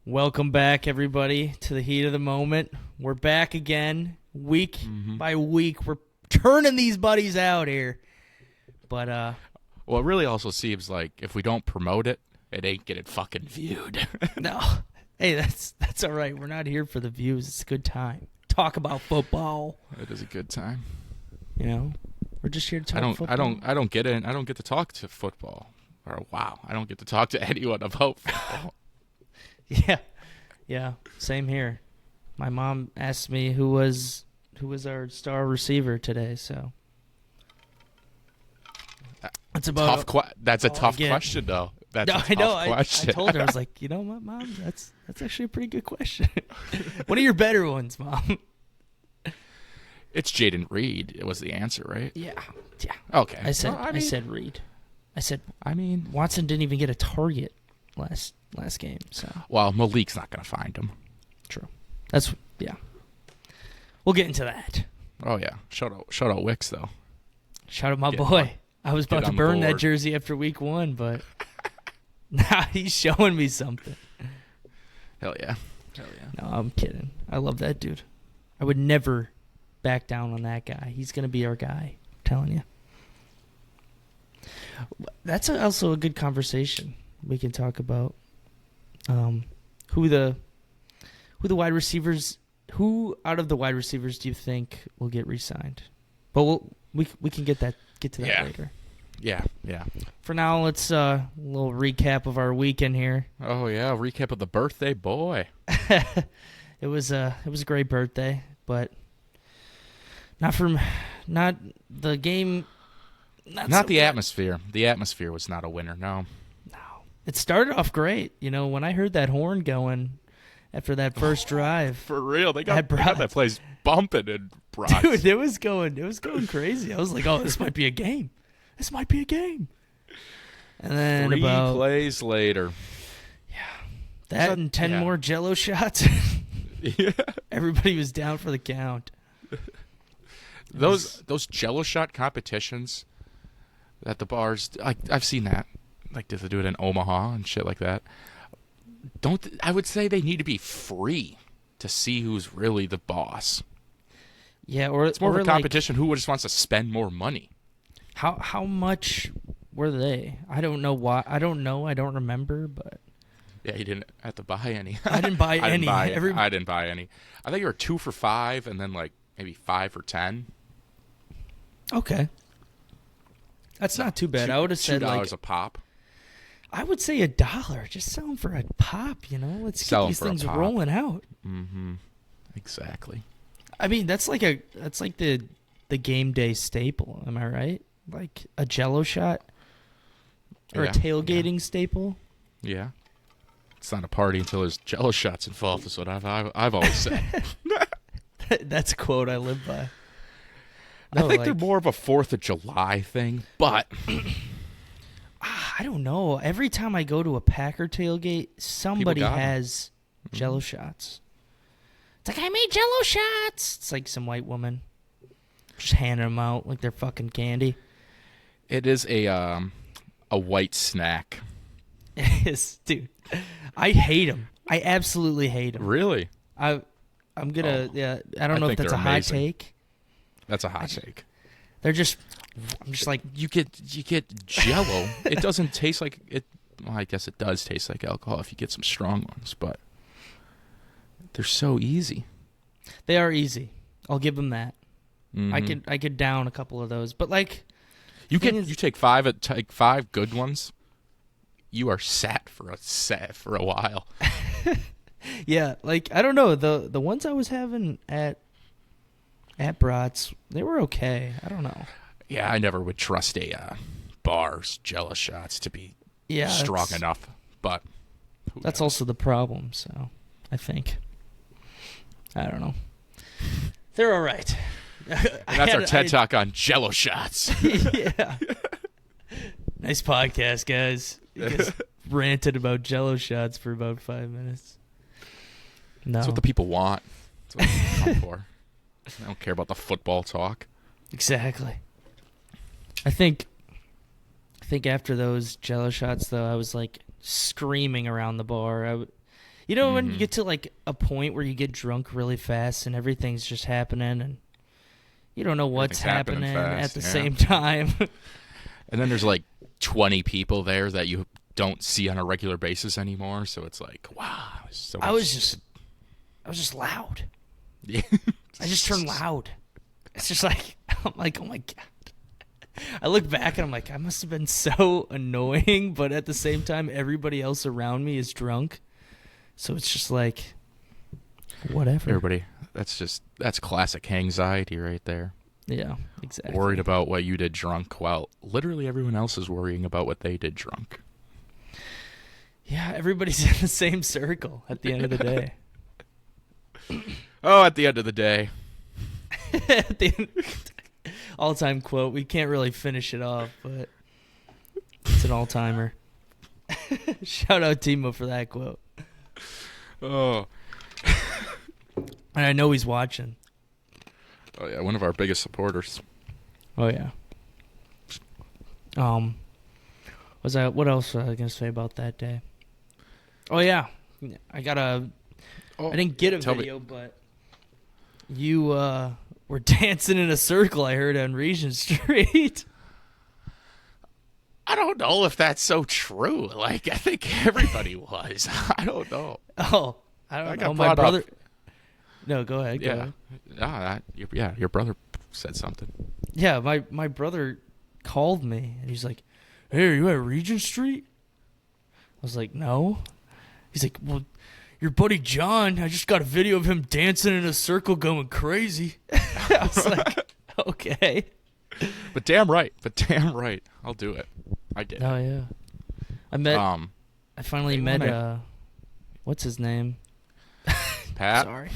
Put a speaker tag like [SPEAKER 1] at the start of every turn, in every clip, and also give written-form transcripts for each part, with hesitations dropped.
[SPEAKER 1] Welcome back, everybody, to the heat of the moment. We're back again, week by week. We're turning these buddies out here. But,
[SPEAKER 2] well, it really also seems like if we don't promote it, it ain't getting fucking viewed.
[SPEAKER 1] No. Hey, that's all right. We're not here for the views. It's a good time. Talk about football.
[SPEAKER 2] It is a good time.
[SPEAKER 1] You know, we're just here to talk football.
[SPEAKER 2] I don't get it. I don't get to talk to football. Or wow, I don't get to talk to anyone about football.
[SPEAKER 1] Yeah, same here. My mom asked me who was our star receiver today, so that's about
[SPEAKER 2] that's a tough question, though. That's a tough question.
[SPEAKER 1] I told her, I was like, you know what, Mom, that's actually a pretty good question. One of your better ones, Mom.
[SPEAKER 2] It's Jaden Reed. It was the answer, right?
[SPEAKER 1] Yeah.
[SPEAKER 2] Okay.
[SPEAKER 1] I said Reed. Watson didn't even get a target last game. So
[SPEAKER 2] well, Malik's not going to find him.
[SPEAKER 1] True. We'll get into that.
[SPEAKER 2] Oh yeah. Shout out Wicks though.
[SPEAKER 1] Shout out my boy. I was about to burn that jersey after week 1, but now he's showing me something.
[SPEAKER 2] Hell yeah.
[SPEAKER 1] No, I'm kidding. I love that dude. I would never back down on that guy. He's going to be our guy. I'm telling you. That's also a good conversation. We can talk about who out of the wide receivers do you think will get re-signed? But we can get to that later.
[SPEAKER 2] Yeah.
[SPEAKER 1] For now, let's a little recap of our weekend here.
[SPEAKER 2] Oh yeah, recap of the birthday boy.
[SPEAKER 1] It was a great birthday, but not the game.
[SPEAKER 2] Not the atmosphere. The atmosphere was not a winner. No.
[SPEAKER 1] It started off great. You know, when I heard that horn going after that first drive.
[SPEAKER 2] For real, they got that place bumping and Brock.
[SPEAKER 1] Dude, it was going crazy. I was like, oh, this might be a game. And then
[SPEAKER 2] 3 plays later.
[SPEAKER 1] Yeah. And 10 more Jello shots.
[SPEAKER 2] Yeah.
[SPEAKER 1] Everybody was down for the count.
[SPEAKER 2] Those Jello shot competitions at the bars, I've seen that. Like, do they do it in Omaha and shit like that? I would say they need to be free to see who's really the boss.
[SPEAKER 1] Yeah, or
[SPEAKER 2] it's more of a competition. Who just wants to spend more money?
[SPEAKER 1] How much were they? I don't know why. I don't know. I don't remember, but
[SPEAKER 2] yeah, you didn't have to buy any.
[SPEAKER 1] I didn't buy any.
[SPEAKER 2] I didn't buy any. I think you were 2 for $5, and then like maybe 5 for $10.
[SPEAKER 1] Okay, that's not too bad. I would have said
[SPEAKER 2] $2 a pop.
[SPEAKER 1] I would say $1. Just sell them for a pop, you know? Let's get these things rolling out.
[SPEAKER 2] Mm-hmm. Exactly.
[SPEAKER 1] I mean, that's like the game day staple, am I right? Like a Jello shot or a tailgating staple?
[SPEAKER 2] Yeah. It's not a party until there's Jello shots involved, is what I've always said.
[SPEAKER 1] That's a quote I live by.
[SPEAKER 2] No, I think they're more of a 4th of July thing, but
[SPEAKER 1] I don't know. Every time I go to a Packer tailgate, somebody has Jello shots. It's like, I made Jello shots. It's like some white woman just handing them out like they're fucking candy.
[SPEAKER 2] It is a white snack.
[SPEAKER 1] It is, dude. I hate them. I absolutely hate them.
[SPEAKER 2] Really?
[SPEAKER 1] I'm gonna. Yeah. I don't know if that's a hot take.
[SPEAKER 2] That's a hot take.
[SPEAKER 1] They're just. I'm just like,
[SPEAKER 2] you get Jello. It doesn't taste like it. Well, I guess it does taste like alcohol if you get some strong ones, but they're so easy.
[SPEAKER 1] They are easy. I'll give them that.
[SPEAKER 2] Mm-hmm.
[SPEAKER 1] I could down a couple of those, but like
[SPEAKER 2] you take 5 good ones. You are set for a while.
[SPEAKER 1] Yeah, like I don't know, the ones I was having at Bratz, they were okay. I don't know.
[SPEAKER 2] Yeah, I never would trust a bar's Jello shots to be strong enough, but
[SPEAKER 1] that's also the problem. So I think I don't know. They're all right.
[SPEAKER 2] And that's our TED Talk on Jello shots.
[SPEAKER 1] Yeah. Nice podcast, guys. You guys ranted about Jello shots for about 5 minutes. No.
[SPEAKER 2] That's what the people want. That's what they come for. I don't care about the football talk.
[SPEAKER 1] Exactly. I think after those Jello shots, though, I was like screaming around the bar. You know when you get to like a point where you get drunk really fast and everything's just happening and you don't know what's happening at the same time.
[SPEAKER 2] And then there's like 20 people there that you don't see on a regular basis anymore, so it's like, wow. I was just loud.
[SPEAKER 1] Yeah. I just turned loud. It's just like, I'm like, oh my God. I look back and I'm like, I must have been so annoying, but at the same time, everybody else around me is drunk. So it's just like, whatever.
[SPEAKER 2] Everybody, that's classic anxiety right there.
[SPEAKER 1] Yeah, exactly.
[SPEAKER 2] Worried about what you did drunk while literally everyone else is worrying about what they did drunk.
[SPEAKER 1] Yeah, everybody's in the same circle at the end of the day.
[SPEAKER 2] Oh, at the end of the day.
[SPEAKER 1] At the end, all-time quote. We can't really finish it off, but it's an all-timer. Shout out Timo for that quote.
[SPEAKER 2] Oh.
[SPEAKER 1] And I know he's watching.
[SPEAKER 2] Oh yeah, one of our biggest supporters.
[SPEAKER 1] Oh yeah. What else was I gonna say about that day? Oh yeah, I didn't get a video, but you were dancing in a circle. I heard on Regent Street.
[SPEAKER 2] I don't know if that's so true. Like, I think everybody was. I don't know.
[SPEAKER 1] Oh, I don't know. My brother. No, go ahead.
[SPEAKER 2] Your brother said something.
[SPEAKER 1] Yeah, my brother called me and he's like, "Hey, are you at Regent Street?" I was like, "No." He's like, "Well, your buddy John, I just got a video of him dancing in a circle going crazy." I was like, "Okay."
[SPEAKER 2] But damn right. I'll do it. I did.
[SPEAKER 1] Oh yeah. I finally met what's his name?
[SPEAKER 2] Pat.
[SPEAKER 1] Sorry.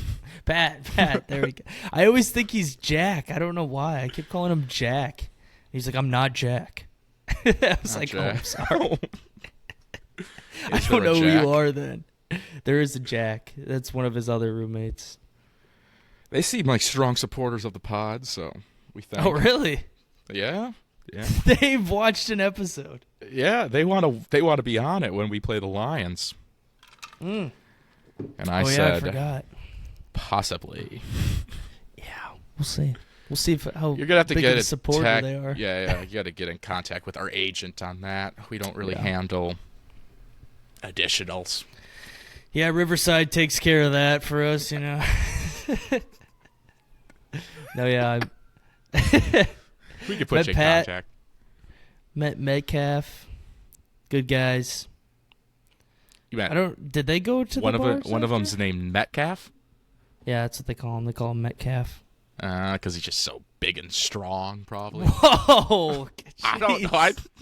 [SPEAKER 1] Pat. There we go. I always think he's Jack. I don't know why. I keep calling him Jack. He's like, "I'm not Jack." I was like, Jack. "Oh, I'm sorry." I don't know who you are then. There is a Jack. That's one of his other roommates.
[SPEAKER 2] They seem like strong supporters of the pod, so we thank.
[SPEAKER 1] Oh, really?
[SPEAKER 2] Yeah.
[SPEAKER 1] They've watched an episode.
[SPEAKER 2] Yeah, they want to be on it when we play the Lions.
[SPEAKER 1] Mm.
[SPEAKER 2] And I said,
[SPEAKER 1] I forgot.
[SPEAKER 2] Possibly.
[SPEAKER 1] Yeah, we'll see. We'll see how
[SPEAKER 2] you're gonna have to
[SPEAKER 1] big
[SPEAKER 2] get
[SPEAKER 1] of a supporter they are.
[SPEAKER 2] Yeah, you got to get in contact with our agent on that. We don't really handle additionals.
[SPEAKER 1] Yeah, Riverside takes care of that for us, you know. No, yeah.
[SPEAKER 2] We could put you in contact.
[SPEAKER 1] Met Metcalf. Good guys.
[SPEAKER 2] You met
[SPEAKER 1] Did they go to the bars?
[SPEAKER 2] One of them's named Metcalf?
[SPEAKER 1] Yeah, that's what they call him. They call him Metcalf.
[SPEAKER 2] Because he's just so big and strong, probably.
[SPEAKER 1] Whoa!
[SPEAKER 2] I don't know.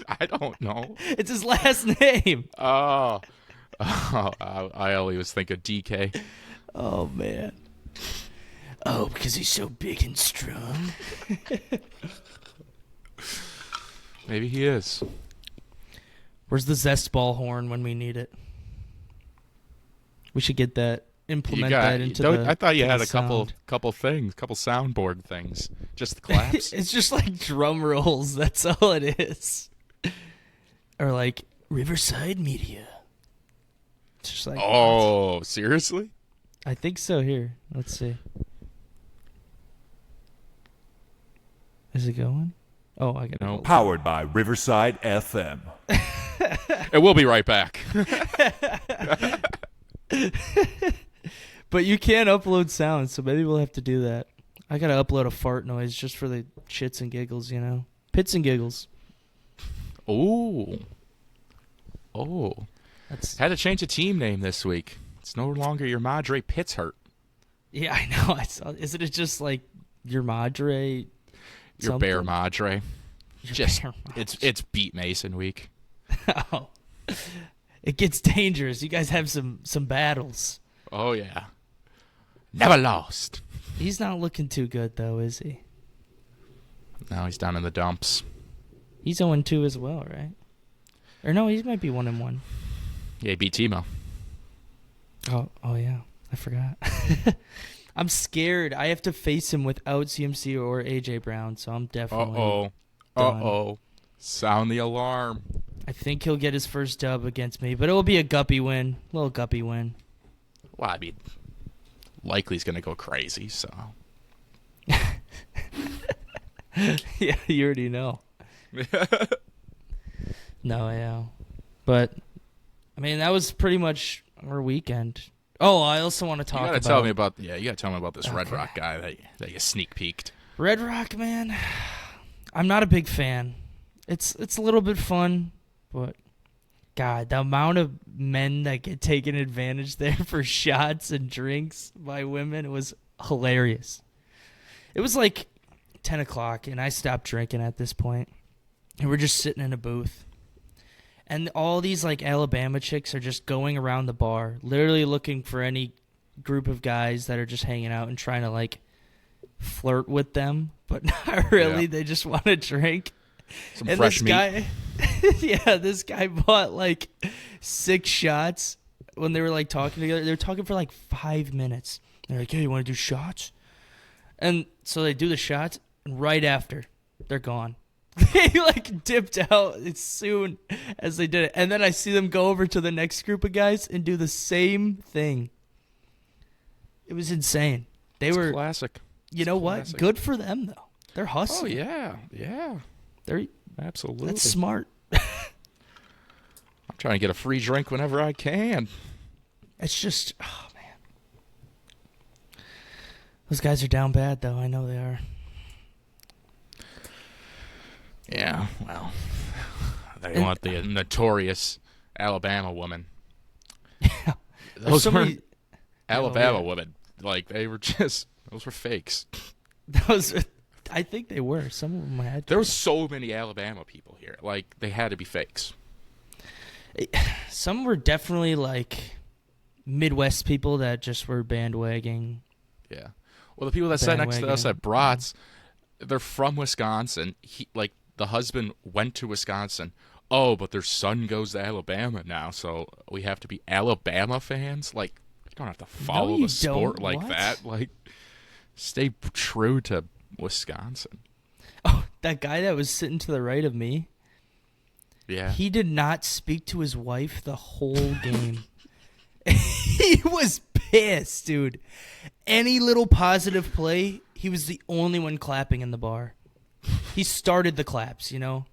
[SPEAKER 2] I don't know.
[SPEAKER 1] It's his last name.
[SPEAKER 2] Oh, I always think of DK.
[SPEAKER 1] Oh, man. Oh, because he's so big and strong.
[SPEAKER 2] Maybe he is.
[SPEAKER 1] Where's the zest ball horn when we need it? We should get that. Implement that into the.
[SPEAKER 2] I thought you had a
[SPEAKER 1] sound.
[SPEAKER 2] couple soundboard things. Just the claps.
[SPEAKER 1] It's just like drum rolls. That's all it is. Or like Riverside Media. It's just like.
[SPEAKER 2] Oh, seriously?
[SPEAKER 1] I think so. Here, let's see. Is it going? Oh, I got it.
[SPEAKER 2] No.
[SPEAKER 3] Powered by Riverside FM.
[SPEAKER 2] And we'll be right back.
[SPEAKER 1] But you can upload sounds, so maybe we'll have to do that. I gotta upload a fart noise just for the shits and giggles, you know? Pits and giggles.
[SPEAKER 2] Oh.
[SPEAKER 1] That's...
[SPEAKER 2] Had to change the team name this week. It's no longer your Madre Pitshurt.
[SPEAKER 1] Yeah, I know. I saw. Isn't it just like your Madre?
[SPEAKER 2] Your Bear Madre.
[SPEAKER 1] Bear Madre.
[SPEAKER 2] It's Beat Mason week.
[SPEAKER 1] Oh. It gets dangerous. You guys have some battles.
[SPEAKER 2] Oh, yeah. Never lost.
[SPEAKER 1] He's not looking too good, though, is he?
[SPEAKER 2] No, he's down in the dumps.
[SPEAKER 1] He's 0-2 as well, right? Or no, he might be 1-1.
[SPEAKER 2] Yeah, he beat Timo.
[SPEAKER 1] Oh yeah. I forgot. I'm scared. I have to face him without CMC or AJ Brown, so I'm definitely done.
[SPEAKER 2] Sound the alarm.
[SPEAKER 1] I think he'll get his first dub against me, but it will be a guppy win. A little guppy win.
[SPEAKER 2] Well, I mean, likely he's going to go crazy, so.
[SPEAKER 1] Yeah, you already know. No, yeah. But, I mean, that was pretty much our weekend. Oh, I also want to talk about...
[SPEAKER 2] You gotta tell me about this
[SPEAKER 1] Okay.
[SPEAKER 2] Red Rock guy that you sneak peeked.
[SPEAKER 1] Red Rock, man. I'm not a big fan. It's a little bit fun, but God, the amount of men that get taken advantage there for shots and drinks by women was hilarious. It was like 10 o'clock, and I stopped drinking at this point, and we're just sitting in a booth. And all these like Alabama chicks are just going around the bar, literally looking for any group of guys that are just hanging out and trying to like flirt with them, but not really.
[SPEAKER 2] Yeah.
[SPEAKER 1] They just want to drink.
[SPEAKER 2] Some
[SPEAKER 1] And
[SPEAKER 2] fresh
[SPEAKER 1] this
[SPEAKER 2] meat.
[SPEAKER 1] guy, yeah, this guy bought like 6 shots when they were like talking together. They were talking for like 5 minutes. They're like, "Hey, you want to do shots?" And so they do the shots, and right after, they're gone. They like dipped out as soon as they did it. And then I see them go over to the next group of guys and do the same thing. It was insane. They were
[SPEAKER 2] classic.
[SPEAKER 1] You know what?
[SPEAKER 2] Classic.
[SPEAKER 1] Good for them though. They're
[SPEAKER 2] Oh
[SPEAKER 1] hustling.
[SPEAKER 2] yeah.
[SPEAKER 1] They're
[SPEAKER 2] Absolutely.
[SPEAKER 1] that's smart.
[SPEAKER 2] I'm trying to get a free drink whenever I can.
[SPEAKER 1] It's just, oh man. Those guys are down bad though. I know they are.
[SPEAKER 2] Yeah, well, they want the notorious Alabama woman.
[SPEAKER 1] Yeah.
[SPEAKER 2] Those
[SPEAKER 1] so
[SPEAKER 2] were
[SPEAKER 1] many-
[SPEAKER 2] Alabama
[SPEAKER 1] Oh, yeah.
[SPEAKER 2] women. Like, those were fakes.
[SPEAKER 1] I think they were. Some of them had.
[SPEAKER 2] There were so many Alabama people here. Like, they had to be fakes.
[SPEAKER 1] Some were definitely like Midwest people that just were bandwagoning.
[SPEAKER 2] Yeah. Well, the people that sat next to us at Bratz, they're from Wisconsin. The husband went to Wisconsin. Oh, but their son goes to Alabama now, so we have to be Alabama fans? Like, you don't have to follow
[SPEAKER 1] you
[SPEAKER 2] the sport
[SPEAKER 1] don't.
[SPEAKER 2] like
[SPEAKER 1] What?
[SPEAKER 2] that. Like, stay true to Wisconsin.
[SPEAKER 1] Oh, that guy that was sitting to the right of me.
[SPEAKER 2] Yeah.
[SPEAKER 1] He did not speak to his wife the whole game. He was pissed, dude. Any little positive play, he was the only one clapping in the bar. He started the claps, you know?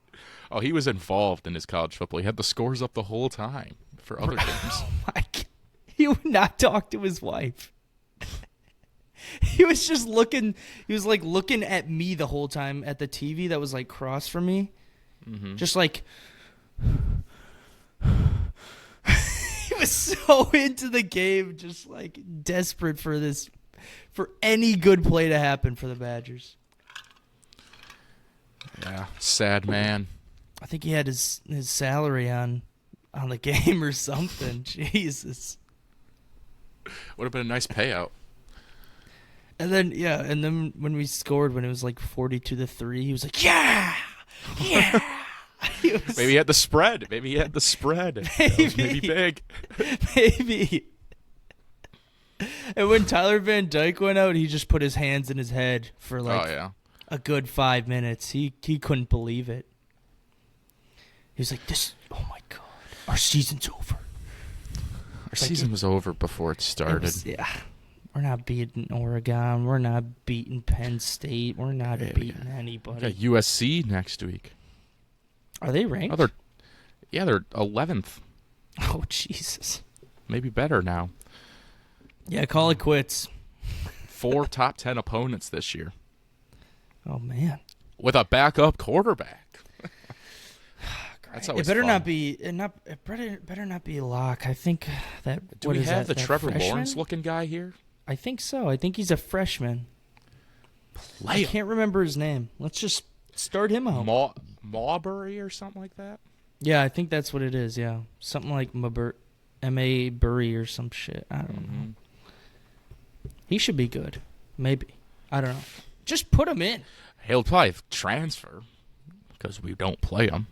[SPEAKER 2] Oh, he was involved in his college football. He had the scores up the whole time for other games.
[SPEAKER 1] Oh my God. He would not talk to his wife. He was just looking, he was like looking at me the whole time at the TV that was like cross from me.
[SPEAKER 2] Mm-hmm.
[SPEAKER 1] Just like, he was so into the game, just like desperate for any good play to happen for the Badgers.
[SPEAKER 2] Yeah, sad man.
[SPEAKER 1] I think he had his salary on the game or something. Jesus.
[SPEAKER 2] Would have been a nice payout.
[SPEAKER 1] And then when we scored, when it was like 42-3, he was like, "Yeah, yeah."
[SPEAKER 2] Maybe he had the spread. Maybe. That was maybe big.
[SPEAKER 1] Maybe. And when Tyler Van Dyke went out, he just put his hands in his head for like
[SPEAKER 2] Oh yeah.
[SPEAKER 1] a good 5 minutes. He couldn't believe it. He was like, oh my God, our season's over.
[SPEAKER 2] Our season was over before it started.
[SPEAKER 1] Yeah. We're not beating Oregon. We're not beating Penn State. We're not beating
[SPEAKER 2] We
[SPEAKER 1] anybody.
[SPEAKER 2] got USC next week.
[SPEAKER 1] Are they ranked?
[SPEAKER 2] They're 11th.
[SPEAKER 1] Oh, Jesus.
[SPEAKER 2] Maybe better now.
[SPEAKER 1] Yeah, call it quits.
[SPEAKER 2] 4 top 10 opponents this year
[SPEAKER 1] Oh, man.
[SPEAKER 2] with a backup quarterback. That's always
[SPEAKER 1] It better
[SPEAKER 2] fun.
[SPEAKER 1] not be. It better not be a lock. I think that.
[SPEAKER 2] Do
[SPEAKER 1] what
[SPEAKER 2] we
[SPEAKER 1] is
[SPEAKER 2] have
[SPEAKER 1] that,
[SPEAKER 2] the
[SPEAKER 1] that
[SPEAKER 2] Trevor
[SPEAKER 1] freshman?
[SPEAKER 2] Lawrence looking guy here?
[SPEAKER 1] I think so. I think he's a freshman. I can't remember his name. Let's just start him out.
[SPEAKER 2] Mawbury or something like that?
[SPEAKER 1] Yeah, I think that's what it is. Yeah, something like M.A. Burry or some shit. I don't know. He should be good. Maybe. I don't know. Just put him in.
[SPEAKER 2] He'll probably transfer because we don't play him.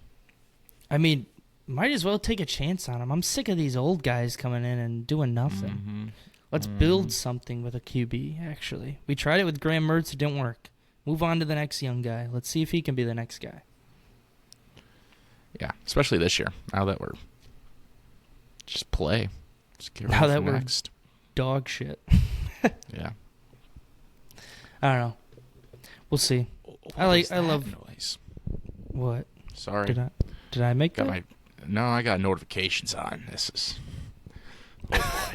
[SPEAKER 1] I mean, might as well take a chance on him. I'm sick of these old guys coming in and doing nothing. Let's build something with a QB, actually. We tried it with Graham Mertz. It didn't work. Move on to the next young guy. Let's see if he can be the next guy.
[SPEAKER 2] Yeah, especially this year. Now that we're just play. Just get
[SPEAKER 1] Now
[SPEAKER 2] ready
[SPEAKER 1] that
[SPEAKER 2] for
[SPEAKER 1] we're-
[SPEAKER 2] next.
[SPEAKER 1] dog shit.
[SPEAKER 2] Yeah.
[SPEAKER 1] I don't know. We'll see.
[SPEAKER 2] What
[SPEAKER 1] I love
[SPEAKER 2] noise.
[SPEAKER 1] what?
[SPEAKER 2] Sorry.
[SPEAKER 1] Did I make that?
[SPEAKER 2] I got notifications on. This is. Oh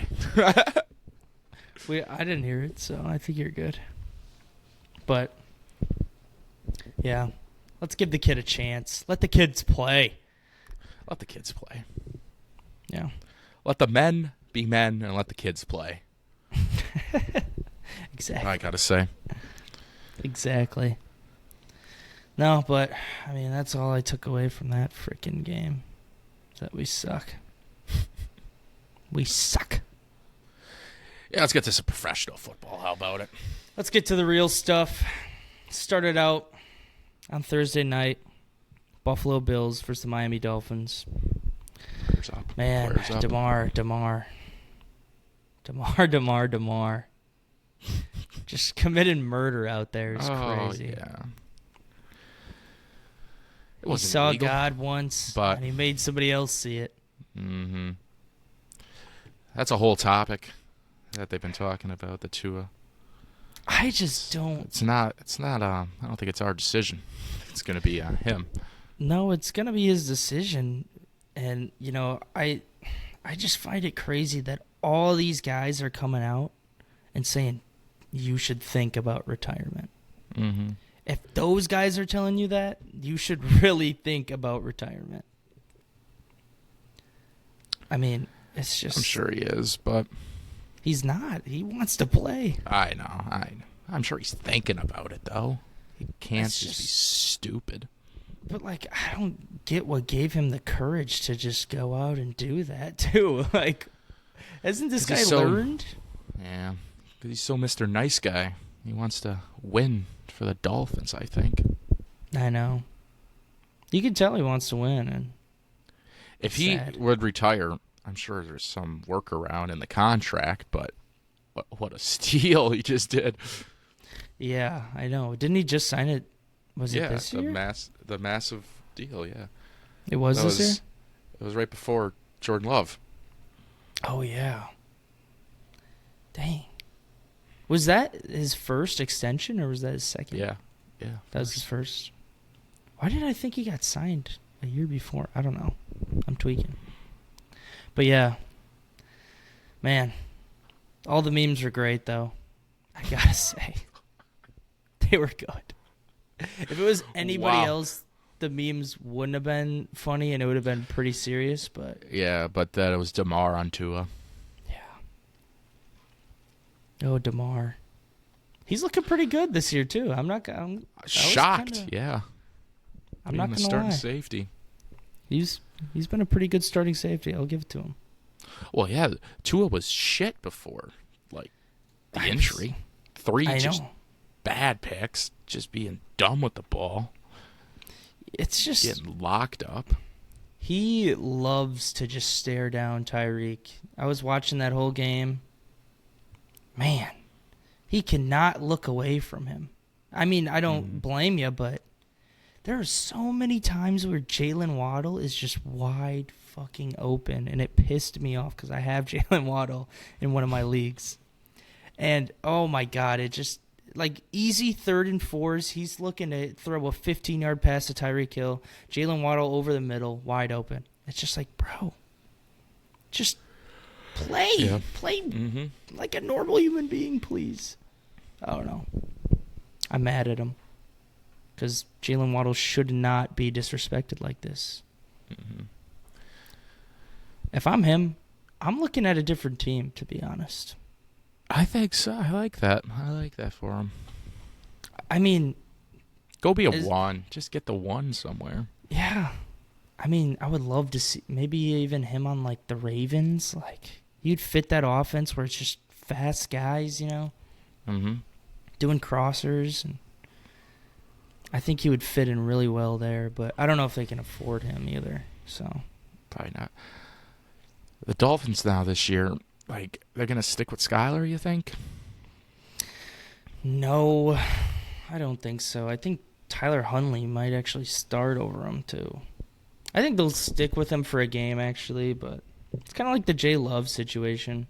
[SPEAKER 2] boy.
[SPEAKER 1] I didn't hear it, so I think you're good. But yeah, let's give the kid a chance. Let the kids play.
[SPEAKER 2] Let the kids play.
[SPEAKER 1] Yeah.
[SPEAKER 2] Let the men be men and let the kids play.
[SPEAKER 1] Exactly.
[SPEAKER 2] I gotta say.
[SPEAKER 1] Exactly. No, but I mean that's all I took away from that freaking game. That we suck. We suck.
[SPEAKER 2] Yeah, let's get to some professional football. How about it?
[SPEAKER 1] Let's get to the real stuff. Started out on Thursday night. Buffalo Bills versus the Miami Dolphins.
[SPEAKER 2] Where's up?
[SPEAKER 1] Man,
[SPEAKER 2] Where's up?
[SPEAKER 1] Damar. Just committed murder out there. It's crazy.
[SPEAKER 2] Yeah.
[SPEAKER 1] He saw
[SPEAKER 2] illegal,
[SPEAKER 1] God once,
[SPEAKER 2] but
[SPEAKER 1] and he made somebody else see it.
[SPEAKER 2] Mm-hmm. That's a whole topic that they've been talking about, the Tua.
[SPEAKER 1] I just don't.
[SPEAKER 2] It's not. I don't think it's our decision. It's going to be him.
[SPEAKER 1] No, it's gonna be his decision, and I just find it crazy that all these guys are coming out and saying you should think about retirement.
[SPEAKER 2] Mm-hmm.
[SPEAKER 1] If those guys are telling you that, you should really think about retirement. I mean, it's just.
[SPEAKER 2] I'm sure he is, but
[SPEAKER 1] he's not. He wants to play.
[SPEAKER 2] I know. I'm sure he's thinking about it though. He can't just be stupid.
[SPEAKER 1] But I don't get what gave him the courage to just go out and do that too. Hasn't this guy learned?
[SPEAKER 2] Yeah, because he's so Mr. Nice Guy. He wants to win for the Dolphins, I think.
[SPEAKER 1] I know. You can tell he wants to win, and
[SPEAKER 2] if he would retire, I'm sure there's some workaround in the contract. But what a steal he just did!
[SPEAKER 1] Yeah, I know. Didn't he just sign it? Was it this year?
[SPEAKER 2] The massive deal. Yeah,
[SPEAKER 1] it was this year.
[SPEAKER 2] It was right before Jordan Love.
[SPEAKER 1] Oh yeah. Dang. Was that his first extension, or was that his second?
[SPEAKER 2] Yeah.
[SPEAKER 1] That was his first. Why did I think he got signed a year before? I don't know. I'm tweaking. But yeah. Man. All the memes were great, though. I gotta say. They were good. If it was anybody else, the memes wouldn't have been funny, and it would have been pretty serious, but...
[SPEAKER 2] Yeah, but that it was Damar on Tua.
[SPEAKER 1] Oh, Damar. He's looking pretty good this year, too. I'm
[SPEAKER 2] shocked, yeah.
[SPEAKER 1] I'm not going to lie.
[SPEAKER 2] Starting safety.
[SPEAKER 1] He's been a pretty good starting safety. I'll give it to him.
[SPEAKER 2] Well, yeah, Tua was shit before, the injury. 3 just bad picks, just being dumb with the ball.
[SPEAKER 1] It's just...
[SPEAKER 2] getting locked up.
[SPEAKER 1] He loves to just stare down Tyreek. I was watching that whole game. Man, he cannot look away from him. I mean, I don't blame you, but there are so many times where Jalen Waddle is just wide fucking open, and it pissed me off because I have Jalen Waddle in one of my leagues. And, oh my God, it just, easy 3rd and 4s, he's looking to throw a 15-yard pass to Tyreek Hill. Jalen Waddle over the middle, wide open. It's just bro, just... play.
[SPEAKER 2] Yeah.
[SPEAKER 1] Play like a normal human being, please. I don't know. I'm mad at him. Because Jalen Waddle should not be disrespected like this.
[SPEAKER 2] Mm-hmm.
[SPEAKER 1] If I'm him, I'm looking at a different team, to be honest.
[SPEAKER 2] I think so. I like that. I like that for him.
[SPEAKER 1] I mean...
[SPEAKER 2] go be a 1. Just get the 1 somewhere.
[SPEAKER 1] Yeah. I mean, I would love to see maybe even him on, the Ravens. You'd fit that offense where it's just fast guys,
[SPEAKER 2] Mm-hmm.
[SPEAKER 1] doing crossers. And I think he would fit in really well there, but I don't know if they can afford him either. So
[SPEAKER 2] probably not. The Dolphins now this year, they're going to stick with Skylar, you think?
[SPEAKER 1] No, I don't think so. I think Tyler Huntley might actually start over him, too. I think they'll stick with him for a game, actually, but it's kind of like the J. Love situation.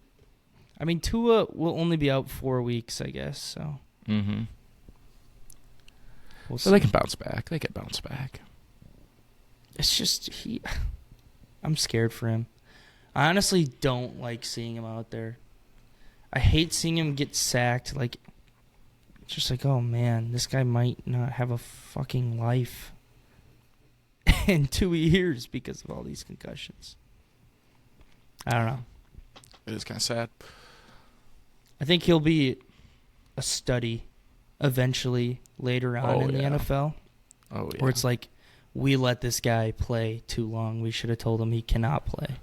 [SPEAKER 1] I mean, Tua will only be out 4 weeks, I guess. So.
[SPEAKER 2] Mm-hmm.
[SPEAKER 1] We'll
[SPEAKER 2] So
[SPEAKER 1] see.
[SPEAKER 2] they can bounce back. They can bounce back.
[SPEAKER 1] It's just I'm scared for him. I honestly don't like seeing him out there. I hate seeing him get sacked. Like, it's just like, oh man, this guy might not have a fucking life in 2 years because of all these concussions. I don't know.
[SPEAKER 2] It is kind of sad.
[SPEAKER 1] I think he'll be a study eventually later on in the NFL.
[SPEAKER 2] Oh, yeah.
[SPEAKER 1] Where it's like, we let this guy play too long. We should have told him he cannot play.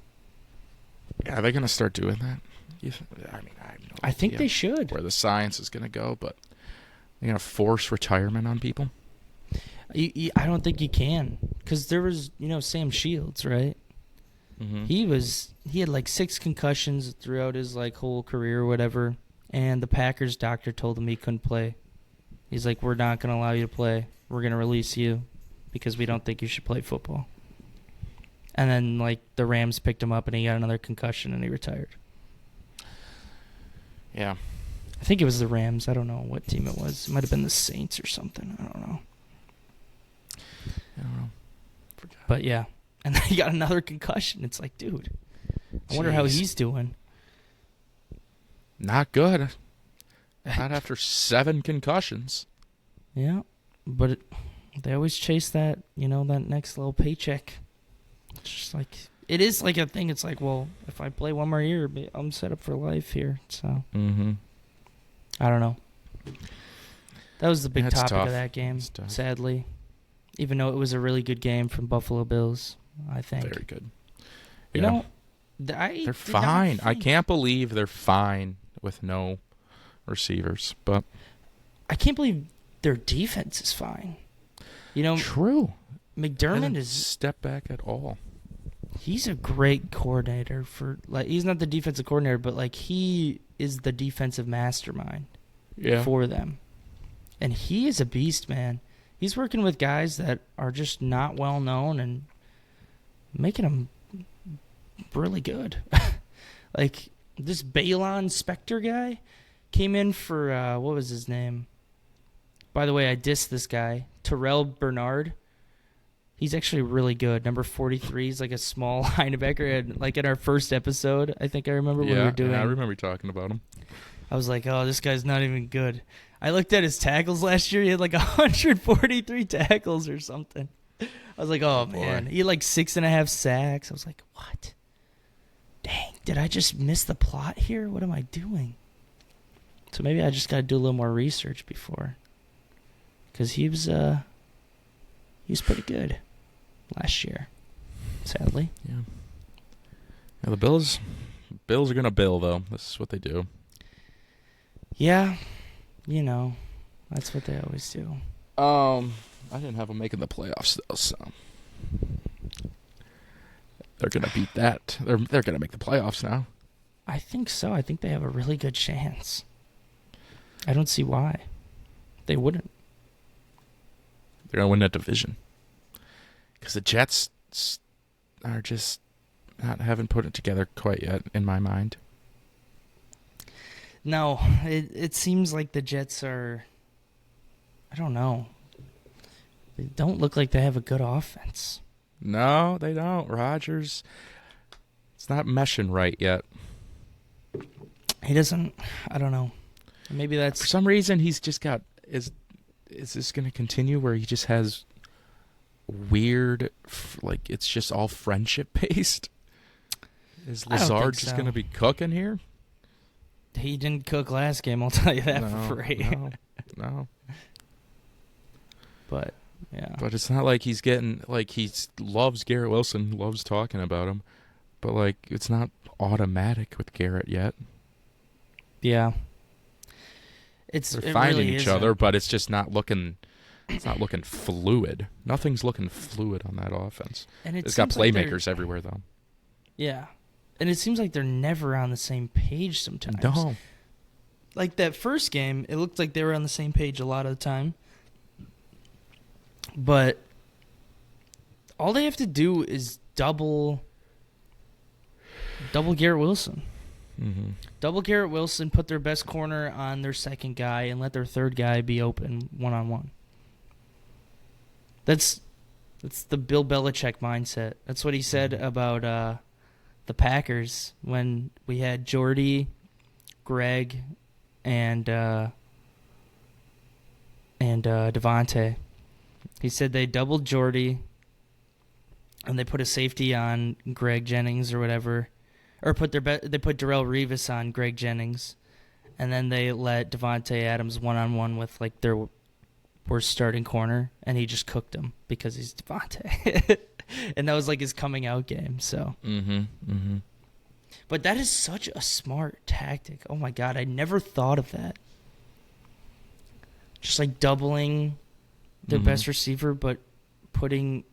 [SPEAKER 2] Yeah, are they going to start doing that? I have no
[SPEAKER 1] I think
[SPEAKER 2] idea
[SPEAKER 1] they should.
[SPEAKER 2] where the science is going to go, but they're going to force retirement on people?
[SPEAKER 1] I don't think you can. Because there was, Sam Shields, right?
[SPEAKER 2] Mm-hmm.
[SPEAKER 1] He had like 6 concussions throughout his like whole career or whatever. And the Packers doctor told him he couldn't play. He's like, we're not going to allow you to play. We're going to release you because we don't think you should play football. And then, like, the Rams picked him up, and he got another concussion, and he retired.
[SPEAKER 2] Yeah.
[SPEAKER 1] I think it was the Rams. I don't know what team it was. It might have been the Saints or something. I don't know.
[SPEAKER 2] Forgot.
[SPEAKER 1] But, yeah. And then he got another concussion. It's like, dude, I wonder how he's doing.
[SPEAKER 2] Not good. Not after 7 concussions.
[SPEAKER 1] Yeah. But they always chase that, that next little paycheck. It's just like, it is like a thing. It's like, well, if I play one more year, I'm set up for life here. So, I don't know. That was the big
[SPEAKER 2] That's
[SPEAKER 1] topic
[SPEAKER 2] tough.
[SPEAKER 1] of that game,
[SPEAKER 2] It's tough.
[SPEAKER 1] sadly. Even though it was a really good game from Buffalo Bills, I think.
[SPEAKER 2] Very good.
[SPEAKER 1] You
[SPEAKER 2] Yeah.
[SPEAKER 1] know,
[SPEAKER 2] They're
[SPEAKER 1] did not
[SPEAKER 2] fine. I
[SPEAKER 1] think-
[SPEAKER 2] can't believe they're fine with no receivers, but
[SPEAKER 1] I can't believe their defense is fine.
[SPEAKER 2] true.
[SPEAKER 1] McDermott
[SPEAKER 2] Hasn't
[SPEAKER 1] is
[SPEAKER 2] step back at all.
[SPEAKER 1] he's a great coordinator for he's not the defensive coordinator, but like he is the defensive mastermind for them. And he is a beast, man. He's working with guys that are just not well known and making them really good. Like this Balon Spector guy came in for what was his name? By the way, I dissed this guy, Terrell Bernard. He's actually really good. Number 43. He's like a small linebacker. And like in our first episode, I think I remember when we were doing.
[SPEAKER 2] Yeah, I remember you talking about him.
[SPEAKER 1] I was like, oh, this guy's not even good. I looked at his tackles last year. He had like 143 tackles or something. I was like, oh, man.
[SPEAKER 2] boy.
[SPEAKER 1] He had like 6.5 sacks. I was like, what? Dang, did I just miss the plot here? What am I doing? So maybe I just got to do a little more research before. Because he was pretty good last year, sadly.
[SPEAKER 2] Yeah. Yeah, the Bills are gonna bill though. This is what they do.
[SPEAKER 1] Yeah, that's what they always do.
[SPEAKER 2] I didn't have them making the playoffs though, so they're gonna beat that. They're gonna make the playoffs now.
[SPEAKER 1] I think so. I think they have a really good chance. I don't see why they wouldn't.
[SPEAKER 2] They're gonna win that division because the Jets are just haven't put it together quite yet in my mind.
[SPEAKER 1] No, it seems like the Jets are, I don't know. They don't look like they have a good offense.
[SPEAKER 2] No, they don't. Rodgers, it's not meshing right yet.
[SPEAKER 1] He doesn't, I don't know. Maybe
[SPEAKER 2] For
[SPEAKER 1] that's,
[SPEAKER 2] some reason, he's just got is this going to continue where he just has weird, like it's just all friendship based? Is
[SPEAKER 1] I don't think
[SPEAKER 2] Lazard just
[SPEAKER 1] so.
[SPEAKER 2] going to be cooking here?
[SPEAKER 1] he didn't cook last game, I'll tell you that for free.
[SPEAKER 2] No.
[SPEAKER 1] But, yeah.
[SPEAKER 2] But it's not like he's getting, like, loves Garrett Wilson, loves talking about him, but, like, it's not automatic with Garrett yet.
[SPEAKER 1] Yeah.
[SPEAKER 2] They're
[SPEAKER 1] It
[SPEAKER 2] finding
[SPEAKER 1] really
[SPEAKER 2] each
[SPEAKER 1] isn't.
[SPEAKER 2] other, but it's just not looking, it's not looking fluid. Nothing's looking fluid on that offense.
[SPEAKER 1] And it
[SPEAKER 2] It's got
[SPEAKER 1] seems like
[SPEAKER 2] playmakers everywhere, though.
[SPEAKER 1] Yeah. And it seems like they're never on the same page sometimes.
[SPEAKER 2] No.
[SPEAKER 1] Like that first game, it looked like they were on the same page a lot of the time. But all they have to do is double Garrett Wilson.
[SPEAKER 2] Mm-hmm.
[SPEAKER 1] Double Garrett Wilson, put their best corner on their second guy, and let their third guy be open one-on-one. That's the Bill Belichick mindset. That's what he said about the Packers when we had Jordy, Greg, and Devontae. He said they doubled Jordy, and they put a safety on Greg Jennings or whatever, or they put Darrelle Revis on Greg Jennings, and then they let Devontae Adams one-on-one with like their worst starting corner, and he just cooked him because he's Devontae. And that was like his coming out game. So, But that is such a smart tactic. Oh my God, I never thought of that. Just like doubling their best receiver, but doubling.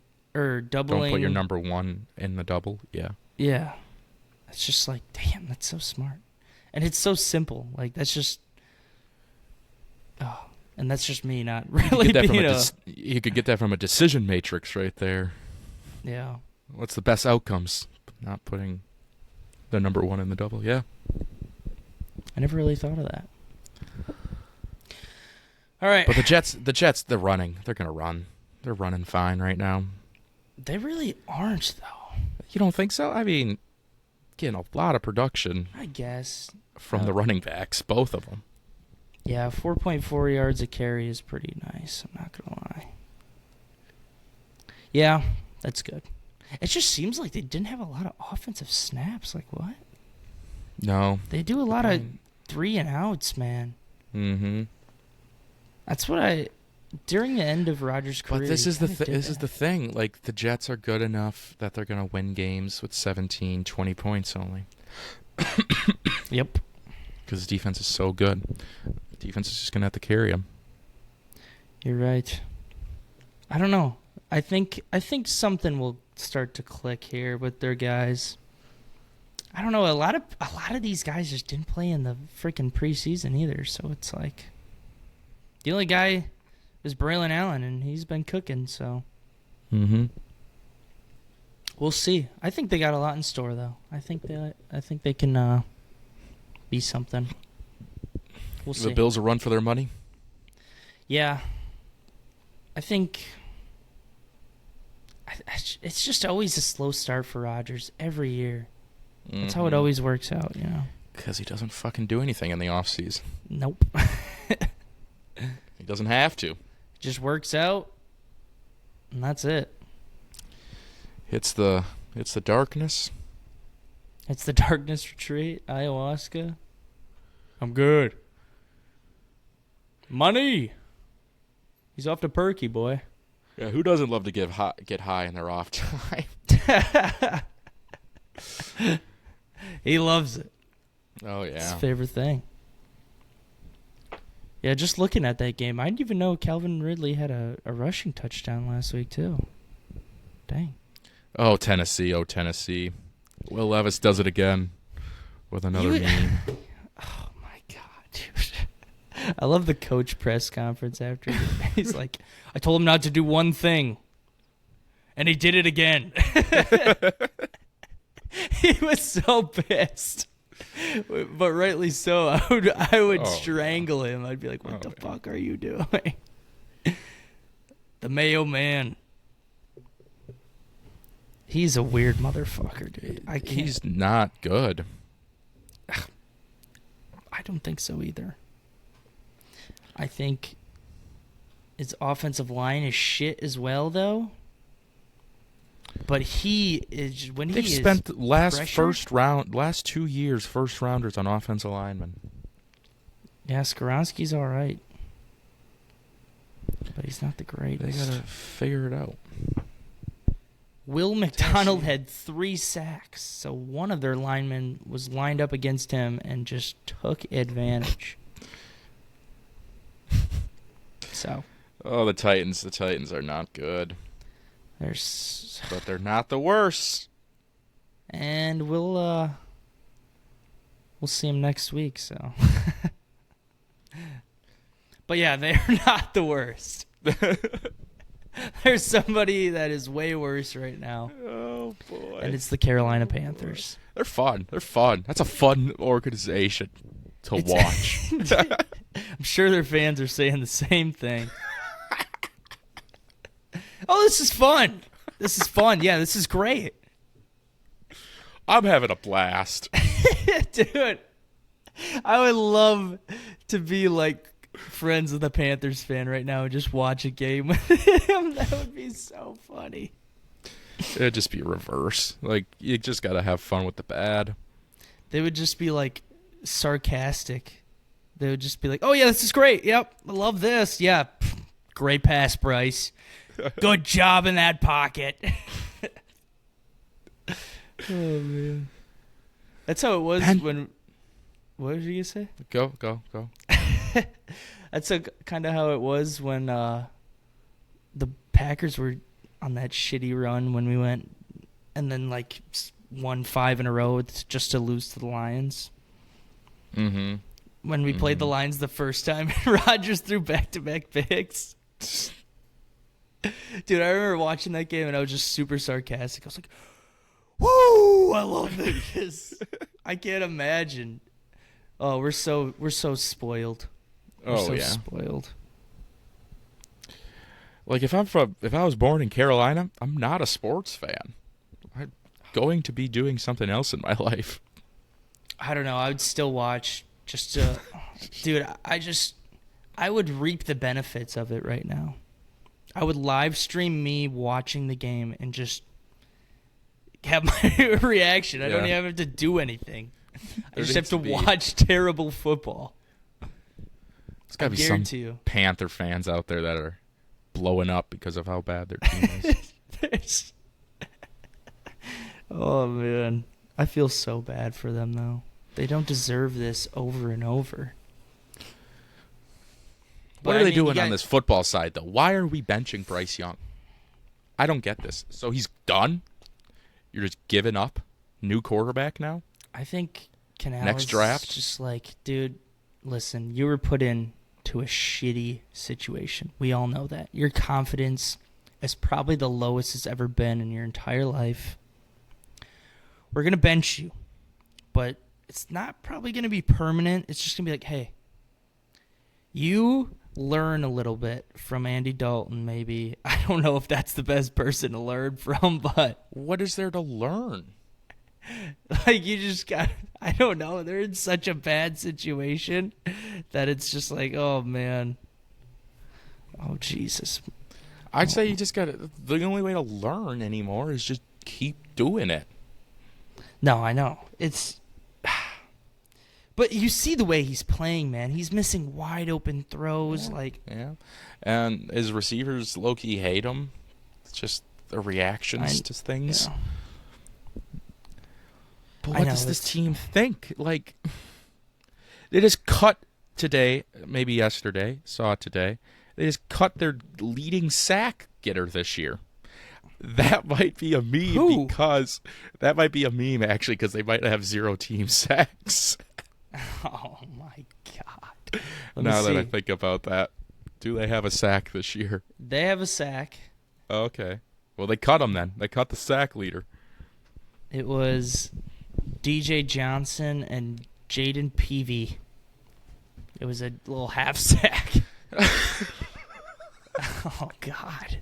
[SPEAKER 2] Don't put your number one in the double. Yeah.
[SPEAKER 1] Yeah. It's just like, damn, that's so smart. And it's so simple. Like, that's just. Oh, and that's just me not really
[SPEAKER 2] you could get that from a decision matrix right there.
[SPEAKER 1] Yeah.
[SPEAKER 2] What's the best outcomes? Not putting the number one in the double. Yeah.
[SPEAKER 1] I never really thought of that. All right.
[SPEAKER 2] But the Jets, they're running. They're going to run. They're running fine right now.
[SPEAKER 1] They really aren't, though.
[SPEAKER 2] You don't think so? I mean, getting a lot of production.
[SPEAKER 1] I guess.
[SPEAKER 2] From the running backs, both of them.
[SPEAKER 1] Yeah, 4.4 yards a carry is pretty nice. I'm not going to lie. Yeah, that's good. It just seems like they didn't have a lot of offensive snaps. Like, what?
[SPEAKER 2] No.
[SPEAKER 1] They do a lot of 3-and-outs, man.
[SPEAKER 2] Mm-hmm.
[SPEAKER 1] That's what during the end of Rodgers' career.
[SPEAKER 2] But this is the thing. Like, the Jets are good enough that they're going to win games with 17, 20 points only.
[SPEAKER 1] Yep.
[SPEAKER 2] Because the defense is so good. Defense is just going to have to carry them.
[SPEAKER 1] You're right. I don't know. I think something will start to click here with their guys. I don't know. A lot of these guys just didn't play in the freaking preseason either. So it's like the only guy is Braylon Allen, and he's been cooking. So we'll see. I think they got a lot in store, though. I think they can be something. We'll see.
[SPEAKER 2] The Bills will run for their money.
[SPEAKER 1] Yeah, I think. It's just always a slow start for Rodgers every year. That's how it always works out, you know.
[SPEAKER 2] Because he doesn't fucking do anything in the offseason.
[SPEAKER 1] Nope.
[SPEAKER 2] He doesn't have to.
[SPEAKER 1] Just works out, and that's it.
[SPEAKER 2] It's the darkness.
[SPEAKER 1] It's the darkness retreat, ayahuasca. I'm good. Money. He's off to Perky, boy.
[SPEAKER 2] Yeah, who doesn't love to get high in their off time?
[SPEAKER 1] He loves it.
[SPEAKER 2] Oh, yeah.
[SPEAKER 1] It's his favorite thing. Yeah, just looking at that game, I didn't even know Calvin Ridley had a rushing touchdown last week, too. Dang.
[SPEAKER 2] Oh, Tennessee. Will Levis does it again with another meme.
[SPEAKER 1] Oh, my God, dude. I love the coach press conference after. He's like, I told him not to do one thing, and he did it again. He was so pissed, but rightly so. I would strangle him. I'd be like, what the fuck are you doing? The Mayo Man. He's a weird motherfucker, dude.
[SPEAKER 2] He's not good.
[SPEAKER 1] I don't think so either. I think his offensive line is shit as well, though. But he is when
[SPEAKER 2] They've
[SPEAKER 1] he is
[SPEAKER 2] spent last
[SPEAKER 1] 2
[SPEAKER 2] years first rounders on offensive linemen.
[SPEAKER 1] Yeah, Skoronski's all right, but he's not the greatest.
[SPEAKER 2] They gotta figure it out.
[SPEAKER 1] Will McDonald had 3 sacks, so one of their linemen was lined up against him and just took advantage. So.
[SPEAKER 2] Oh, the Titans are not good. But they're not the worst.
[SPEAKER 1] And we'll see him next week, so. But yeah, they're not the worst. There's somebody that is way worse right now,
[SPEAKER 2] Oh boy.
[SPEAKER 1] and it's the Carolina Panthers.
[SPEAKER 2] They're fun. They're fun. That's a fun organization to watch.
[SPEAKER 1] I'm sure their fans are saying the same thing. Oh, this is fun. This is fun. Yeah, this is great.
[SPEAKER 2] I'm having a blast.
[SPEAKER 1] Dude, I would love to be like friends with a Panthers fan right now and just watch a game with him. That would be so funny.
[SPEAKER 2] It'd just be reverse. Like, you just got to have fun with the bad.
[SPEAKER 1] They would just be like sarcastic. They would just be like, oh, yeah, this is great. Yep, I love this. Yeah, great pass, Bryce. Good job in that pocket. Oh, man. That's how it was when... What did you say?
[SPEAKER 2] Go.
[SPEAKER 1] That's kind of how it was when the Packers were on that shitty run when we went and then like won 5 in a row just to lose to the Lions.
[SPEAKER 2] Mm-hmm.
[SPEAKER 1] When we played the Lions the first time, Rodgers threw back-to-back picks. Dude, I remember watching that game and I was just super sarcastic. I was like, "Woo! I love this." I can't imagine. Oh, we're so spoiled. We're so spoiled.
[SPEAKER 2] Like, if I was born in Carolina, I'm not a sports fan. I'm going to be doing something else in my life.
[SPEAKER 1] I don't know. I would still watch just to, dude. I would reap the benefits of it right now. I would live stream me watching the game and just have my reaction. I don't even have to do anything. I just have to watch terrible football.
[SPEAKER 2] There's got to be some Panther fans out there that are blowing up because of how bad their team is.
[SPEAKER 1] Oh, man. I feel so bad for them, though. They don't deserve this over and over.
[SPEAKER 2] What are they doing on this football side, though? Why are we benching Bryce Young? I don't get this. So he's done? You're just giving up? New quarterback now?
[SPEAKER 1] I think Canales
[SPEAKER 2] next draft?
[SPEAKER 1] Just like, dude, listen, you were put into a shitty situation. We all know that. Your confidence is probably the lowest it's ever been in your entire life. We're going to bench you, but it's not probably going to be permanent. It's just going to be like, hey, you learn a little bit from Andy Dalton, maybe. I don't know if that's the best person to learn from, but
[SPEAKER 2] what is there to learn?
[SPEAKER 1] Like, you just got, I don't know. They're in such a bad situation that it's just like, oh, man. Oh, Jesus.
[SPEAKER 2] I'd say you just got to, the only way to learn anymore is just keep doing it.
[SPEAKER 1] No, I know. It's, but you see the way he's playing, man. He's missing wide open throws.
[SPEAKER 2] Yeah. And his receivers low-key hate him. It's just the reactions to things.
[SPEAKER 1] Yeah.
[SPEAKER 2] But what does this team think? Like, they just cut today, maybe yesterday, saw it today. They just cut their leading sack getter this year. That might be a meme because that might be a meme, actually, because they might have 0 team sacks.
[SPEAKER 1] Oh, my God.
[SPEAKER 2] Now that I think about that, do they have a sack this year?
[SPEAKER 1] They have a sack.
[SPEAKER 2] Okay. Well, they cut him then. They cut the sack leader.
[SPEAKER 1] It was DJ Johnson and Jaden Peavy. It was a little half sack. Oh, God.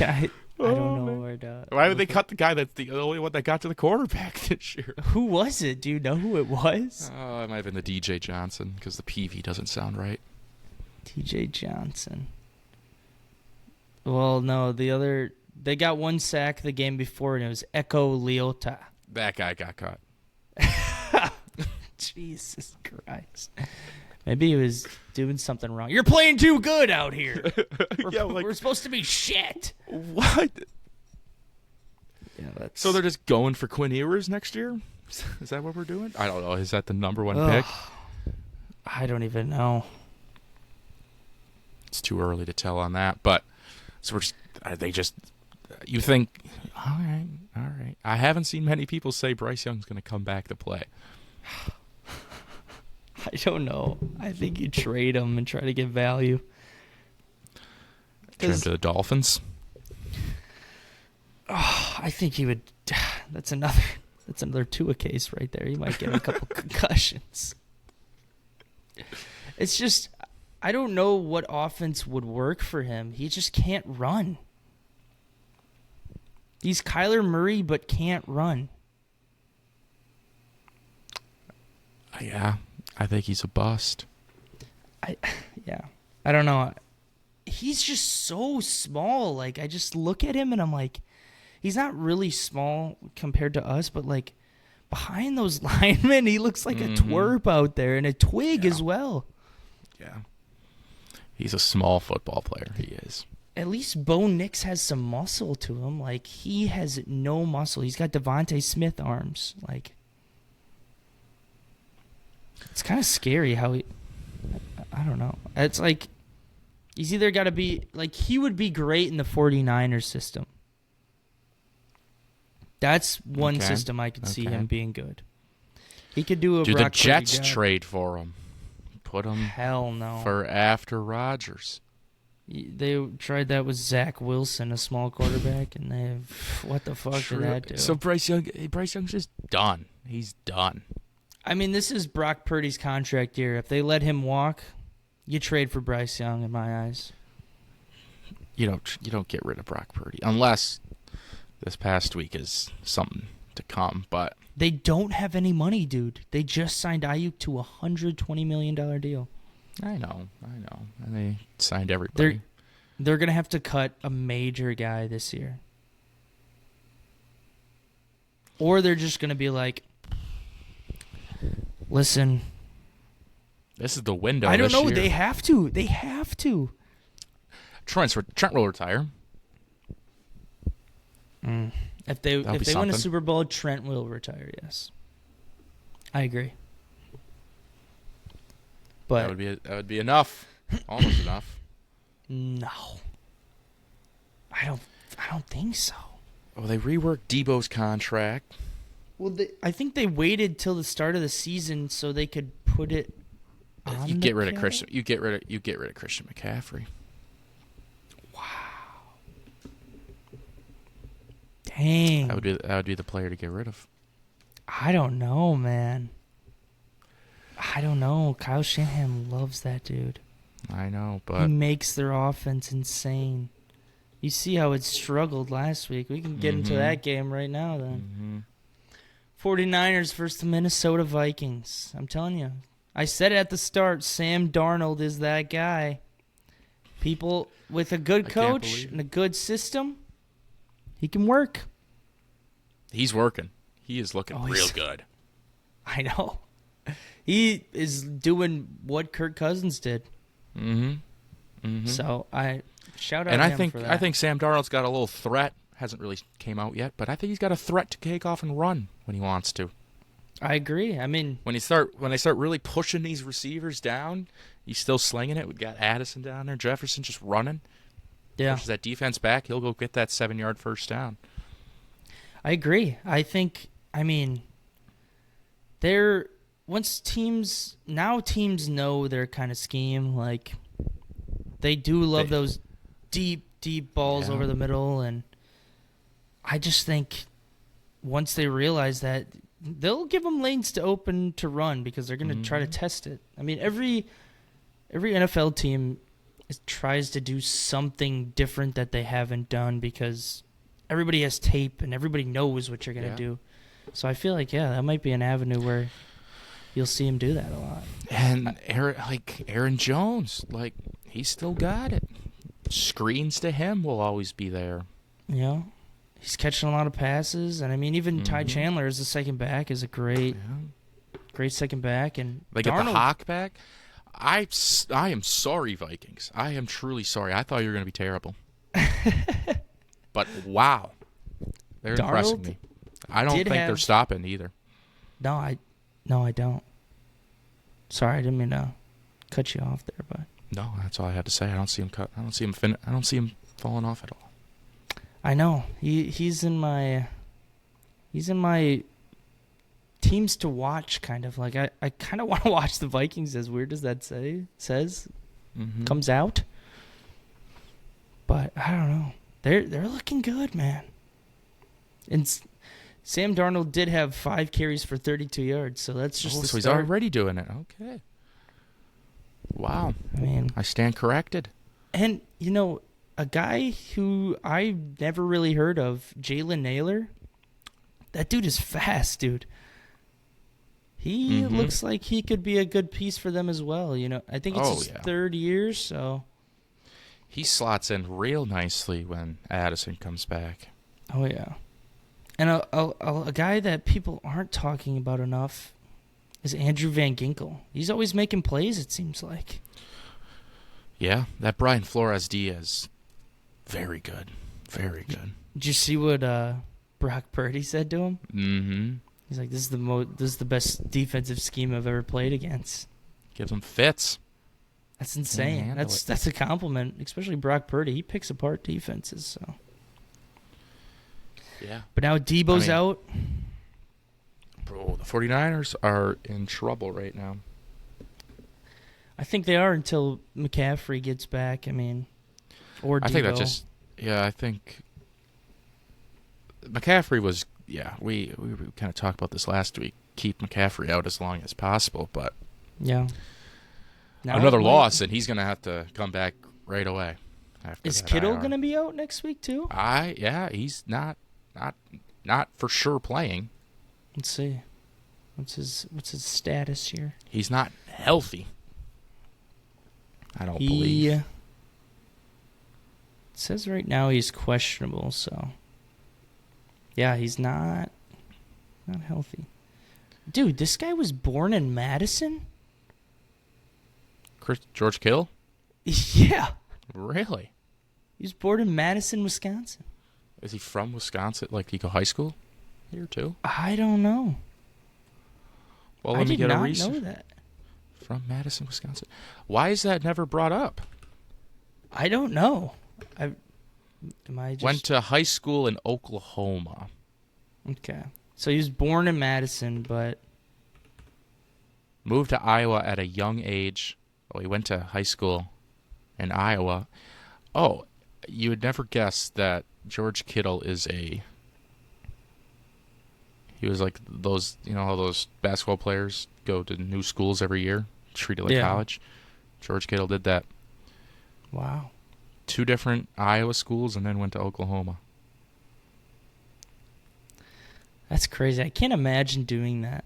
[SPEAKER 1] I don't know where to...
[SPEAKER 2] Why would they cut the guy that's the only one that got to the quarterback this year?
[SPEAKER 1] Who was it? Do you know who it was?
[SPEAKER 2] Oh, it might have been the DJ Johnson because the PV doesn't sound right.
[SPEAKER 1] DJ Johnson. Well, no, the other... They got 1 sack the game before, and it was Echo Leota.
[SPEAKER 2] That guy got caught.
[SPEAKER 1] Jesus Christ. Maybe he was doing something wrong. You're playing too good out here. We're supposed to be shit.
[SPEAKER 2] What?
[SPEAKER 1] Yeah,
[SPEAKER 2] so they're just going for Quinn Ewers next year? Is that what we're doing? I don't know. Is that the number 1 pick?
[SPEAKER 1] I don't even know.
[SPEAKER 2] It's too early to tell on that. But so you think, all right. I haven't seen many people say Bryce Young's going to come back to play.
[SPEAKER 1] I don't know. I think you trade him and try to get value.
[SPEAKER 2] Trade him to the Dolphins.
[SPEAKER 1] Oh, I think he would. That's another Tua case right there. He might get a couple concussions. It's just, I don't know what offense would work for him. He just can't run. He's Kyler Murray, but can't run.
[SPEAKER 2] Yeah, I think he's a bust.
[SPEAKER 1] I don't know. He's just so small. Like, I just look at him and I'm like, he's not really small compared to us, but like behind those linemen, he looks like a twerp out there and a twig as well.
[SPEAKER 2] Yeah. He's a small football player. He is.
[SPEAKER 1] At least Bo Nix has some muscle to him. Like, he has no muscle. He's got Devontae Smith arms. Like, it's kind of scary how he... I don't know. It's like, he's either got to be... Like, he would be great in the 49ers system. That's one system I could see him being good. He could do a
[SPEAKER 2] Do
[SPEAKER 1] Brock
[SPEAKER 2] the Jets
[SPEAKER 1] Purdy job.
[SPEAKER 2] trade for him? Put him
[SPEAKER 1] Hell no.
[SPEAKER 2] for after Rodgers.
[SPEAKER 1] They tried that with Zach Wilson, a small quarterback, and they... What the fuck did that do?
[SPEAKER 2] So Bryce Young's just done. He's done.
[SPEAKER 1] I mean, this is Brock Purdy's contract year. If they let him walk, you trade for Bryce Young, in my eyes.
[SPEAKER 2] You don't get rid of Brock Purdy unless this past week is something to come. But
[SPEAKER 1] they don't have any money, dude. They just signed Ayuk to a $120 million deal.
[SPEAKER 2] I know, and they signed everybody.
[SPEAKER 1] They're gonna have to cut a major guy this year, or they're just gonna be like, "Listen,
[SPEAKER 2] this is the window."
[SPEAKER 1] I don't know.
[SPEAKER 2] Year.
[SPEAKER 1] They have to. They have to.
[SPEAKER 2] Trent will retire.
[SPEAKER 1] If they win a
[SPEAKER 2] something.
[SPEAKER 1] Super Bowl, Trent will retire. Yes, I agree. But
[SPEAKER 2] that would be enough, almost enough.
[SPEAKER 1] No, I don't think so.
[SPEAKER 2] Well, they reworked Debo's contract.
[SPEAKER 1] Well, I think they waited till the start of the season so they could put it on.
[SPEAKER 2] You get rid of Christian. You get rid of Christian McCaffrey.
[SPEAKER 1] Wow. Dang.
[SPEAKER 2] That would be the player to get rid of.
[SPEAKER 1] I don't know, man. I don't know. Kyle Shanahan loves that dude.
[SPEAKER 2] I know, but
[SPEAKER 1] he makes their offense insane. You see how it struggled last week. We can get into that game right now then. 49ers versus the Minnesota Vikings. I'm telling you. I said it at the start. Sam Darnold is that guy. People with a good coach and a good system, he can work.
[SPEAKER 2] He's working. He is looking real good.
[SPEAKER 1] I know. He is doing what Kirk Cousins did. So I shout out
[SPEAKER 2] and
[SPEAKER 1] to
[SPEAKER 2] I
[SPEAKER 1] him
[SPEAKER 2] think
[SPEAKER 1] for that.
[SPEAKER 2] I think Sam Darnold's got a little threat. Hasn't really came out yet, but I think he's got a threat to take off and run when he wants to.
[SPEAKER 1] I agree. I mean,
[SPEAKER 2] when they start really pushing these receivers down, he's still slinging it. We got Addison down there, Jefferson just running.
[SPEAKER 1] Yeah,
[SPEAKER 2] pushes that defense back. He'll go get that 7-yard first down.
[SPEAKER 1] I agree. I think. I mean, teams know their kind of scheme. Like, they do love those deep balls over the middle, and I just think once they realize that, they'll give them lanes to open to run because they're going to try to test it. I mean, every NFL team tries to do something different that they haven't done because everybody has tape and everybody knows what you're going to do. So I feel like, that might be an avenue where you'll see him do that a lot.
[SPEAKER 2] And Aaron Jones, he's still got it. Screens to him will always be there.
[SPEAKER 1] Yeah. He's catching a lot of passes. And, I mean, even Ty Chandler as the second back is a great second back. And
[SPEAKER 2] they get the Hawk back. I am sorry, Vikings. I am truly sorry. I thought you were going to be terrible. But, wow. They're impressing me. I don't think they're stopping either. No, I don't. Sorry, I didn't mean to cut you off there, but no, that's all I had to say. I don't see him cut. I don't see him falling off at all.
[SPEAKER 1] I know he's in my teams to watch kind of like I kind of want to watch the Vikings. As weird as that says comes out, but But I don't know. They're looking good, man. And Sam Darnold did have 5 carries for 32 yards, so that's just the
[SPEAKER 2] so he's
[SPEAKER 1] start.
[SPEAKER 2] already doing it. Okay. Wow.
[SPEAKER 1] I mean,
[SPEAKER 2] I stand corrected.
[SPEAKER 1] and a guy who I never really heard of, Jalen Naylor. That dude is fast, dude. He looks like he could be a good piece for them as well. I think it's his 3rd year, so.
[SPEAKER 2] He slots in real nicely when Madison comes back.
[SPEAKER 1] Oh, yeah. And a guy that people aren't talking about enough is Andrew Van Ginkel. He's always making plays, it seems like.
[SPEAKER 2] Yeah, that Brian Flores Diaz, very good. Very good.
[SPEAKER 1] Did you see what Brock Purdy said to him?
[SPEAKER 2] Mm-hmm.
[SPEAKER 1] He's like, this is the best defensive scheme I've ever played against.
[SPEAKER 2] Gives him fits.
[SPEAKER 1] That's insane. That's a compliment, especially Brock Purdy. He picks apart defenses. So.
[SPEAKER 2] Yeah.
[SPEAKER 1] But now Debo's out.
[SPEAKER 2] Bro, the 49ers are in trouble right now.
[SPEAKER 1] I think they are until McCaffrey gets back. Or Debo.
[SPEAKER 2] I think that just... Yeah, I think... McCaffrey was... Yeah, we kind of talked about this last week. Keep McCaffrey out as long as possible, but...
[SPEAKER 1] Yeah. Now
[SPEAKER 2] another loss, and he's going to have to come back right away.
[SPEAKER 1] Is Kittle going to be out next week too?
[SPEAKER 2] Yeah, he's not for sure playing.
[SPEAKER 1] Let's see. What's his status here?
[SPEAKER 2] He's not healthy. I don't believe.
[SPEAKER 1] It says right now he's questionable, so yeah, he's not healthy. Dude, this guy was born in Madison?
[SPEAKER 2] George Kittle?
[SPEAKER 1] Yeah.
[SPEAKER 2] Really?
[SPEAKER 1] He was born in Madison, Wisconsin.
[SPEAKER 2] Is he from Wisconsin? Like, he go high school here, too?
[SPEAKER 1] I don't know.
[SPEAKER 2] Well, let me get a research.
[SPEAKER 1] I did not know that.
[SPEAKER 2] From Madison, Wisconsin. Why is that never brought up?
[SPEAKER 1] I don't know.
[SPEAKER 2] Went to high school in Oklahoma.
[SPEAKER 1] Okay. So he was born in Madison, but...
[SPEAKER 2] Moved to Iowa at a young age. Well, he went to high school in Iowa. Oh, you would never guess that George Kittle is he was like those, how those basketball players go to new schools every year, treat it like college. George Kittle did that.
[SPEAKER 1] Wow.
[SPEAKER 2] 2 different Iowa schools and then went to Oklahoma.
[SPEAKER 1] That's crazy. I can't imagine doing that.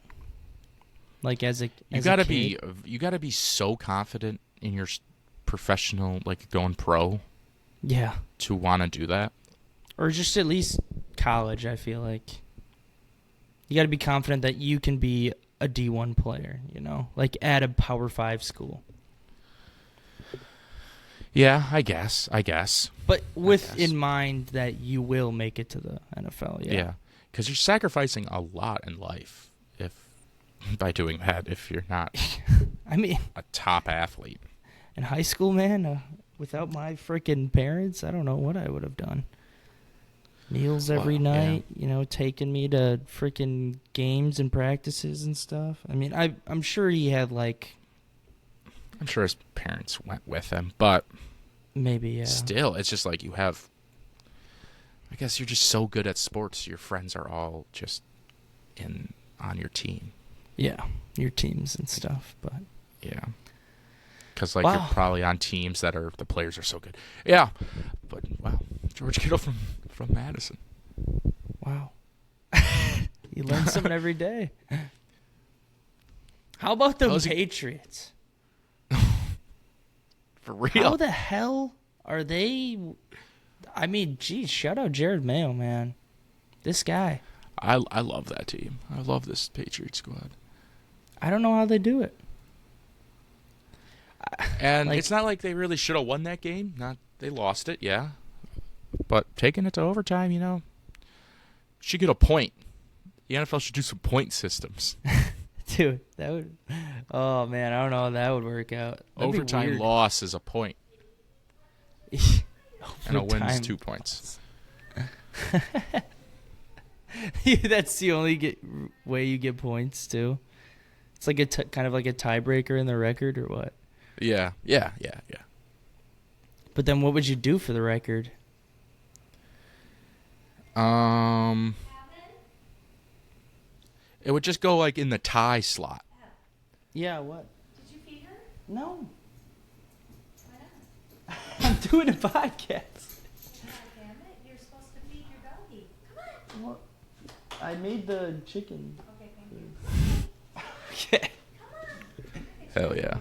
[SPEAKER 1] Like you gotta
[SPEAKER 2] be so confident in your professional, like going pro.
[SPEAKER 1] Yeah.
[SPEAKER 2] To want to do that.
[SPEAKER 1] Or just at least college, I feel like. You got to be confident that you can be a D1 player, like at a Power 5 school.
[SPEAKER 2] Yeah, I guess.
[SPEAKER 1] But in mind that you will make it to the NFL, yeah.
[SPEAKER 2] Yeah, because you're sacrificing a lot in life by doing that if you're not a top athlete.
[SPEAKER 1] In high school, man, without my freaking parents, I don't know what I would have done. Meals every night, taking me to freaking games and practices and stuff. I'm sure he had
[SPEAKER 2] I'm sure his parents went with him, but
[SPEAKER 1] maybe, yeah.
[SPEAKER 2] Still, it's just like I guess you're just so good at sports, your friends are all just on your team.
[SPEAKER 1] Yeah, your teams and stuff, but...
[SPEAKER 2] Yeah. Because, you're probably on teams that the players are so good. Yeah, but, wow, George Kittle from Madison.
[SPEAKER 1] Wow. You learn something every day. How about the Patriots?
[SPEAKER 2] For real?
[SPEAKER 1] How the hell are they... geez, shout out Jared Mayo, man. This guy.
[SPEAKER 2] I love that team. I love this Patriots squad.
[SPEAKER 1] I don't know how they do it.
[SPEAKER 2] And it's not like they really should have won that game. They lost it, yeah. But taking it to overtime, should get a point. The NFL should do some point systems.
[SPEAKER 1] Dude, that would... Oh, man, I don't know how that would work out. That'd
[SPEAKER 2] overtime loss is a point. And a win is 2 points.
[SPEAKER 1] That's the only way you get points, too. It's like kind of like a tiebreaker in the record, or what?
[SPEAKER 2] Yeah.
[SPEAKER 1] But then what would you do for the record?
[SPEAKER 2] It would just go like in the tie slot.
[SPEAKER 1] Yeah, what?
[SPEAKER 4] Did you feed her?
[SPEAKER 1] No.
[SPEAKER 4] Why not?
[SPEAKER 1] I'm doing a podcast.
[SPEAKER 4] God damn it. You're supposed to feed your doggy. Come on.
[SPEAKER 1] What? I made the chicken.
[SPEAKER 4] Okay, thank you.
[SPEAKER 1] Okay.
[SPEAKER 2] Hell yeah.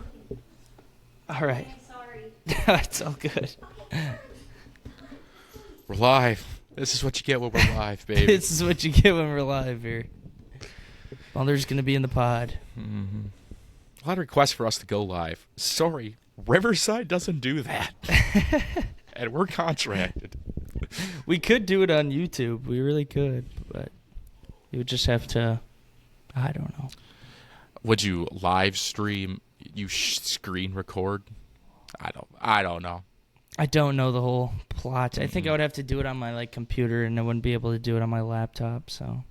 [SPEAKER 1] All right.
[SPEAKER 4] I'm sorry.
[SPEAKER 1] That's all good.
[SPEAKER 2] We're live. This is what you get when we're live, baby.
[SPEAKER 1] This is what you get when we're live here. Mother's going to be in the pod.
[SPEAKER 2] Mm-hmm. A lot of requests for us to go live. Sorry, Riverside doesn't do that. And we're contracted.
[SPEAKER 1] We could do it on YouTube. We really could. But you would just have to, I don't know.
[SPEAKER 2] Would you live stream? You screen record? I don't know.
[SPEAKER 1] I don't know the whole plot. I think I would have to do it on my computer, and I wouldn't be able to do it on my laptop. So,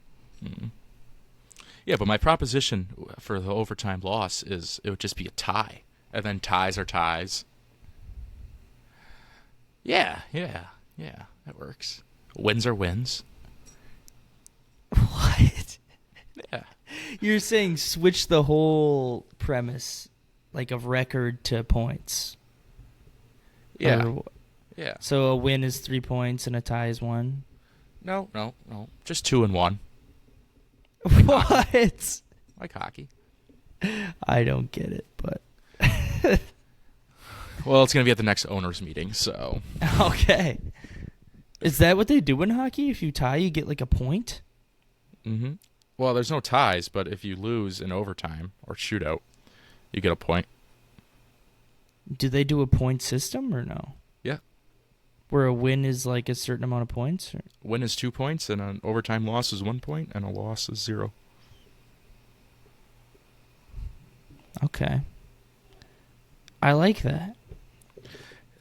[SPEAKER 2] Yeah, but my proposition for the overtime loss is it would just be a tie, and then ties are ties. Yeah, that works. Wins are wins.
[SPEAKER 1] what?
[SPEAKER 2] Yeah.
[SPEAKER 1] You're saying switch the whole premise, of record to points.
[SPEAKER 2] Yeah.
[SPEAKER 1] Or-
[SPEAKER 2] Yeah.
[SPEAKER 1] So a win is 3 points and a tie is 1.
[SPEAKER 2] No. Just 2 and 1.
[SPEAKER 1] What?
[SPEAKER 2] Like hockey.
[SPEAKER 1] I don't get it, but
[SPEAKER 2] Well, it's going to be at the next owners meeting, so.
[SPEAKER 1] okay. Is that what they do in hockey? If you tie, you get a point?
[SPEAKER 2] Mm-hmm. Well, there's no ties, but if you lose in overtime or shootout, you get a point.
[SPEAKER 1] Do they do a point system or no?
[SPEAKER 2] Yeah.
[SPEAKER 1] Where a win is a certain amount of points? Or?
[SPEAKER 2] Win is 2 points, and an overtime loss is 1 point, and a loss is 0.
[SPEAKER 1] Okay. I like that.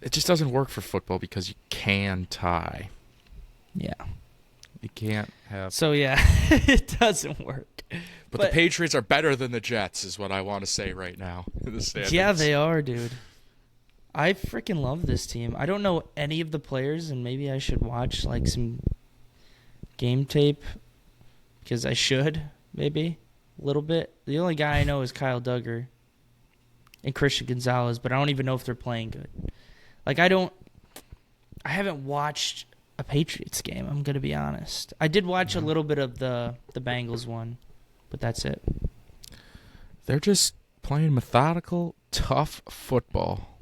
[SPEAKER 2] It just doesn't work for football because you can tie.
[SPEAKER 1] Yeah.
[SPEAKER 2] You can't have.
[SPEAKER 1] So, yeah, it doesn't work.
[SPEAKER 2] But the Patriots are better than the Jets, is what I want to say right now. In the standings.
[SPEAKER 1] Yeah, they are, dude. I freaking love this team. I don't know any of the players, and maybe I should watch some game tape because I should, maybe a little bit. The only guy I know is Kyle Duggar and Christian Gonzalez, but I don't even know if they're playing good. I haven't watched a Patriots game, I'm going to be honest. I did watch a little bit of the Bengals one, but that's it.
[SPEAKER 2] They're just playing methodical, tough football.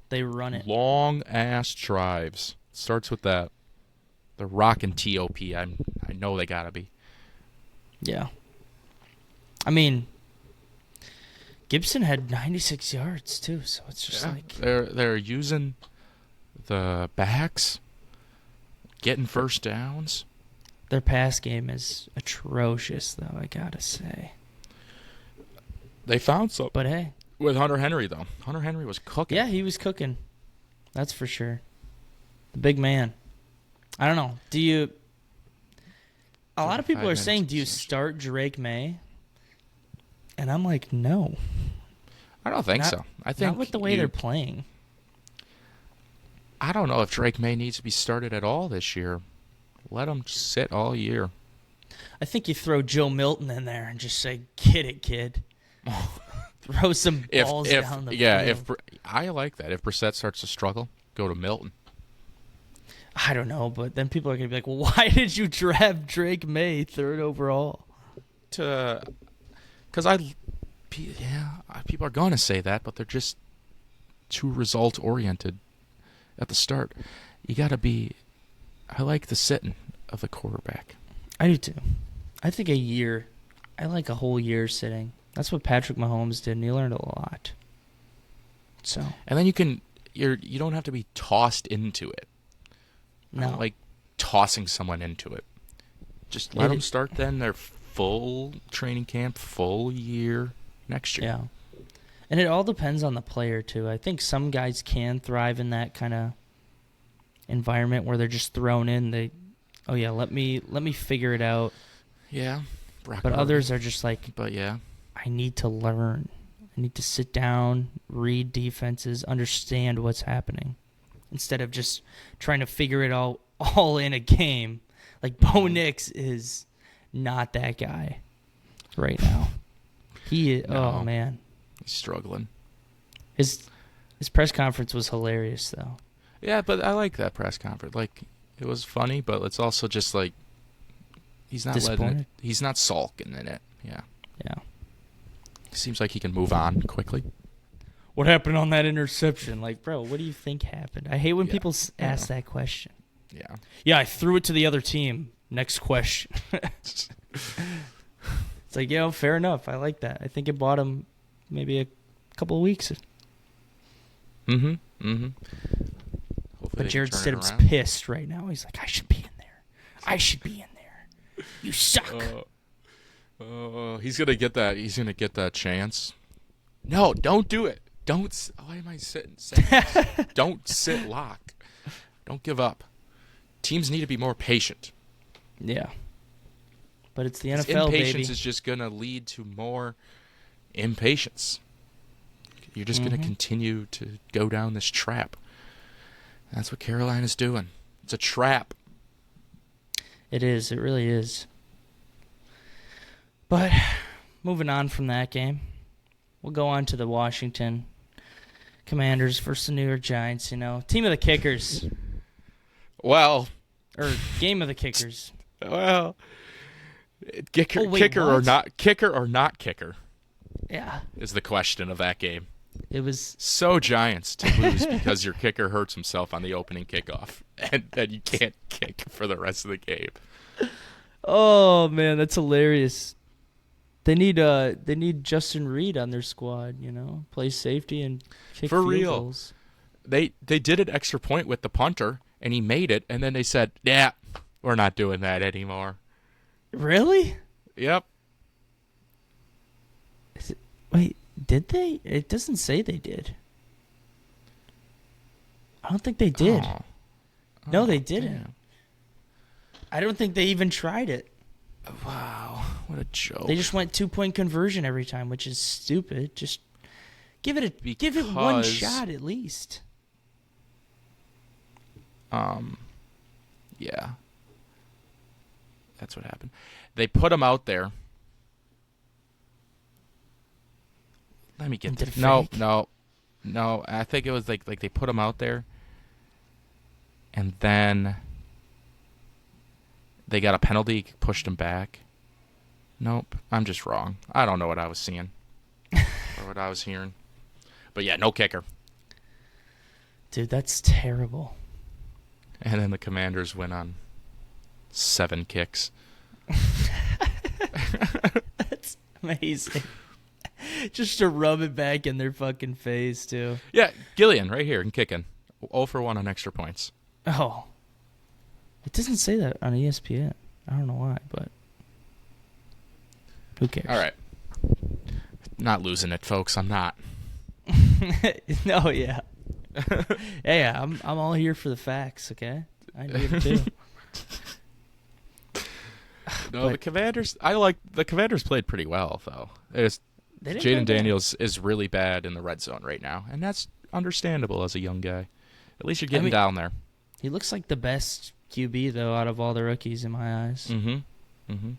[SPEAKER 1] They run it.
[SPEAKER 2] Long-ass drives. Starts with that. They're rocking TOP. I know they got to be.
[SPEAKER 1] Yeah. I mean, Gibson had 96 yards, too, so it's just
[SPEAKER 2] They're using the backs, getting first downs.
[SPEAKER 1] Their pass game is atrocious, though, I gotta say.
[SPEAKER 2] They found something.
[SPEAKER 1] But hey.
[SPEAKER 2] With Hunter Henry, though. Hunter Henry was cooking.
[SPEAKER 1] Yeah, he was cooking. That's for sure. The big man. I don't know. A lot of people are saying, do you start Drake May? And I'm like, no.
[SPEAKER 2] I don't think so. I think
[SPEAKER 1] not with the way they're playing.
[SPEAKER 2] I don't know if Drake May needs to be started at all this year. Let him sit all year.
[SPEAKER 1] I think you throw Joe Milton in there and just say, get it, kid. Throw some balls down the field.
[SPEAKER 2] I like that. If Brissett starts to struggle, go to Milton.
[SPEAKER 1] I don't know, but then people are going to be like, well, why did you draft Drake May 3rd overall?
[SPEAKER 2] Because people are going to say that, but they're just too result-oriented at the start. You got to be... I like the sitting of the quarterback.
[SPEAKER 1] I do, too. I think a year. I like a whole year sitting. That's what Patrick Mahomes did, and he learned a lot. So.
[SPEAKER 2] And then you don't have to be tossed into it.
[SPEAKER 1] No.
[SPEAKER 2] I don't like tossing someone into it. Just let them start then their full training camp, full year next year.
[SPEAKER 1] Yeah. And it all depends on the player, too. I think some guys can thrive in that kind of environment where they're just thrown in. Let me figure it out.
[SPEAKER 2] Yeah.
[SPEAKER 1] But others are just like,
[SPEAKER 2] but yeah.
[SPEAKER 1] I need to learn. I need to sit down, read defenses, understand what's happening. instead of just trying to figure it all in a game. Like, Bo Nix is not that guy right now. He is,
[SPEAKER 2] No.
[SPEAKER 1] oh, man.
[SPEAKER 2] He's struggling.
[SPEAKER 1] His press conference was hilarious, though.
[SPEAKER 2] Yeah, but I like that press conference. Like, it was funny, but it's also just like he's not letting it.
[SPEAKER 1] Disappointed?
[SPEAKER 2] He's not sulking in it. Yeah.
[SPEAKER 1] Yeah.
[SPEAKER 2] Seems like he can move on quickly.
[SPEAKER 1] What happened on that interception? Like, bro, what do you think happened? I hate when
[SPEAKER 2] Yeah.
[SPEAKER 1] people ask that question.
[SPEAKER 2] Yeah.
[SPEAKER 1] Yeah, I threw it to the other team. Next question. It's like, yeah, fair enough. I like that. I think it bought him maybe a couple of weeks.
[SPEAKER 2] Mm-hmm. Mm-hmm. Hopefully
[SPEAKER 1] But
[SPEAKER 2] they
[SPEAKER 1] Jared
[SPEAKER 2] can turn it
[SPEAKER 1] Stidham's
[SPEAKER 2] around.
[SPEAKER 1] pissed right now. He's like, I should be in there. I should be in there. You suck.
[SPEAKER 2] He's gonna get that. He's gonna get that chance. No, don't do it. Don't. Why am I sitting? Don't sit lock. Don't give up. Teams need to be more patient.
[SPEAKER 1] Yeah. But it's the
[SPEAKER 2] 'Cause
[SPEAKER 1] NFL,
[SPEAKER 2] impatience
[SPEAKER 1] baby.
[SPEAKER 2] is just gonna lead to more impatience. You're just gonna continue to go down this trap. That's what Carolina's doing. It's a trap.
[SPEAKER 1] It is. It really is. But moving on from that game, we'll go on to the Washington Commanders versus the New York Giants. You know, team of the kickers
[SPEAKER 2] Well,
[SPEAKER 1] or game of the kickers.
[SPEAKER 2] kicker,
[SPEAKER 1] Oh, wait,
[SPEAKER 2] kicker or
[SPEAKER 1] what?
[SPEAKER 2] not kicker
[SPEAKER 1] Yeah,
[SPEAKER 2] is the question of that game.
[SPEAKER 1] it was.
[SPEAKER 2] So Giants to lose because your kicker hurts himself on the opening kickoff, and then you can't kick for the rest of the game.
[SPEAKER 1] Oh man, that's hilarious. They need Justin Reed on their squad. You know, play safety and kick
[SPEAKER 2] For
[SPEAKER 1] field
[SPEAKER 2] real.
[SPEAKER 1] goals.
[SPEAKER 2] They did an extra point with the punter, and he made it, and then they said, "Yeah, we're not doing that anymore."
[SPEAKER 1] Really?
[SPEAKER 2] Yep.
[SPEAKER 1] Wait, did they? It doesn't say they did. I don't think they did.
[SPEAKER 2] Oh.
[SPEAKER 1] No,
[SPEAKER 2] Oh,
[SPEAKER 1] they didn't.
[SPEAKER 2] damn.
[SPEAKER 1] I don't think they even tried it.
[SPEAKER 2] Wow, what a joke.
[SPEAKER 1] They just went 2-point conversion every time, which is stupid. Just give it one
[SPEAKER 2] Because-
[SPEAKER 1] shot at least.
[SPEAKER 2] Yeah. That's what happened. They put him out there. Let me get
[SPEAKER 1] Did
[SPEAKER 2] this.
[SPEAKER 1] it
[SPEAKER 2] No,
[SPEAKER 1] fake?
[SPEAKER 2] no. I think it was like they put him out there, and then they got a penalty, pushed him back. Nope, I'm just wrong. I don't know what I was seeing or what I was hearing. But yeah, no kicker.
[SPEAKER 1] Dude, that's terrible.
[SPEAKER 2] And then the Commanders went on 7 kicks.
[SPEAKER 1] That's amazing. Just to rub it back in their fucking face, too.
[SPEAKER 2] Yeah, Gillian right here and kicking. 0 for 1 on extra points.
[SPEAKER 1] Oh. It doesn't say that on ESPN. I don't know why, but who cares?
[SPEAKER 2] All right. Not losing it, folks. I'm not.
[SPEAKER 1] No, yeah. Yeah, I'm all here for the facts, okay? I need it too.
[SPEAKER 2] No,
[SPEAKER 1] But-
[SPEAKER 2] the Commanders. The Commanders played pretty well, though.
[SPEAKER 1] They didn't play
[SPEAKER 2] Jaden
[SPEAKER 1] bad.
[SPEAKER 2] Daniels is really bad in the red zone right now, and that's understandable as a young guy. At least you're getting down there.
[SPEAKER 1] He looks like the best QB though out of all the rookies in my eyes.
[SPEAKER 2] Mm-hmm. Mm-hmm.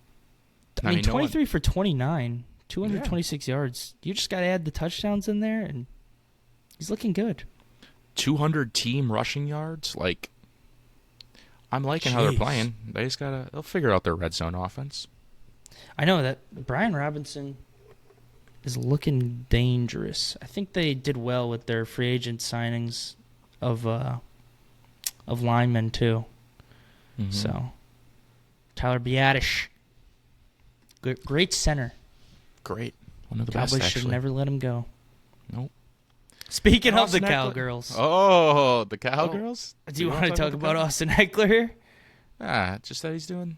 [SPEAKER 1] I mean,
[SPEAKER 2] no one-
[SPEAKER 1] 23 for 29, 226 yards. You just got to add the touchdowns in there, and he's looking good.
[SPEAKER 2] 200 team rushing yards. Like, I'm liking how they're
[SPEAKER 1] Jeez.
[SPEAKER 2] playing. They'll figure out their red zone offense.
[SPEAKER 1] I know that Brian Robinson is looking dangerous. I think they did well with their free agent signings of linemen too.
[SPEAKER 2] Mhm.
[SPEAKER 1] So Tyler Biadasz, great center.
[SPEAKER 2] Great. One of the
[SPEAKER 1] Cowboys
[SPEAKER 2] best,
[SPEAKER 1] should
[SPEAKER 2] actually.
[SPEAKER 1] never let him go.
[SPEAKER 2] Nope.
[SPEAKER 1] Speaking of
[SPEAKER 2] Austin
[SPEAKER 1] the
[SPEAKER 2] Eckler.
[SPEAKER 1] Cowgirls,
[SPEAKER 2] Oh, the Cowgirls?
[SPEAKER 1] do you want to talk about Austin Eckler here?
[SPEAKER 2] Just that he's doing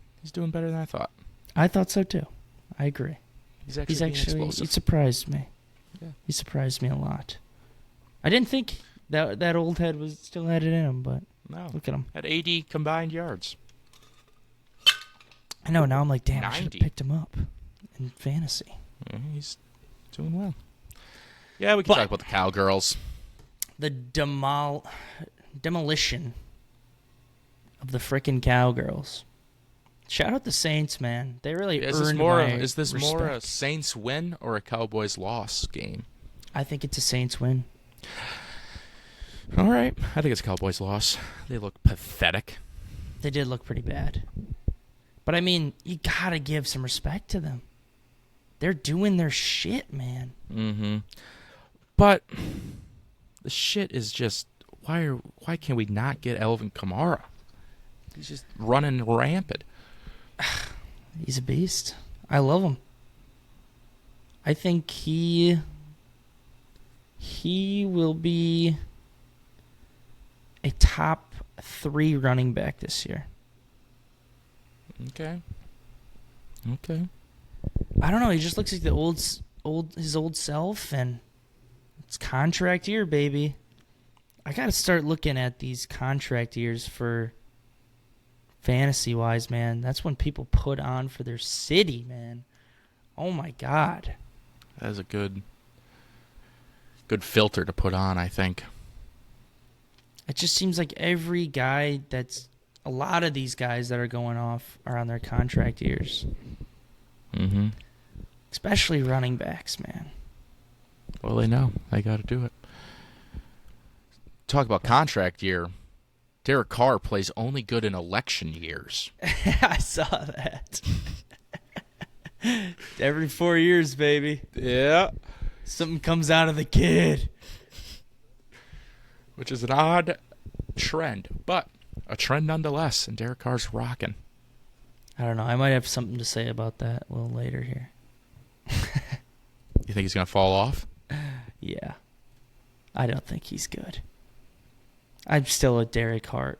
[SPEAKER 2] better than I thought.
[SPEAKER 1] I thought so too. I agree.
[SPEAKER 2] He's actually,
[SPEAKER 1] He's
[SPEAKER 2] being
[SPEAKER 1] actually he
[SPEAKER 2] explosive.
[SPEAKER 1] surprised me.
[SPEAKER 2] Yeah.
[SPEAKER 1] He surprised me a lot. I didn't think that old head still had it in him, but
[SPEAKER 2] No.
[SPEAKER 1] look at him.
[SPEAKER 2] At 80 combined yards.
[SPEAKER 1] I know. Now I'm like, damn, I should
[SPEAKER 2] 90.
[SPEAKER 1] have picked him up in fantasy.
[SPEAKER 2] Yeah, he's doing well. Yeah, we can
[SPEAKER 1] But-
[SPEAKER 2] talk about the Cowgirls.
[SPEAKER 1] The demolition of the frickin' Cowgirls. Shout out the Saints, man. They really earned my
[SPEAKER 2] Is this more a
[SPEAKER 1] respect.
[SPEAKER 2] Saints win or a Cowboys loss game?
[SPEAKER 1] I think it's a Saints win.
[SPEAKER 2] All right. I think it's a Cowboys loss. They look pathetic.
[SPEAKER 1] They did look pretty bad. But, I mean, you got to give some respect to them. They're doing their shit, man.
[SPEAKER 2] Mm-hmm. But the shit is just, why can't we not get Elvin Kamara? He's just running rampant.
[SPEAKER 1] He's a beast. I love him. I think he will be a top 3 running back this year.
[SPEAKER 2] Okay.
[SPEAKER 1] I don't know. He just looks like his old self, and it's contract year, baby. I got to start looking at these contract years for fantasy-wise, man. That's when people put on for their city, man. Oh, my God.
[SPEAKER 2] That is a good filter to put on, I think.
[SPEAKER 1] It just seems like every guy a lot of these guys that are going off are on their contract years.
[SPEAKER 2] Mm-hmm.
[SPEAKER 1] Especially running backs, man.
[SPEAKER 2] Well, they know. They got to do it. Talk about contract year. Derek Carr plays only good in election years.
[SPEAKER 1] I saw that. Every 4 years, baby.
[SPEAKER 2] Yeah.
[SPEAKER 1] Something comes out of the kid.
[SPEAKER 2] Which is an odd trend, but a trend nonetheless, and Derek Carr's rocking.
[SPEAKER 1] I don't know. I might have something to say about that a little later here.
[SPEAKER 2] You think he's going to fall off?
[SPEAKER 1] Yeah. I don't think he's good. I'm still a Derek Carr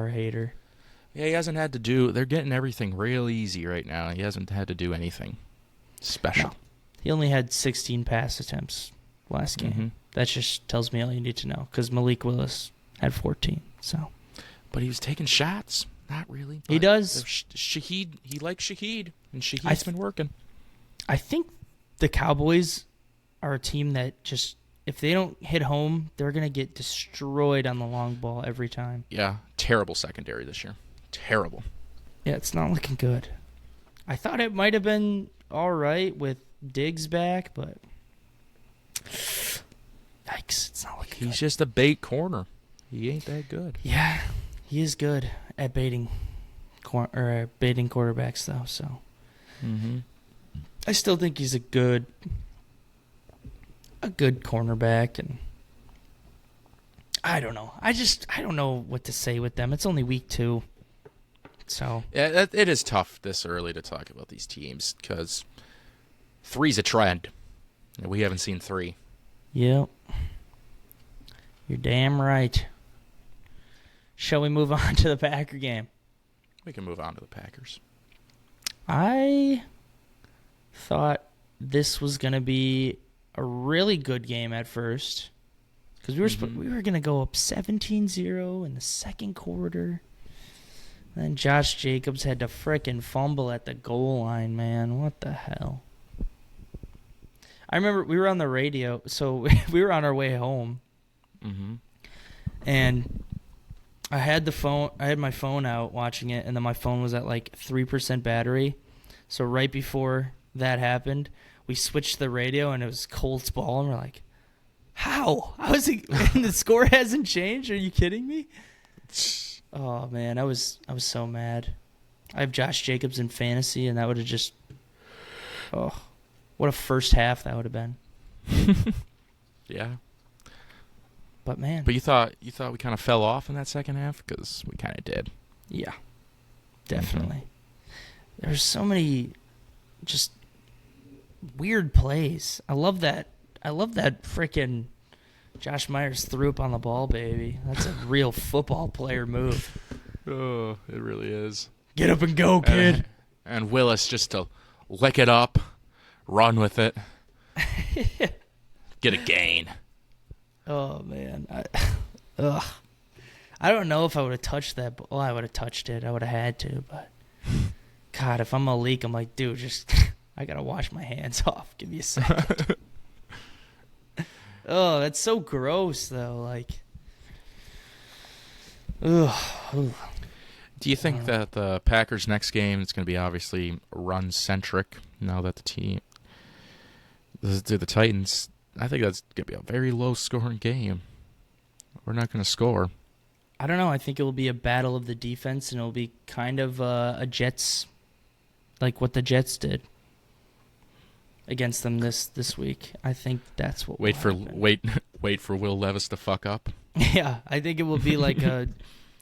[SPEAKER 1] hater.
[SPEAKER 2] Yeah, he hasn't had to do... They're getting everything real easy right now. He hasn't had to do anything special.
[SPEAKER 1] No. He only had 16 pass attempts last game.
[SPEAKER 2] Mm-hmm.
[SPEAKER 1] That just tells me all you need to know, because Malik Willis had 14. So,
[SPEAKER 2] But he was taking shots. Not really.
[SPEAKER 1] He does.
[SPEAKER 2] Shaheed, he likes Shaheed, and Shaheed's been working.
[SPEAKER 1] I think the Cowboys are a team that just, if they don't hit home, they're going to get destroyed on the long ball every time.
[SPEAKER 2] Yeah, terrible secondary this year. Terrible.
[SPEAKER 1] Yeah, it's not looking good. I thought it might have been all right with Diggs back, but yikes, it's not looking good.
[SPEAKER 2] He's just a bait corner. He ain't that good.
[SPEAKER 1] Yeah, he is good at baiting quarterbacks, though. So
[SPEAKER 2] Mm-hmm.
[SPEAKER 1] I still think he's a good cornerback, and I don't know. I don't know what to say with them. It's only week 2, so
[SPEAKER 2] Yeah, it is tough this early to talk about these teams because 3's a trend. And we haven't seen 3.
[SPEAKER 1] yep. You're damn right. Shall we move on to the Packer game?
[SPEAKER 2] We can move on to the Packers.
[SPEAKER 1] I thought this was going to be a really good game at first, because we were going to go up 17-0 in the second quarter. Then Josh Jacobs had to frickin' fumble at the goal line, man. What the hell? I remember we were on the radio, so we were on our way home,
[SPEAKER 2] Mm-hmm.
[SPEAKER 1] and I had my phone out watching it, and then my phone was at like 3% battery. So right before that happened, we switched the radio, and it was Colts ball, and we're like, how? How is it? And the score hasn't changed? Are you kidding me? Oh man, I was so mad. I have Josh Jacobs in fantasy, and that would have just, what a first half that would have been.
[SPEAKER 2] Yeah.
[SPEAKER 1] But man,
[SPEAKER 2] But you thought we kind of fell off in that second half? Because we kind of did.
[SPEAKER 1] yeah, definitely. There's so many just weird plays. I love that freaking Josh Myers threw up on the ball, baby. That's a real football player move.
[SPEAKER 2] Oh, it really is.
[SPEAKER 1] Get up and go, kid.
[SPEAKER 2] And Willis just to lick it up, run with it, get a gain.
[SPEAKER 1] Oh man, I don't know if I would have touched that. Well, I would have touched it. I would have had to, but God, if I'm Malik, I'm like, dude, just I gotta wash my hands off. Give me a second. Oh, that's so gross, though. Like, Ugh.
[SPEAKER 2] Do you think that the Packers' next game is going to be obviously run-centric now that the Titans, I think that's going to be a very low-scoring game. We're not going to score.
[SPEAKER 1] I don't know. I think it will be a battle of the defense, and it will be kind of a Jets, like what the Jets did against them this week. I think that's what.
[SPEAKER 2] Wait for Will Levis to fuck up.
[SPEAKER 1] Yeah, I think it will be like a.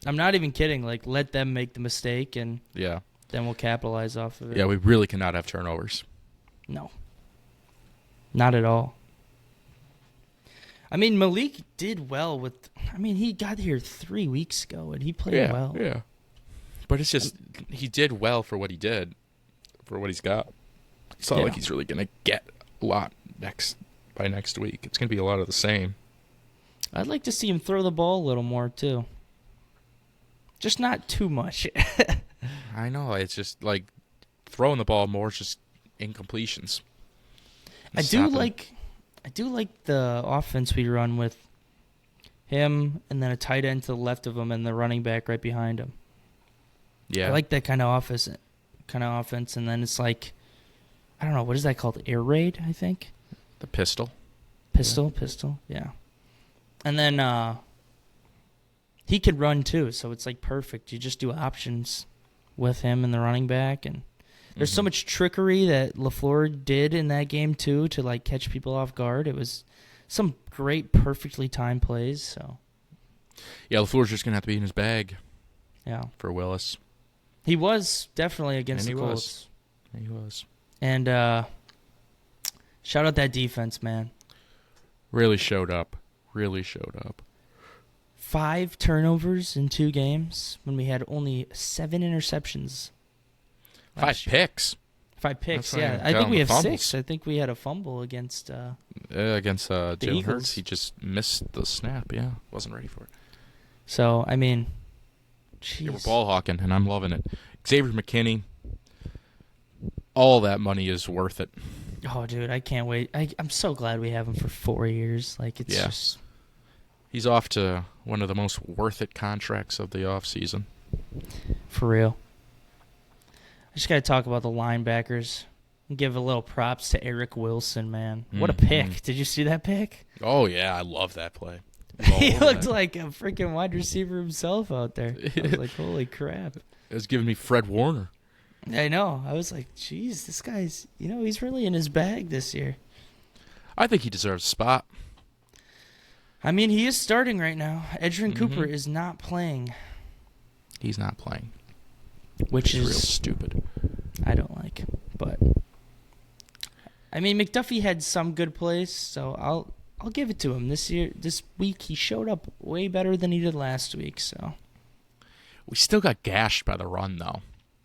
[SPEAKER 1] I'm not even kidding. Like, let them make the mistake, and
[SPEAKER 2] Yeah.
[SPEAKER 1] then we'll capitalize off of it.
[SPEAKER 2] Yeah, we really cannot have turnovers.
[SPEAKER 1] No. Not at all. I mean, Malik did well with. I mean, he got here 3 weeks ago, and he played well.
[SPEAKER 2] Yeah. But it's just he did well for what he did, for what he's got. It's not like he's really gonna get a lot by next week. It's gonna be a lot of the same.
[SPEAKER 1] I'd like to see him throw the ball a little more too. Just not too much.
[SPEAKER 2] I know. It's just like throwing the ball more. It's just incompletions.
[SPEAKER 1] I do like the offense we run with him and then a tight end to the left of him and the running back right behind him.
[SPEAKER 2] Yeah.
[SPEAKER 1] I like that kind of offense, and then it's like, I don't know, what is that called? Air raid, I think.
[SPEAKER 2] The pistol.
[SPEAKER 1] Pistol, yeah. And then he could run too, so it's like perfect. You just do options with him and the running back, and there's so much trickery that LaFleur did in that game too to like catch people off guard. It was some great, perfectly timed plays. So
[SPEAKER 2] Yeah, LaFleur's just gonna have to be in his bag.
[SPEAKER 1] Yeah,
[SPEAKER 2] For Willis.
[SPEAKER 1] he was definitely against
[SPEAKER 2] And
[SPEAKER 1] the
[SPEAKER 2] he
[SPEAKER 1] Colts.
[SPEAKER 2] was. He was.
[SPEAKER 1] And shout out that defense, man.
[SPEAKER 2] Really showed up.
[SPEAKER 1] 5 turnovers in 2 games when we had only 7 interceptions.
[SPEAKER 2] 5 picks.
[SPEAKER 1] 5 picks,
[SPEAKER 2] That's
[SPEAKER 1] yeah.
[SPEAKER 2] right.
[SPEAKER 1] I think we have
[SPEAKER 2] Fumbles.
[SPEAKER 1] 6. I think we had a fumble against
[SPEAKER 2] Against Jalen
[SPEAKER 1] Eagles.
[SPEAKER 2] Hurts. He just missed the snap. Yeah, wasn't ready for it.
[SPEAKER 1] So, I mean,
[SPEAKER 2] Yeah, we're
[SPEAKER 1] jeez.
[SPEAKER 2] ball hawking, and I'm loving it. Xavier McKinney, all that money is worth it.
[SPEAKER 1] Oh, dude, I can't wait. I'm so glad we have him for 4 years. Like, it's just...
[SPEAKER 2] He's off to one of the most worth it contracts of the offseason.
[SPEAKER 1] For real. I just got to talk about the linebackers and give a little props to Eric Wilson, man. What a pick. Did you see that pick?
[SPEAKER 2] Oh, yeah, I love that play.
[SPEAKER 1] He looked like a freaking wide receiver himself out there. I was like, holy crap.
[SPEAKER 2] It was giving me Fred Warner.
[SPEAKER 1] I know. I was like, geez, this guy's, he's really in his bag this year.
[SPEAKER 2] I think he deserves a spot.
[SPEAKER 1] I mean, he is starting right now. Edgerrin Cooper is not playing.
[SPEAKER 2] He's not playing.
[SPEAKER 1] Which
[SPEAKER 2] It's
[SPEAKER 1] is
[SPEAKER 2] real stupid.
[SPEAKER 1] I don't like. But I mean, McDuffie had some good plays, so I'll give it to him. This week he showed up way better than he did last week, so
[SPEAKER 2] We still got gashed by the run, though,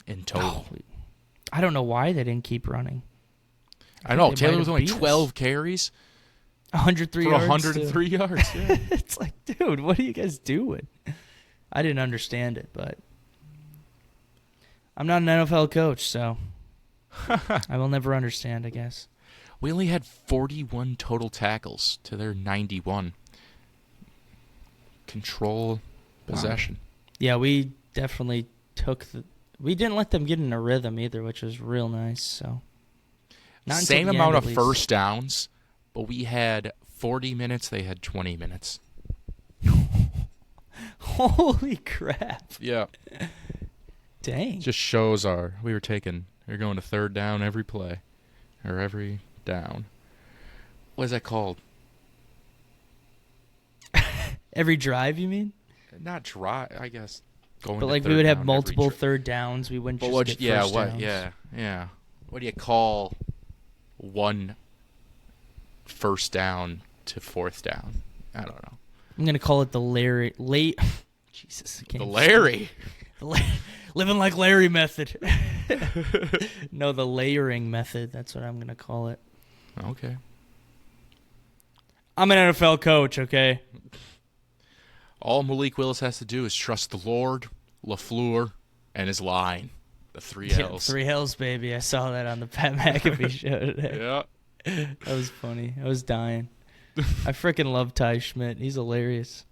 [SPEAKER 2] in total.
[SPEAKER 1] I don't know why they didn't keep running.
[SPEAKER 2] I know.
[SPEAKER 1] they
[SPEAKER 2] Taylor
[SPEAKER 1] might
[SPEAKER 2] was
[SPEAKER 1] have
[SPEAKER 2] only
[SPEAKER 1] beat us.
[SPEAKER 2] 12 carries
[SPEAKER 1] 103
[SPEAKER 2] for
[SPEAKER 1] yards.
[SPEAKER 2] 103 yards. Yeah.
[SPEAKER 1] It's like, dude, what are you guys doing? I didn't understand it, but I'm not an NFL coach, so I will never understand, I guess.
[SPEAKER 2] We only had 41 total tackles to their 91. Control possession.
[SPEAKER 1] Yeah, we definitely we didn't let them get in a rhythm either, which was real nice. So not until
[SPEAKER 2] Same
[SPEAKER 1] the
[SPEAKER 2] amount
[SPEAKER 1] end,
[SPEAKER 2] of
[SPEAKER 1] at least.
[SPEAKER 2] first downs, but we had 40 minutes. They had 20 minutes.
[SPEAKER 1] Holy crap.
[SPEAKER 2] Yeah.
[SPEAKER 1] Dang.
[SPEAKER 2] Just shows we're going to third down every play. Or every down. What is that called?
[SPEAKER 1] Every drive, you mean?
[SPEAKER 2] Not dry, I guess. Going
[SPEAKER 1] But
[SPEAKER 2] to
[SPEAKER 1] like
[SPEAKER 2] third
[SPEAKER 1] we would have
[SPEAKER 2] down every
[SPEAKER 1] multiple
[SPEAKER 2] tri-
[SPEAKER 1] third downs. We wouldn't
[SPEAKER 2] But
[SPEAKER 1] just
[SPEAKER 2] what?
[SPEAKER 1] get
[SPEAKER 2] Yeah,
[SPEAKER 1] first
[SPEAKER 2] what?
[SPEAKER 1] downs.
[SPEAKER 2] Yeah. What do you call one first down to fourth down? I don't know.
[SPEAKER 1] I'm gonna call it the late. Jesus, I can't
[SPEAKER 2] The
[SPEAKER 1] even
[SPEAKER 2] Larry.
[SPEAKER 1] living like Larry method. No, the layering method. That's what I'm gonna call it.
[SPEAKER 2] Okay.
[SPEAKER 1] I'm an NFL coach. Okay.
[SPEAKER 2] All Malik Willis has to do is trust the Lord, LaFleur, and his line. The 3 L's.
[SPEAKER 1] 3 L's, baby. I saw that on the Pat McAfee show today.
[SPEAKER 2] Yeah.
[SPEAKER 1] That was funny. I was dying. I freaking love Ty Schmidt. He's hilarious.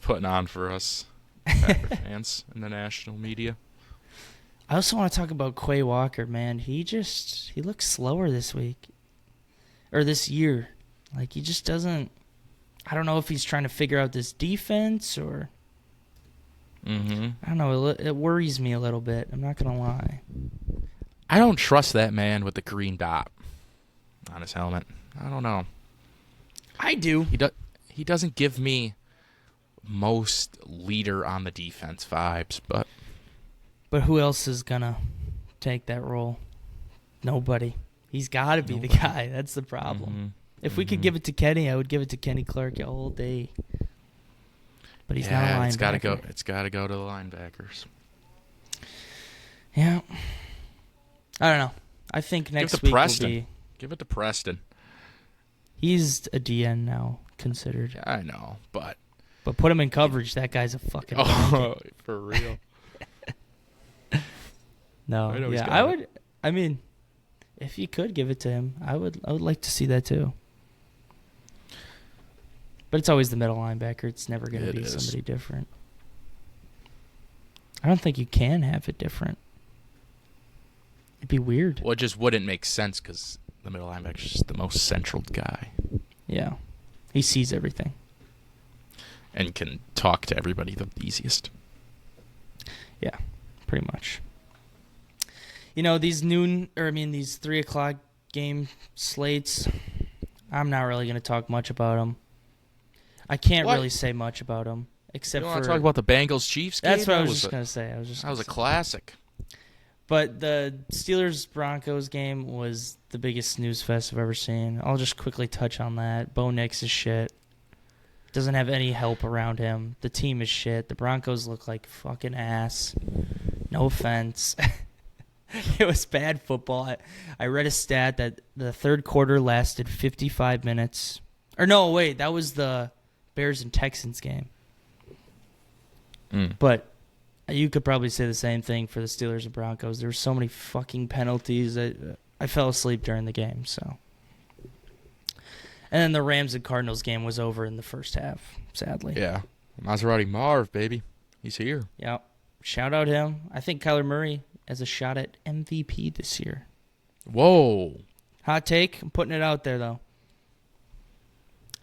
[SPEAKER 2] putting on for us Packer fans in the national media.
[SPEAKER 1] I also want to talk about Quay Walker, man. He looks slower this week. Or this year. Like, he just doesn't... I don't know if he's trying to figure out this defense or...
[SPEAKER 2] Mm-hmm.
[SPEAKER 1] I don't know. It worries me a little bit. I'm not going to lie.
[SPEAKER 2] I don't trust that man with the green dot on his helmet. I don't know.
[SPEAKER 1] I do.
[SPEAKER 2] He doesn't give me most leader on the defense vibes, but...
[SPEAKER 1] But who else is going to take that role? Nobody. He's got to be the
[SPEAKER 2] Nobody.
[SPEAKER 1] guy. That's the problem.
[SPEAKER 2] Mm-hmm.
[SPEAKER 1] If we could give it to Kenny, I would give it to Kenny Clark all day. But he's not a linebacker.
[SPEAKER 2] It's got to go to the linebackers.
[SPEAKER 1] Yeah. I don't know. I think next
[SPEAKER 2] Give it to
[SPEAKER 1] week
[SPEAKER 2] Preston.
[SPEAKER 1] will be...
[SPEAKER 2] Give it to Preston.
[SPEAKER 1] He's a DN now, considered.
[SPEAKER 2] I know, but...
[SPEAKER 1] But put him in coverage. That guy's a fucking...
[SPEAKER 2] Oh, for real.
[SPEAKER 1] No,
[SPEAKER 2] I know he's
[SPEAKER 1] yeah,
[SPEAKER 2] got
[SPEAKER 1] I
[SPEAKER 2] it.
[SPEAKER 1] would... I mean, if you could give it to him, I would like to see that too. But it's always the middle linebacker. It's never going to
[SPEAKER 2] It
[SPEAKER 1] be
[SPEAKER 2] is.
[SPEAKER 1] somebody different. I don't think you can have it different. It'd be weird.
[SPEAKER 2] Well, it just wouldn't make sense because the middle linebacker is just the most central guy
[SPEAKER 1] Yeah. He sees everything.
[SPEAKER 2] and can talk to everybody the easiest.
[SPEAKER 1] Yeah, pretty much. You know, these 3 o'clock game slates, I'm not really going to talk much about them. I can't
[SPEAKER 2] What?
[SPEAKER 1] really say much about them, except
[SPEAKER 2] You
[SPEAKER 1] for...
[SPEAKER 2] want to talk about the Bengals-Chiefs game?
[SPEAKER 1] That's what I
[SPEAKER 2] That
[SPEAKER 1] was just going to say.
[SPEAKER 2] That was a classic.
[SPEAKER 1] But the Steelers-Broncos game was the biggest snooze fest I've ever seen. I'll just quickly touch on that. Bo Nix is shit. Doesn't have any help around him. The team is shit. The Broncos look like fucking ass. No offense. It was bad football. I read a stat that the third quarter lasted 55 minutes. Or no, wait, that was the Bears and Texans game. But you could probably say the same thing for the Steelers and Broncos. There were so many fucking penalties. I fell asleep during the game, so. And then the Rams and Cardinals game was over in the first half, sadly.
[SPEAKER 2] Yeah. Maserati Marv, baby. He's here.
[SPEAKER 1] Yeah. Shout out him. I think Kyler Murray has a shot at MVP this year.
[SPEAKER 2] Whoa.
[SPEAKER 1] Hot take. I'm putting it out there, though.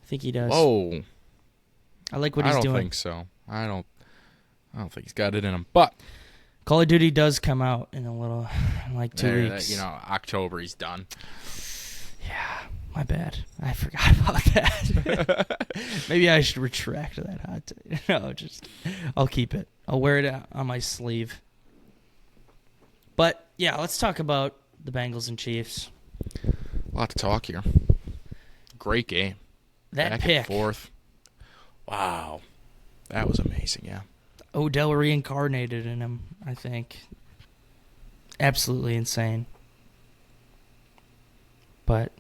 [SPEAKER 1] I think he does.
[SPEAKER 2] Whoa.
[SPEAKER 1] I like what he's doing.
[SPEAKER 2] I don't think so. I don't think he's got it in him. But
[SPEAKER 1] Call of Duty does come out in like 2 weeks.
[SPEAKER 2] October he's done.
[SPEAKER 1] Yeah, my bad. I forgot about that. Maybe I should retract that hot take. No, I'll keep it. I'll wear it on my sleeve. But, yeah, let's talk about the Bengals and Chiefs.
[SPEAKER 2] A lot to talk here. Great game.
[SPEAKER 1] That
[SPEAKER 2] Back
[SPEAKER 1] pick.
[SPEAKER 2] and forth. Wow. That was amazing, yeah.
[SPEAKER 1] Odell reincarnated in him, I think. Absolutely insane. But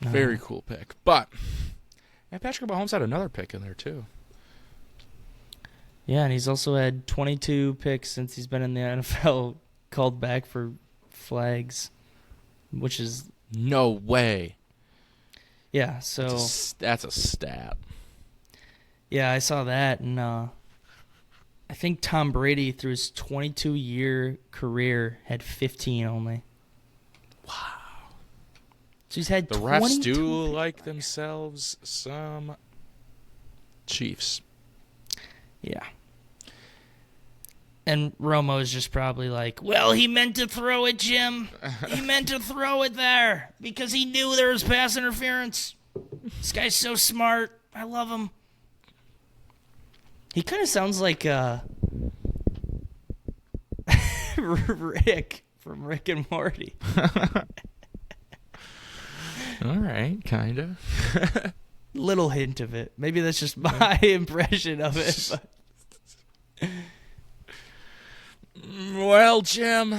[SPEAKER 1] no.
[SPEAKER 2] Very cool pick. But and Patrick Mahomes had another pick in there too.
[SPEAKER 1] Yeah, and he's also had 22 picks since he's been in the NFL called back for flags, which is...
[SPEAKER 2] No way.
[SPEAKER 1] Yeah, so...
[SPEAKER 2] That's a stat.
[SPEAKER 1] Yeah, I saw that, and I think Tom Brady, through his 22-year career, had 15 only.
[SPEAKER 2] Wow.
[SPEAKER 1] So he's had
[SPEAKER 2] The
[SPEAKER 1] 22
[SPEAKER 2] refs do
[SPEAKER 1] picks.
[SPEAKER 2] like themselves some Chiefs.
[SPEAKER 1] Yeah. And Romo is just probably like, well, he meant to throw it, Jim. He meant to throw it there because he knew there was pass interference. This guy's so smart. I love him. He kind of sounds like Rick from Rick and Morty.
[SPEAKER 2] All right, kind of.
[SPEAKER 1] Little hint of it. Maybe that's just my impression of it. But.
[SPEAKER 2] Well, Jim.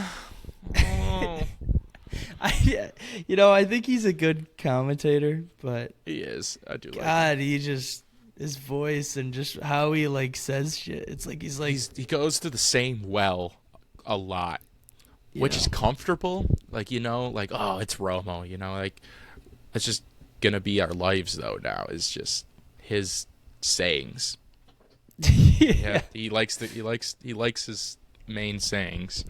[SPEAKER 2] Oh.
[SPEAKER 1] I think he's a good commentator, but
[SPEAKER 2] He is. I do like him.
[SPEAKER 1] God, his voice and just how he says shit. It's like he's like
[SPEAKER 2] He goes to the same well a lot, which is comfortable. Oh, it's Romo. It's just gonna be our lives though. Now is just his sayings. Yeah, he likes his main sayings.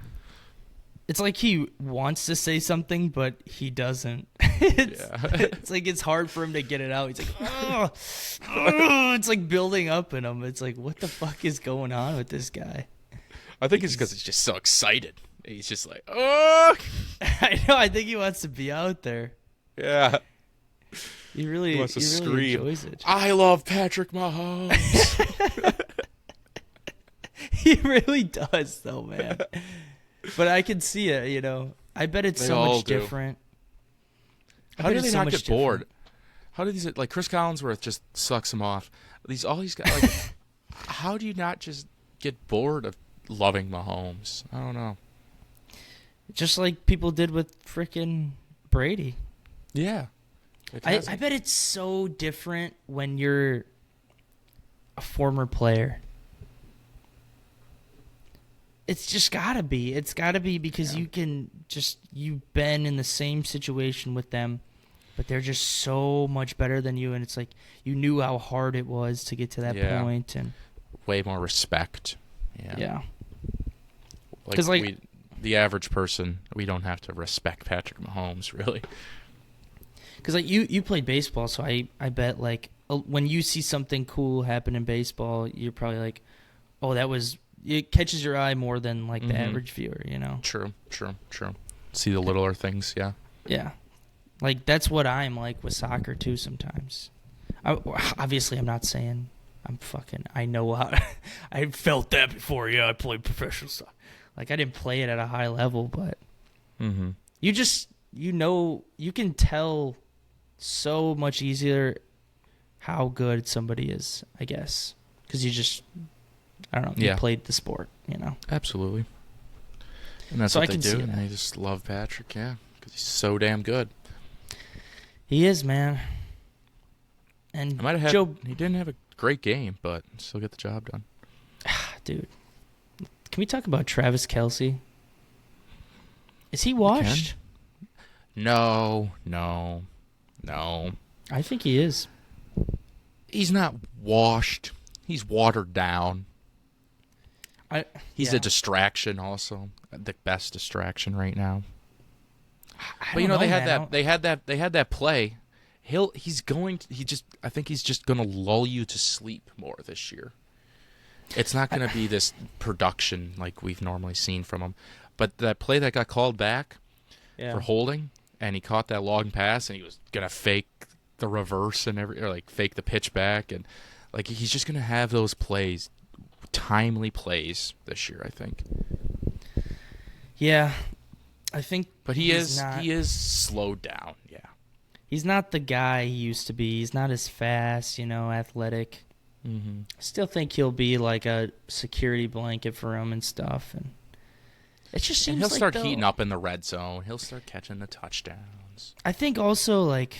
[SPEAKER 1] It's like he wants to say something, but he doesn't. It's like it's hard for him to get it out. He's like, oh, it's like building up in him. It's like, what the fuck is going on with this guy?
[SPEAKER 2] I think it's because he's just so excited. He's just like, oh,
[SPEAKER 1] I know. I think he wants to be out there.
[SPEAKER 2] yeah.
[SPEAKER 1] He really
[SPEAKER 2] wants to
[SPEAKER 1] really
[SPEAKER 2] scream.
[SPEAKER 1] enjoys it.
[SPEAKER 2] I love Patrick Mahomes.
[SPEAKER 1] He really does, though, man. But I can see it, you know. I bet it's
[SPEAKER 2] They
[SPEAKER 1] so
[SPEAKER 2] all
[SPEAKER 1] much
[SPEAKER 2] do.
[SPEAKER 1] different.
[SPEAKER 2] How do they not get bored? How do these, like, Chris Collinsworth just sucks him off? All these guys, like, how do you not just get bored of loving Mahomes? I don't know.
[SPEAKER 1] Just like people did with frickin' Brady.
[SPEAKER 2] Yeah.
[SPEAKER 1] I bet it's so different when you're a former player. It's just gotta be. It's gotta be because you've been in the same situation with them, but they're just so much better than you, and it's like you knew how hard it was to get to that point, and
[SPEAKER 2] way more respect.
[SPEAKER 1] yeah.
[SPEAKER 2] Because the average person, we don't have to respect Patrick Mahomes, really.
[SPEAKER 1] Because like you played baseball, so I bet like when you see something cool happen in baseball, you're probably like, oh, it catches your eye more than like the average viewer, you know?
[SPEAKER 2] True. See the littler things, yeah.
[SPEAKER 1] Yeah. Like that's what I'm like with soccer too sometimes. Obviously, I'm not saying I know how. I felt that before. Yeah, I played professional soccer. Like I didn't play it at a high level, but you can tell so much easier how good somebody is, I guess, because I don't know, you played the sport, you know.
[SPEAKER 2] Absolutely. And that's what they do, and they just love Patrick, because he's so damn good.
[SPEAKER 1] He is, man. And
[SPEAKER 2] he didn't have a great game, but still get the job done.
[SPEAKER 1] Dude, can we talk about Travis Kelce? Is he washed?
[SPEAKER 2] No.
[SPEAKER 1] I think he is.
[SPEAKER 2] He's not washed. He's watered down. He's a distraction also. The best distraction right now. But you know, they had that play. I think he's just going to lull you to sleep more this year. It's not going to be this production like we've normally seen from him. But that play that got called back for holding, and he caught that long pass, and he was going to fake the reverse and fake the pitch back, and like he's just going to have those plays, timely plays this year, I think.
[SPEAKER 1] Yeah, I think.
[SPEAKER 2] But he is slowed down. Yeah,
[SPEAKER 1] he's not the guy he used to be. He's not as fast, athletic. Mm-hmm. Still think he'll be like a security blanket for him and stuff, and it just seems
[SPEAKER 2] he'll start heating up in the red zone. He'll start catching the touchdowns.
[SPEAKER 1] I think also like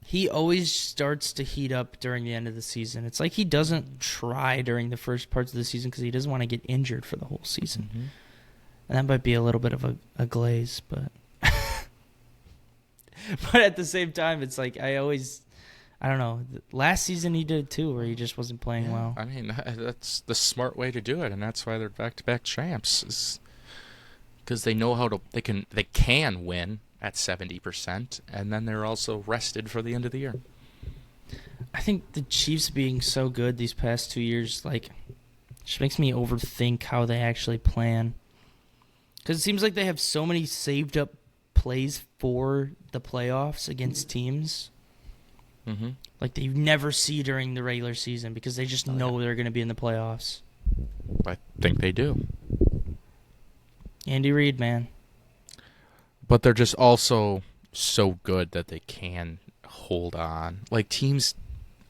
[SPEAKER 1] he always starts to heat up during the end of the season. It's like he doesn't try during the first parts of the season because he doesn't want to get injured for the whole season. Mm-hmm. And that might be a little bit of a glaze, but but at the same time, it's like I don't know. Last season he did too, where he just wasn't playing well.
[SPEAKER 2] I mean, that's the smart way to do it, and that's why they're back-to-back champs. Because they know how to, they can win at 70%, and then they're also rested for the end of the year.
[SPEAKER 1] I think the Chiefs being so good these past 2 years, just makes me overthink how they actually plan. Because it seems like they have so many saved up plays for the playoffs against teams. Mm-hmm. Like they never see during the regular season because they just know they're going to be in the playoffs.
[SPEAKER 2] I think they do.
[SPEAKER 1] Andy Reid, man.
[SPEAKER 2] But they're just also so good that they can hold on. Like teams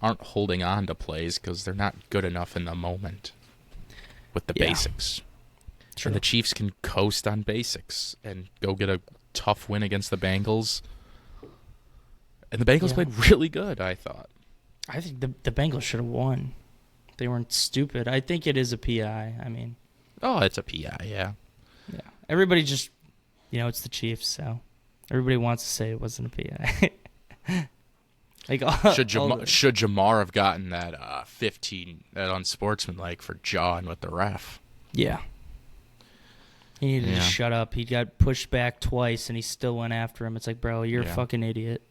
[SPEAKER 2] aren't holding on to plays because they're not good enough in the moment with the basics. True. And the Chiefs can coast on basics and go get a tough win against the Bengals. And the Bengals played really good, I thought.
[SPEAKER 1] I think the Bengals should have won. They weren't stupid. I think it is a PI. I mean.
[SPEAKER 2] Oh, it's a PI, yeah.
[SPEAKER 1] Yeah. Everybody just, it's the Chiefs, so everybody wants to say it wasn't a PI. Like
[SPEAKER 2] Should Jamar have gotten that 15, that unsportsmanlike for jawing with the ref?
[SPEAKER 1] Yeah. He needed to shut up. He got pushed back twice, and he still went after him. It's like, bro, you're a fucking idiot.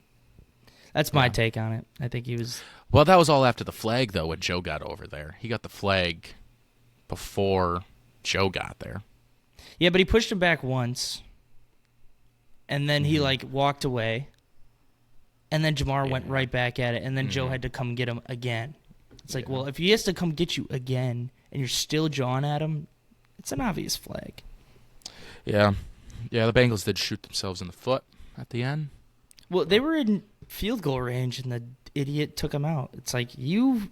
[SPEAKER 1] That's my take on it. I think he was...
[SPEAKER 2] Well, that was all after the flag, though, when Joe got over there. He got the flag before Joe got there.
[SPEAKER 1] Yeah, but he pushed him back once, and then he, walked away, and then Jamar went right back at it, and then Joe had to come get him again. It's like, well, if he has to come get you again, and you're still jawing at him, it's an obvious flag.
[SPEAKER 2] Yeah. Yeah, the Bengals did shoot themselves in the foot at the end.
[SPEAKER 1] Well, they were in field goal range, and the idiot took him out. It's like, you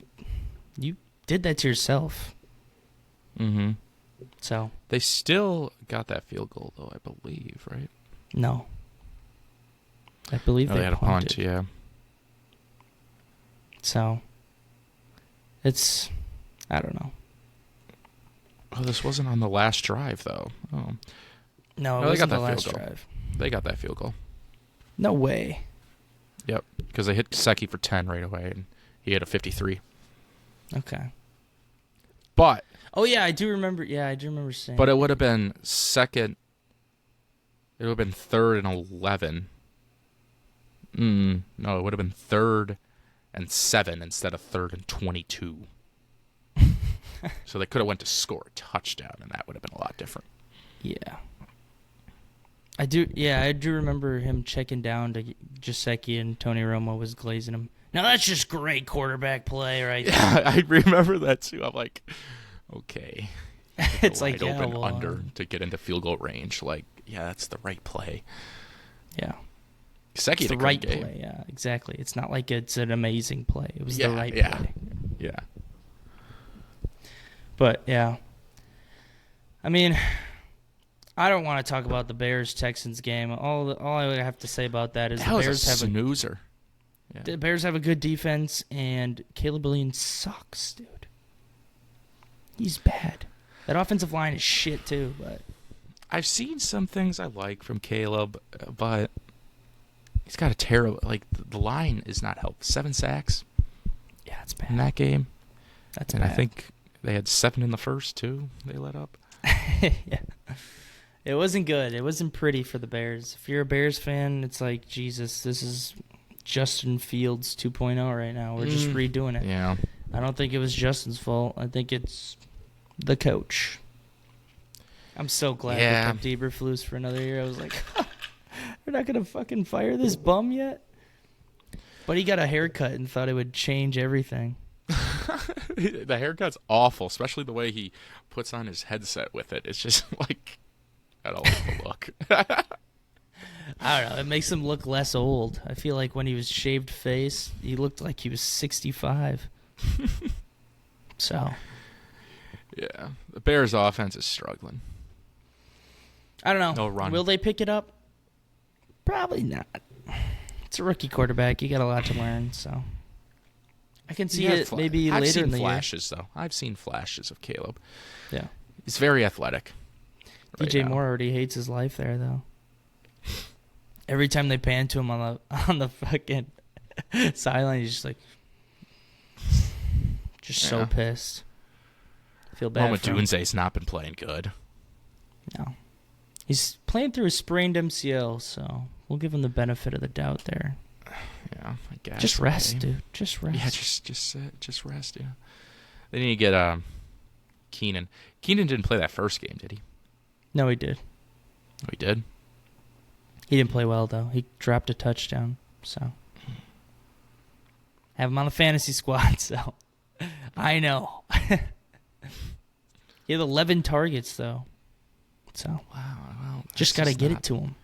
[SPEAKER 1] did that to yourself.
[SPEAKER 2] Mm-hmm.
[SPEAKER 1] So
[SPEAKER 2] they still got that field goal, though, I believe, right?
[SPEAKER 1] No. I believe they
[SPEAKER 2] had a punt, yeah.
[SPEAKER 1] So, it's, I don't know.
[SPEAKER 2] Oh, this wasn't on the last drive, though. Oh.
[SPEAKER 1] No, it wasn't the last drive.
[SPEAKER 2] They got that field goal.
[SPEAKER 1] No way.
[SPEAKER 2] Yep, because they hit Gesicki for 10 right away, and he had a 53.
[SPEAKER 1] Okay.
[SPEAKER 2] But...
[SPEAKER 1] Oh, yeah, I do remember saying...
[SPEAKER 2] But it would have been second... It would have been 3rd and 11. No, it would have been 3rd and 7 instead of 3rd and 22. So they could have went to score a touchdown, and that would have been a lot different.
[SPEAKER 1] Yeah. I do remember him checking down to Gesicki, and Tony Romo was glazing him. Now that's just great quarterback play right there.
[SPEAKER 2] Yeah, I remember that too. I'm like, okay.
[SPEAKER 1] It's like,
[SPEAKER 2] open under to get into field goal range. Like, yeah, that's the right play.
[SPEAKER 1] Yeah.
[SPEAKER 2] Gesicki
[SPEAKER 1] It's the right play, yeah, exactly. It's not like it's an amazing play. It was the right play.
[SPEAKER 2] Yeah.
[SPEAKER 1] But, yeah. I mean, I don't want to talk about the Bears-Texans game. All I have to say about that is
[SPEAKER 2] the Bears have a snoozer.
[SPEAKER 1] The Bears have a good defense, and Caleb Williams sucks, dude. He's bad. That offensive line is shit, too, but...
[SPEAKER 2] I've seen some things I like from Caleb, but he's got a terrible... Like, the line is not helpful. 7 sacks.
[SPEAKER 1] Yeah, it's bad.
[SPEAKER 2] In that game.
[SPEAKER 1] That's
[SPEAKER 2] and
[SPEAKER 1] bad.
[SPEAKER 2] I think they had 7 in the first, too, they let up.
[SPEAKER 1] Yeah. It wasn't good. It wasn't pretty for the Bears. If you're a Bears fan, it's like, Jesus, this is Justin Fields 2.0 right now. We're just redoing it.
[SPEAKER 2] Yeah.
[SPEAKER 1] I don't think it was Justin's fault. I think it's the coach. I'm so glad they kept Eberflus for another year. I was like, they're not going to fucking fire this bum yet? But he got a haircut and thought it would change everything.
[SPEAKER 2] The haircut's awful, especially the way he puts on his headset with it. It's just like, I don't like the look.
[SPEAKER 1] I don't know. It makes him look less old. I feel like when he was shaved face, he looked like he was 65. So.
[SPEAKER 2] Yeah. The Bears' offense is struggling.
[SPEAKER 1] I don't know.
[SPEAKER 2] No run.
[SPEAKER 1] Will they pick it up? Probably not. It's a rookie quarterback. You got a lot to learn, so. I can see it maybe later in the year.
[SPEAKER 2] I've seen flashes, though. I've seen flashes of Caleb.
[SPEAKER 1] Yeah.
[SPEAKER 2] He's very athletic.
[SPEAKER 1] DJ Moore already hates his life there, though. Every time they pan to him on the fucking sideline, he's just like, so pissed. I feel bad for him.
[SPEAKER 2] Dunze's not been playing good.
[SPEAKER 1] No. He's playing through a sprained MCL, so we'll give him the benefit of the doubt there.
[SPEAKER 2] Yeah, I guess.
[SPEAKER 1] Just rest, dude. Just rest.
[SPEAKER 2] Yeah, just rest, yeah. They need to get Keenan. Keenan didn't play that first game, did he?
[SPEAKER 1] No, he did.
[SPEAKER 2] Oh, he did?
[SPEAKER 1] He didn't play well, though. He dropped a touchdown, so. Have him on the fantasy squad, so. I know. He had 11 targets, though. So.
[SPEAKER 2] Wow. Well,
[SPEAKER 1] just got to get it to him.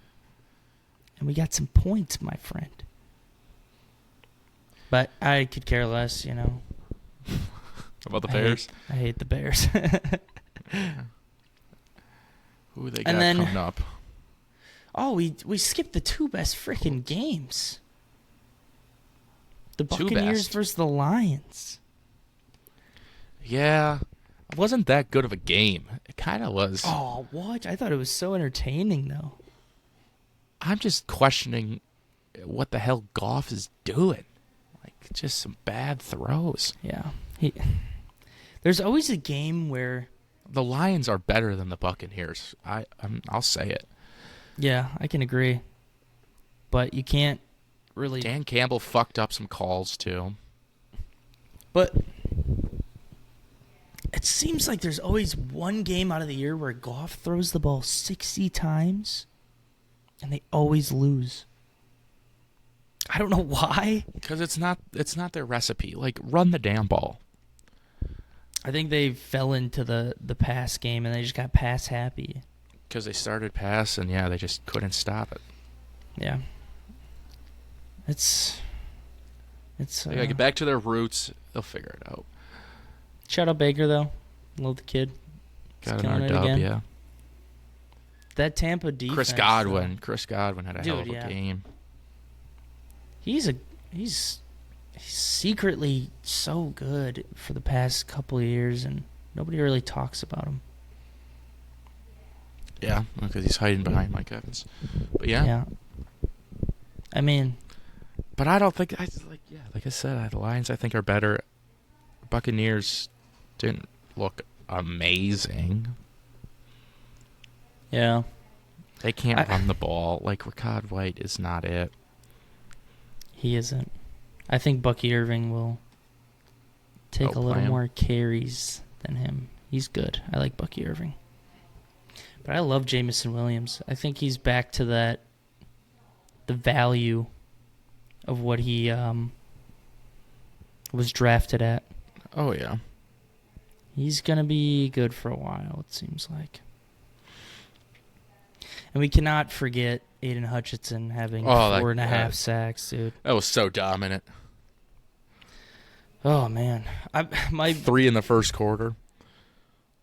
[SPEAKER 1] And we got some points, my friend. But I could care less, you know.
[SPEAKER 2] About the Bears?
[SPEAKER 1] I hate the Bears.
[SPEAKER 2] Who they got coming up?
[SPEAKER 1] Oh, we skipped the 2 best freaking games. The Buccaneers versus the Lions.
[SPEAKER 2] Yeah. It wasn't that good of a game. It kind of was.
[SPEAKER 1] Oh, what? I thought it was so entertaining, though.
[SPEAKER 2] I'm just questioning what the hell Goff is doing. just some bad throws.
[SPEAKER 1] Yeah. There's always a game where...
[SPEAKER 2] The Lions are better than the Buccaneers. I'll say it.
[SPEAKER 1] Yeah, I can agree. But you can't really...
[SPEAKER 2] Dan Campbell fucked up some calls, too.
[SPEAKER 1] But it seems like there's always one game out of the year where Goff throws the ball 60 times, and they always lose. I don't know why.
[SPEAKER 2] Because it's not their recipe. Like, run the damn ball.
[SPEAKER 1] I think they fell into the pass game, and they just got pass happy.
[SPEAKER 2] Because they started pass, and they just couldn't stop it.
[SPEAKER 1] Yeah. It's
[SPEAKER 2] They gotta get back to their roots. They'll figure it out.
[SPEAKER 1] Shout out Baker, though. Love the kid. He's
[SPEAKER 2] Got
[SPEAKER 1] killing
[SPEAKER 2] another
[SPEAKER 1] it
[SPEAKER 2] dub,
[SPEAKER 1] again.
[SPEAKER 2] yeah.
[SPEAKER 1] That Tampa defense.
[SPEAKER 2] Chris Godwin had a hell of a
[SPEAKER 1] yeah.
[SPEAKER 2] game.
[SPEAKER 1] He's secretly so good for the past couple of years, and nobody really talks about him.
[SPEAKER 2] Yeah, because he's hiding behind Mike Evans. But
[SPEAKER 1] Yeah. I mean,
[SPEAKER 2] but I don't think like I said, the Lions I think are better. Buccaneers didn't look amazing.
[SPEAKER 1] yeah.
[SPEAKER 2] They can't run the ball. Like Rachaad White is not it.
[SPEAKER 1] He isn't. I think Bucky Irving will take a little more carries than him. He's good. I like Bucky Irving. But I love Jamison Williams. I think he's back to the value of what he was drafted at.
[SPEAKER 2] Oh, yeah.
[SPEAKER 1] He's going to be good for a while, it seems like. And we cannot forget Aiden Hutchinson having 4.5 sacks, dude.
[SPEAKER 2] That was so dominant.
[SPEAKER 1] Oh, man. My
[SPEAKER 2] 3 in the first quarter.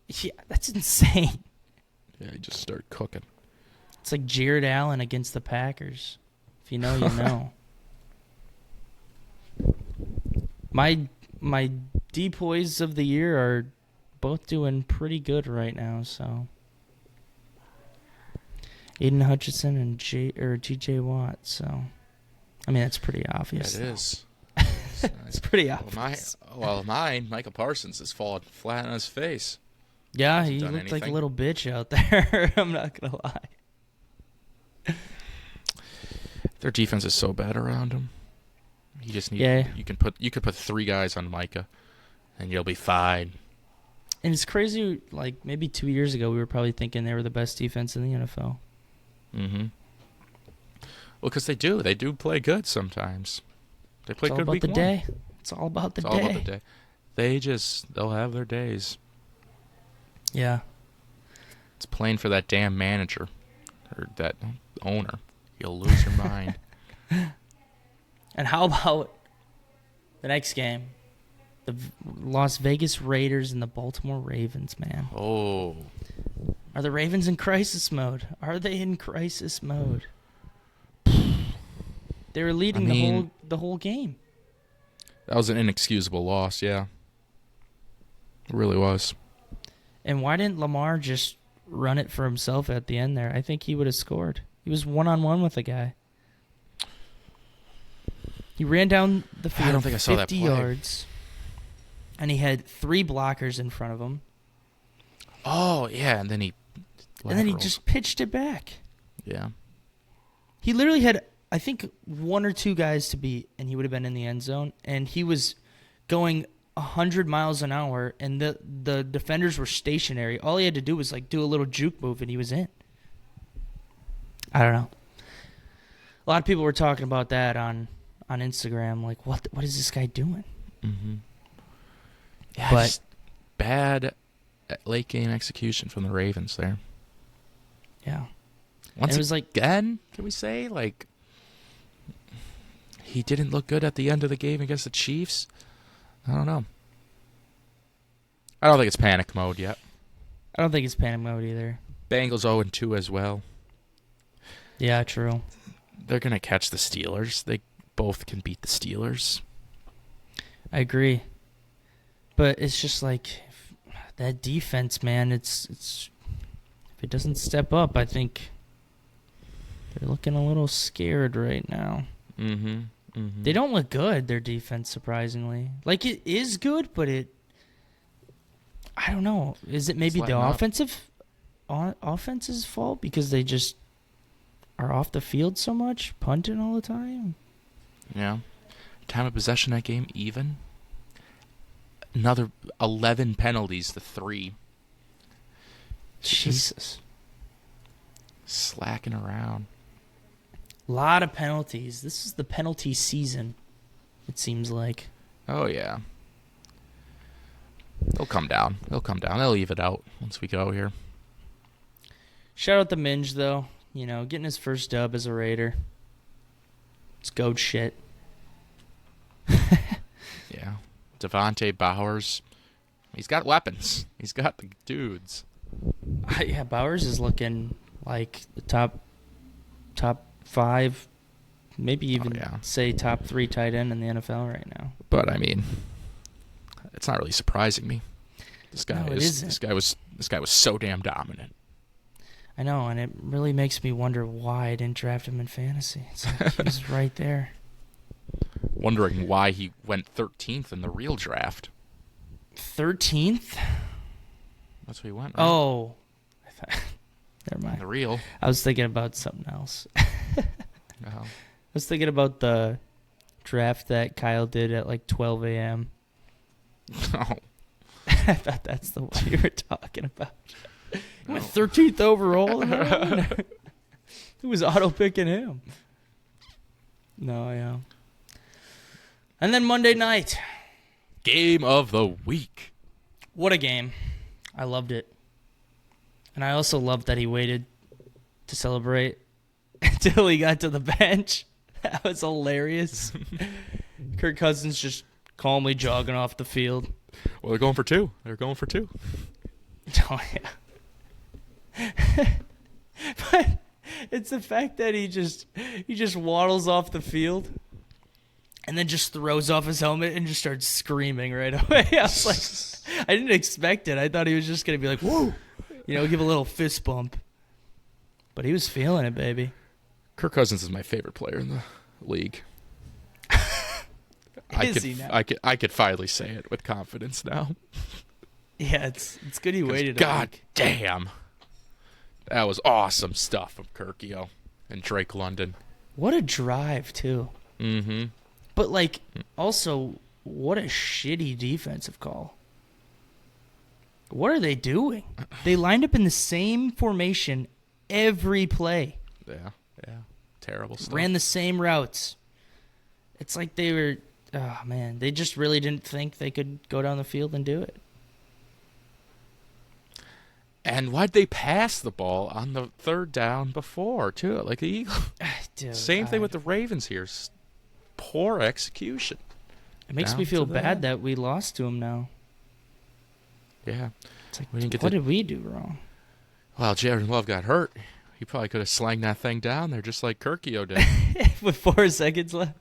[SPEAKER 1] Yeah, that's insane.
[SPEAKER 2] Yeah, he just started cooking.
[SPEAKER 1] It's like Jared Allen against the Packers. If you know, you know. My depoys of the year are both doing pretty good right now, so Aiden Hutchinson and T.J. Watt. So, I mean, that's pretty obvious.
[SPEAKER 2] Yeah, it is.
[SPEAKER 1] It's pretty obvious.
[SPEAKER 2] Mine, Michael Parsons, has fallen flat on his face.
[SPEAKER 1] Yeah, he looked like a little bitch out there. I'm not gonna lie.
[SPEAKER 2] Their defense is so bad around him. You just need you could put 3 guys on Micah, and you'll be fine.
[SPEAKER 1] And it's crazy. Like maybe 2 years ago, we were probably thinking they were the best defense in the NFL.
[SPEAKER 2] Mm-hmm. Well, because they do play good sometimes. They play good week 1.
[SPEAKER 1] It's all about the day.
[SPEAKER 2] It's all about the day. They'll have their days.
[SPEAKER 1] Yeah.
[SPEAKER 2] It's playing for that damn manager or that owner. You'll lose your mind.
[SPEAKER 1] And how about the next game? The Las Vegas Raiders and the Baltimore Ravens, man.
[SPEAKER 2] Oh.
[SPEAKER 1] Are the Ravens in crisis mode? Are they in crisis mode? They were leading the whole game.
[SPEAKER 2] That was an inexcusable loss, yeah. It really was.
[SPEAKER 1] And why didn't Lamar just run it for himself at the end there? I think he would have scored. He was one-on-one with the guy. He ran down the field
[SPEAKER 2] I don't think I saw
[SPEAKER 1] 50
[SPEAKER 2] that play.
[SPEAKER 1] yards, and he had 3 blockers in front of him.
[SPEAKER 2] Oh, yeah, and then he
[SPEAKER 1] just pitched it back.
[SPEAKER 2] Yeah.
[SPEAKER 1] He literally had, I think, 1 or 2 guys to beat, and he would have been in the end zone. And he was going 100 miles an hour, and the defenders were stationary. All he had to do was do a little juke move, and he was in. I don't know. A lot of people were talking about that on Instagram. Like, what is this guy doing?
[SPEAKER 2] Mm-hmm. Yeah,
[SPEAKER 1] but
[SPEAKER 2] just bad late game execution from the Ravens there.
[SPEAKER 1] Yeah.
[SPEAKER 2] Once
[SPEAKER 1] it was
[SPEAKER 2] again, can we say, he didn't look good at the end of the game against the Chiefs? I don't know. I don't think it's panic mode yet.
[SPEAKER 1] I don't think it's panic mode either.
[SPEAKER 2] Bengals 0-2 as well.
[SPEAKER 1] Yeah, true.
[SPEAKER 2] They're going to catch the Steelers. They both can beat the Steelers.
[SPEAKER 1] I agree. But it's just that defense, man, it's if it doesn't step up, I think they're looking a little scared right now.
[SPEAKER 2] Mm-hmm.
[SPEAKER 1] They don't look good, their defense, surprisingly. Like, it is good, but I don't know. Is it maybe the offense's fault because they just are off the field so much, punting all the time?
[SPEAKER 2] Yeah. Time of possession that game, even. Another 11 penalties to 3.
[SPEAKER 1] Jesus.
[SPEAKER 2] Slacking around.
[SPEAKER 1] A lot of penalties. This is the penalty season, it seems like.
[SPEAKER 2] Oh, yeah. They'll come down. They'll leave it out once we go here.
[SPEAKER 1] Shout out to Minge, though. You know, getting his first dub as a Raider. It's goat shit.
[SPEAKER 2] Yeah. Devontae Bowers. He's got weapons. He's got the dudes.
[SPEAKER 1] Yeah, Bowers is looking like the top 5, maybe even say top 3 tight end in the NFL right now.
[SPEAKER 2] But I mean, it's not really surprising me. This guy was so damn dominant.
[SPEAKER 1] I know, and it really makes me wonder why I didn't draft him in fantasy. It's like he was right there.
[SPEAKER 2] Wondering why he went 13th in the real draft.
[SPEAKER 1] 13th?
[SPEAKER 2] That's where he went, right?
[SPEAKER 1] Oh. Never mind.
[SPEAKER 2] The real.
[SPEAKER 1] I was thinking about something else.
[SPEAKER 2] Oh.
[SPEAKER 1] I was thinking about the draft that Kyle did at like 12 a.m.
[SPEAKER 2] Oh.
[SPEAKER 1] I thought that's the one you were talking about. He went 13th overall. Who was auto-picking him? No, yeah. And then Monday night.
[SPEAKER 2] Game of the week.
[SPEAKER 1] What a game. I loved it. And I also loved that he waited to celebrate until he got to the bench. That was hilarious. Kirk Cousins just calmly jogging off the field.
[SPEAKER 2] Well, they're going for 2.
[SPEAKER 1] Oh, yeah. But it's the fact that he just waddles off the field and then just throws off his helmet and just starts screaming right away. I was like, I didn't expect it. I thought he was just going to be like, whoa, give a little fist bump. But he was feeling it, baby.
[SPEAKER 2] Kirk Cousins is my favorite player in the league.
[SPEAKER 1] Is he now?
[SPEAKER 2] I could finally say it with confidence now.
[SPEAKER 1] Yeah, it's good he waited a
[SPEAKER 2] God
[SPEAKER 1] week.
[SPEAKER 2] damn. That was awesome stuff from Kirkio and Drake London.
[SPEAKER 1] What a drive, too.
[SPEAKER 2] Mm-hmm.
[SPEAKER 1] But, also, what a shitty defensive call. What are they doing? They lined up in the same formation every play.
[SPEAKER 2] Yeah. Terrible stuff.
[SPEAKER 1] Ran the same routes. It's like they were, oh, man, they just really didn't think they could go down the field and do it.
[SPEAKER 2] And why'd they pass the ball on the 3rd down before, too? Like the Eagles.
[SPEAKER 1] Dude,
[SPEAKER 2] Same thing with the Ravens here. Poor execution.
[SPEAKER 1] It makes me feel bad that we lost to them now.
[SPEAKER 2] Yeah.
[SPEAKER 1] It's like, what did we do wrong?
[SPEAKER 2] Well, Jared Love got hurt. He probably could have slanged that thing down there just like Kirkio did.
[SPEAKER 1] With 4 seconds left.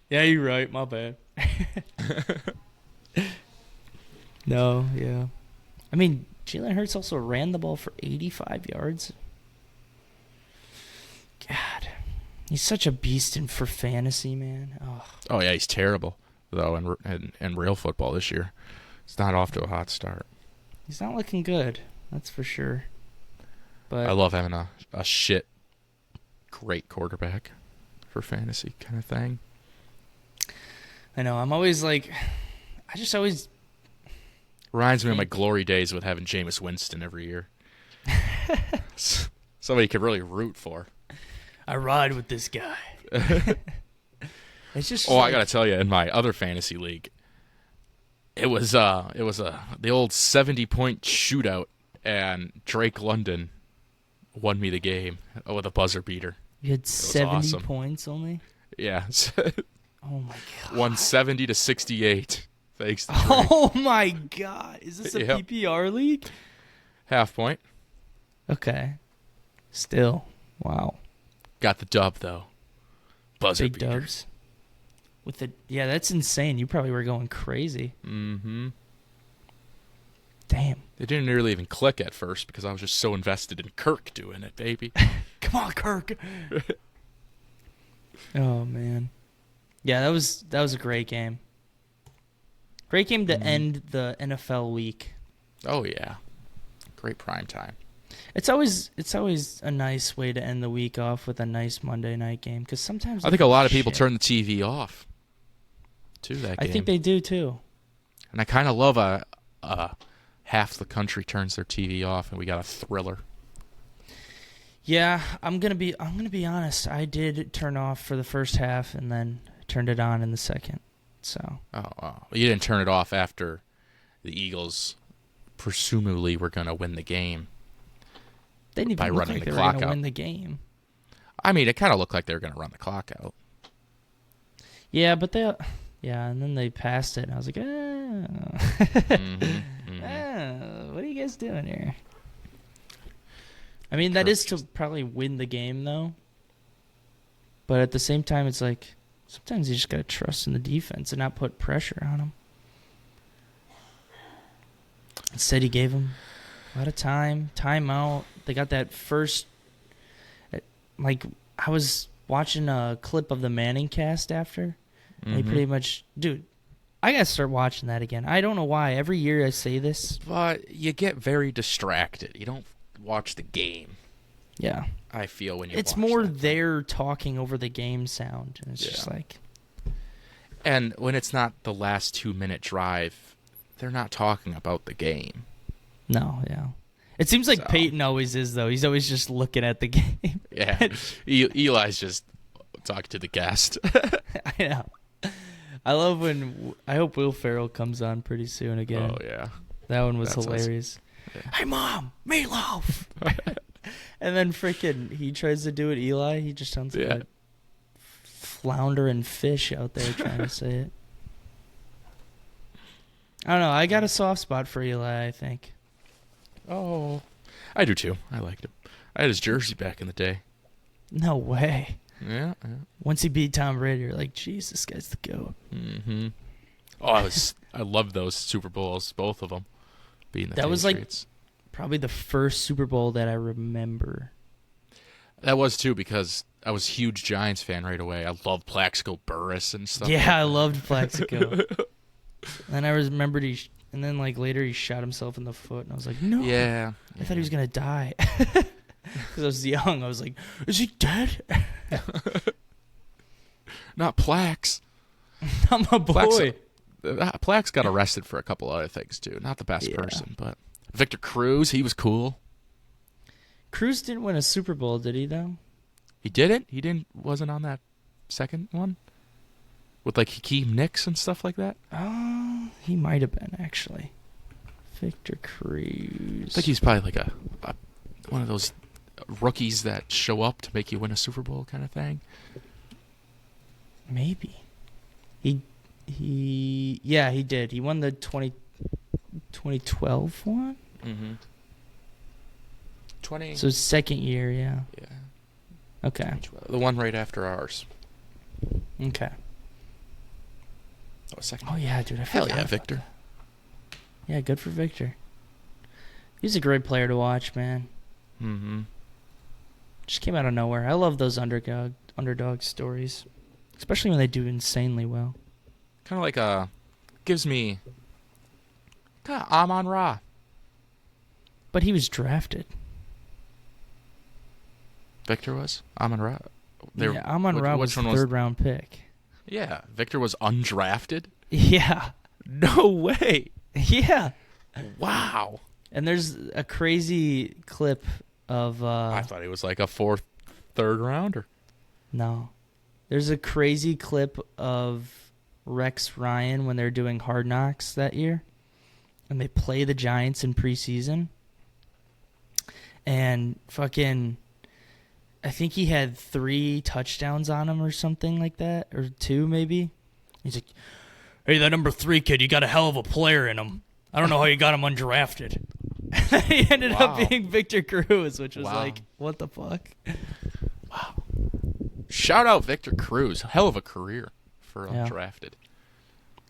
[SPEAKER 1] Yeah, you're right. My bad. No, yeah. I mean, Jalen Hurts also ran the ball for 85 yards. God. He's such a beast for fantasy, man.
[SPEAKER 2] Oh, yeah, he's terrible, though, in real football this year. It's not off to a hot start.
[SPEAKER 1] He's not looking good, that's for sure. But
[SPEAKER 2] I love having a great quarterback for fantasy kind of thing.
[SPEAKER 1] I know, I'm always like, I just always...
[SPEAKER 2] Reminds me of my glory days with having Jameis Winston every year. Somebody you could really root for.
[SPEAKER 1] I ride with this guy. It's just.
[SPEAKER 2] I gotta tell you, in my other fantasy league, it was the old 70-point shootout, and Drake London won me the game with a buzzer beater.
[SPEAKER 1] You had 70
[SPEAKER 2] awesome.
[SPEAKER 1] points only.
[SPEAKER 2] Yeah.
[SPEAKER 1] Oh my god.
[SPEAKER 2] 170 to 68. Thanks to Drake.
[SPEAKER 1] Oh my god. Is this a PPR league?
[SPEAKER 2] Half point.
[SPEAKER 1] Okay. Still. Wow.
[SPEAKER 2] Got the dub though. Buzzer
[SPEAKER 1] Big
[SPEAKER 2] beater.
[SPEAKER 1] dubs. Yeah, that's insane. You probably were going crazy.
[SPEAKER 2] Mm-hmm.
[SPEAKER 1] Damn.
[SPEAKER 2] It didn't really even click at first because I was just so invested in Kirk doing it, baby.
[SPEAKER 1] Come on, Kirk. Oh man. Yeah, that was a great game. Great game to end the NFL week.
[SPEAKER 2] Oh yeah, great prime time.
[SPEAKER 1] It's always a nice way to end the week off with a nice Monday night game because sometimes
[SPEAKER 2] I think a lot of people turn the TV off to that game.
[SPEAKER 1] I think they do too.
[SPEAKER 2] And I kind of love a half the country turns their TV off and we got a thriller.
[SPEAKER 1] Yeah, I'm gonna be honest. I did turn off for the first half and then turned it on in the second. So.
[SPEAKER 2] Oh. You didn't turn it off after the Eagles presumably were going to win the game.
[SPEAKER 1] They didn't
[SPEAKER 2] by
[SPEAKER 1] even look
[SPEAKER 2] running
[SPEAKER 1] like
[SPEAKER 2] the
[SPEAKER 1] they were
[SPEAKER 2] clock
[SPEAKER 1] going to
[SPEAKER 2] out.
[SPEAKER 1] win the game.
[SPEAKER 2] I mean, it kind of looked like they were going to run the clock out.
[SPEAKER 1] Yeah, but and then they passed it, and I was like, what are you guys doing here? I mean, that is to probably win the game, though. But at the same time, it's like, sometimes you just got to trust in the defense and not put pressure on them. Instead, he gave them a lot of timeout. They got that first, like, I was watching a clip of the Manning cast after. And he pretty much, dude, I got to start watching that again. I don't know why. Every year I say this.
[SPEAKER 2] But you get very distracted. You don't watch the game.
[SPEAKER 1] Yeah.
[SPEAKER 2] I feel when you
[SPEAKER 1] It's
[SPEAKER 2] watch
[SPEAKER 1] more
[SPEAKER 2] that.
[SPEAKER 1] they're talking over the game sound. And it's just like.
[SPEAKER 2] And when it's not the last 2-minute drive, they're not talking about the game.
[SPEAKER 1] No, yeah. It seems like Peyton always is, though. He's always just looking at the game.
[SPEAKER 2] Yeah. Eli's just talking to the guest.
[SPEAKER 1] I know. I love when. I hope Will Ferrell comes on pretty soon again.
[SPEAKER 2] Oh, yeah.
[SPEAKER 1] That one was
[SPEAKER 2] That's
[SPEAKER 1] hilarious.
[SPEAKER 2] Yeah.
[SPEAKER 1] Hey, Mom, meatloaf. And then freaking he tries to do it, Eli. He just sounds like a flounder and fish out there trying to say it. I don't know. I got a soft spot for Eli, I think.
[SPEAKER 2] Oh. I do, too. I liked him. I had his jersey back in the day.
[SPEAKER 1] No way.
[SPEAKER 2] Yeah.
[SPEAKER 1] Once he beat Tom Brady, you're like, jeez, this guy's the GOAT.
[SPEAKER 2] Mm-hmm. Oh, I loved those Super Bowls, both of them. Being the
[SPEAKER 1] That was
[SPEAKER 2] Patriots.
[SPEAKER 1] Probably the first Super Bowl that I remember.
[SPEAKER 2] That was, too, because I was a huge Giants fan right away. I loved Plaxico Burress and stuff.
[SPEAKER 1] Yeah, I loved Plaxico. And I remembered and then like later he shot himself in the foot, and I was like, no.
[SPEAKER 2] Yeah.
[SPEAKER 1] I thought he was going to die. Because I was young. I was like, is he dead?
[SPEAKER 2] Not Plax.
[SPEAKER 1] Not my boy.
[SPEAKER 2] Plax got arrested for a couple other things, too. Not the best person, but Victor Cruz, he was cool.
[SPEAKER 1] Cruz didn't win a Super Bowl, did he, though?
[SPEAKER 2] He didn't? Wasn't on that second one? With, like, Hakeem Nicks and stuff like that?
[SPEAKER 1] Oh, he might have been, actually. Victor Cruz.
[SPEAKER 2] I think he's probably like a one of those rookies that show up to make you win a Super Bowl kind of thing.
[SPEAKER 1] Maybe. He did. He won the 2012 one?
[SPEAKER 2] Mm-hmm. 20.
[SPEAKER 1] So second year, yeah.
[SPEAKER 2] Yeah.
[SPEAKER 1] Okay.
[SPEAKER 2] The one right after ours.
[SPEAKER 1] Okay.
[SPEAKER 2] Oh, second.
[SPEAKER 1] Oh, yeah, dude. I
[SPEAKER 2] Hell
[SPEAKER 1] forgot
[SPEAKER 2] yeah,
[SPEAKER 1] about
[SPEAKER 2] Victor.
[SPEAKER 1] that. Yeah, good for Victor. He's a great player to watch, man.
[SPEAKER 2] Mm-hmm.
[SPEAKER 1] Just came out of nowhere. I love those underdog stories, especially when they do insanely well.
[SPEAKER 2] Kind of like gives me kind of Amon-Ra.
[SPEAKER 1] But he was drafted.
[SPEAKER 2] Victor was? Amon-Ra?
[SPEAKER 1] Yeah, Amon-Ra was the third-round pick.
[SPEAKER 2] Yeah, Victor was undrafted?
[SPEAKER 1] Yeah.
[SPEAKER 2] No way.
[SPEAKER 1] Yeah.
[SPEAKER 2] Wow.
[SPEAKER 1] And there's a crazy clip of...
[SPEAKER 2] I thought he was like a third rounder.
[SPEAKER 1] No. There's a crazy clip of Rex Ryan when they're doing Hard Knocks that year. And they play the Giants in preseason. And fucking... I think he had 3 touchdowns on him or something like that. Or 2 maybe. He's like, hey, that number 3 kid, you got a hell of a player in him. I don't know how you got him undrafted. He ended up being Victor Cruz, which was like, what the fuck?
[SPEAKER 2] Wow. Shout out Victor Cruz. Hell of a career for undrafted.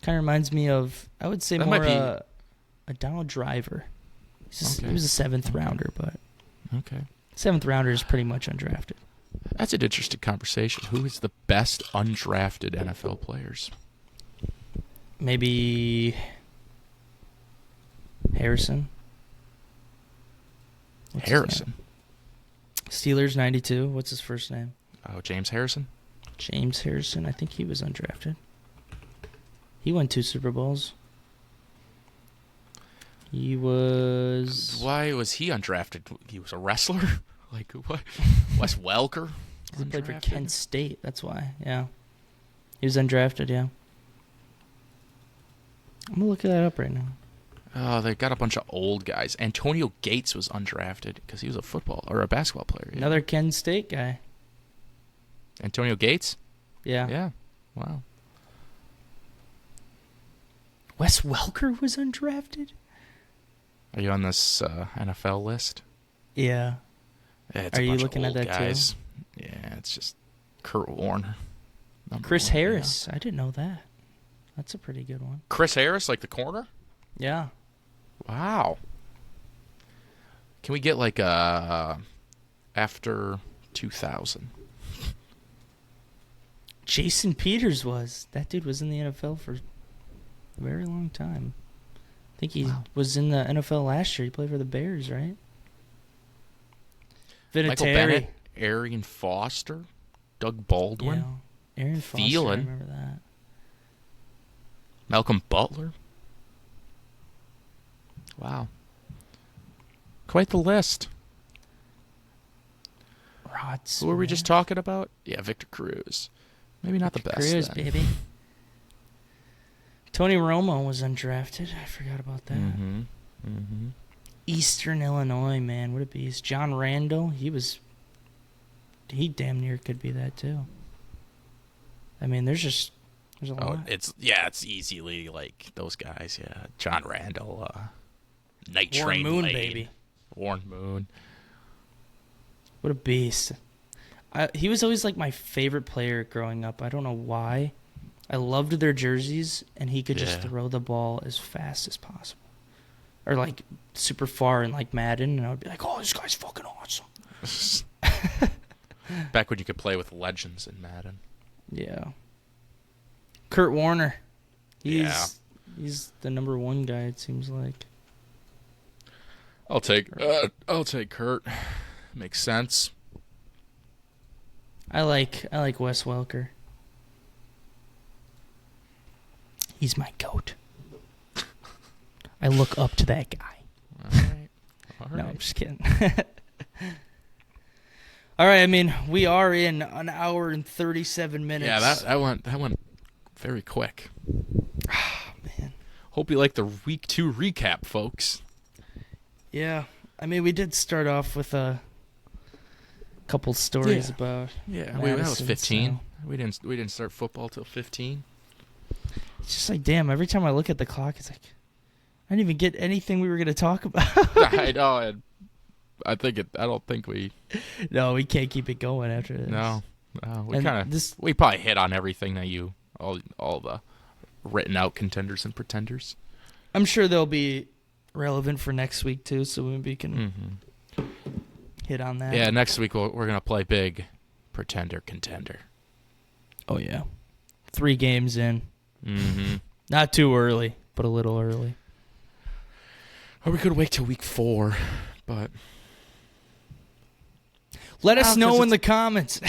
[SPEAKER 1] Kind of reminds me of, I would say,
[SPEAKER 2] That
[SPEAKER 1] more
[SPEAKER 2] might be-
[SPEAKER 1] a Donald Driver.
[SPEAKER 2] Okay.
[SPEAKER 1] He was a 7th rounder, but
[SPEAKER 2] Okay.
[SPEAKER 1] 7th rounder is pretty much undrafted.
[SPEAKER 2] That's an interesting conversation. Who is the best undrafted NFL players?
[SPEAKER 1] Maybe Harrison. What's his
[SPEAKER 2] Harrison.
[SPEAKER 1] name? Steelers 92. What's his first name?
[SPEAKER 2] Oh, James Harrison?
[SPEAKER 1] James Harrison. I think he was undrafted. He won 2 Super Bowls. He was...
[SPEAKER 2] Why was he undrafted? He was a wrestler? Like, what? Wes Welker?
[SPEAKER 1] He played for
[SPEAKER 2] Undrafted?
[SPEAKER 1] Kent State. That's why. Yeah. He was undrafted, yeah. I'm going to look that up right now.
[SPEAKER 2] Oh, they got a bunch of old guys. Antonio Gates was undrafted because he was a football or a basketball player. Yeah.
[SPEAKER 1] Another Kent State guy.
[SPEAKER 2] Antonio Gates?
[SPEAKER 1] Yeah.
[SPEAKER 2] Yeah. Wow.
[SPEAKER 1] Wes Welker was undrafted?
[SPEAKER 2] Are you on this NFL list?
[SPEAKER 1] Yeah.
[SPEAKER 2] Yeah, it's
[SPEAKER 1] Are
[SPEAKER 2] a
[SPEAKER 1] you
[SPEAKER 2] bunch of
[SPEAKER 1] looking at
[SPEAKER 2] old
[SPEAKER 1] that
[SPEAKER 2] guys.
[SPEAKER 1] too?
[SPEAKER 2] Yeah, it's just Kurt Warner. Number
[SPEAKER 1] Chris
[SPEAKER 2] 1,
[SPEAKER 1] Harris. I didn't know that. That's a pretty good one.
[SPEAKER 2] Chris Harris, like the corner?
[SPEAKER 1] Yeah.
[SPEAKER 2] Wow. Can we get like a after 2000?
[SPEAKER 1] Jason Peters was. That dude was in the NFL for a very long time. I think he was in the NFL last year. He played for the Bears, right?
[SPEAKER 2] Michael
[SPEAKER 1] Vinatieri.
[SPEAKER 2] Bennett, Arian Foster, Doug Baldwin,
[SPEAKER 1] Yeah. Aaron Foster, I
[SPEAKER 2] Thielen.
[SPEAKER 1] remember that.
[SPEAKER 2] Malcolm Butler. Wow. Quite the list.
[SPEAKER 1] Rod
[SPEAKER 2] Who were we just
[SPEAKER 1] Smith.
[SPEAKER 2] talking about? Yeah, Victor Cruz. Maybe not the best.
[SPEAKER 1] Cruz,
[SPEAKER 2] then.
[SPEAKER 1] baby. Tony Romo was undrafted. I forgot about that.
[SPEAKER 2] Mm-hmm. Mm-hmm.
[SPEAKER 1] Eastern Illinois, man. What a beast. John Randall, he damn near could be that too. I mean, there's a
[SPEAKER 2] Oh,
[SPEAKER 1] lot.
[SPEAKER 2] it's easily like those guys. Yeah, John Randall, Night
[SPEAKER 1] Warren
[SPEAKER 2] Train
[SPEAKER 1] Moon,
[SPEAKER 2] Lane,
[SPEAKER 1] baby.
[SPEAKER 2] Warren Moon.
[SPEAKER 1] What a beast. He was always like my favorite player growing up. I don't know why. I loved their jerseys, and he could just
[SPEAKER 2] Yeah.
[SPEAKER 1] throw the ball as fast as possible. Or like super far in like Madden, and I would be like, oh, this guy's fucking awesome.
[SPEAKER 2] Back when you could play with legends in Madden.
[SPEAKER 1] Yeah. Kurt Warner.
[SPEAKER 2] Yeah.
[SPEAKER 1] He's the number 1 guy, it seems like.
[SPEAKER 2] I'll take Kurt. Makes sense.
[SPEAKER 1] I like Wes Welker. He's my goat. I look up to that guy.
[SPEAKER 2] All right. All right.
[SPEAKER 1] No, I'm just kidding. All right, I mean, we are in an hour and 37 minutes.
[SPEAKER 2] Yeah, that went very quick.
[SPEAKER 1] Man.
[SPEAKER 2] Hope you like the week 2 recap, folks.
[SPEAKER 1] Yeah, I mean, we did start off with a couple stories about
[SPEAKER 2] Yeah, that was
[SPEAKER 1] Madison,
[SPEAKER 2] 15.
[SPEAKER 1] so-
[SPEAKER 2] We didn't start football till 15.
[SPEAKER 1] It's just like, damn, every time I look at the clock, it's like, I didn't even get anything we were going to talk about.
[SPEAKER 2] I know. And I don't think we.
[SPEAKER 1] No, we can't keep it going after this.
[SPEAKER 2] No, we
[SPEAKER 1] And
[SPEAKER 2] kind of.
[SPEAKER 1] this-
[SPEAKER 2] We probably hit on everything that all the written out contenders and pretenders.
[SPEAKER 1] I'm sure they'll be relevant for next week, too, so maybe we can hit on that.
[SPEAKER 2] Yeah, next week we're gonna play big pretender contender.
[SPEAKER 1] Oh, yeah. 3 games in.
[SPEAKER 2] Mm-hmm.
[SPEAKER 1] Not too early, but a little early.
[SPEAKER 2] Or we could wait till week 4, but
[SPEAKER 1] Let us
[SPEAKER 2] 'cause
[SPEAKER 1] know in
[SPEAKER 2] it's-
[SPEAKER 1] the comments.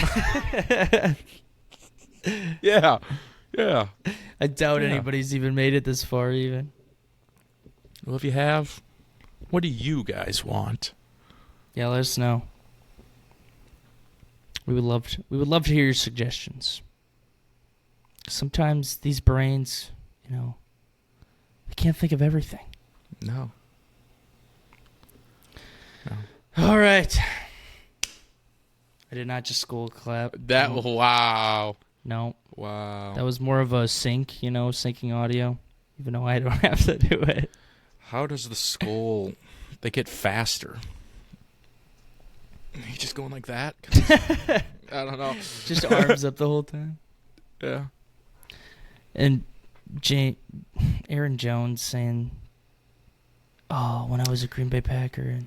[SPEAKER 2] yeah.
[SPEAKER 1] I doubt
[SPEAKER 2] Yeah.
[SPEAKER 1] anybody's even made it this far, even.
[SPEAKER 2] Well, if you have, what do you guys want?
[SPEAKER 1] Yeah, let us know. We would love to hear your suggestions. Sometimes these brains, they can't think of everything.
[SPEAKER 2] No.
[SPEAKER 1] All right. I did not just school clap.
[SPEAKER 2] That
[SPEAKER 1] No.
[SPEAKER 2] wow.
[SPEAKER 1] No,
[SPEAKER 2] Wow.
[SPEAKER 1] that was more of a sync, syncing audio, even though I don't have to do it.
[SPEAKER 2] How does the skull they get faster? You just going like that? I don't know.
[SPEAKER 1] Just arms up the whole time.
[SPEAKER 2] Yeah.
[SPEAKER 1] And Aaron Jones saying, "Oh, when I was a Green Bay Packer and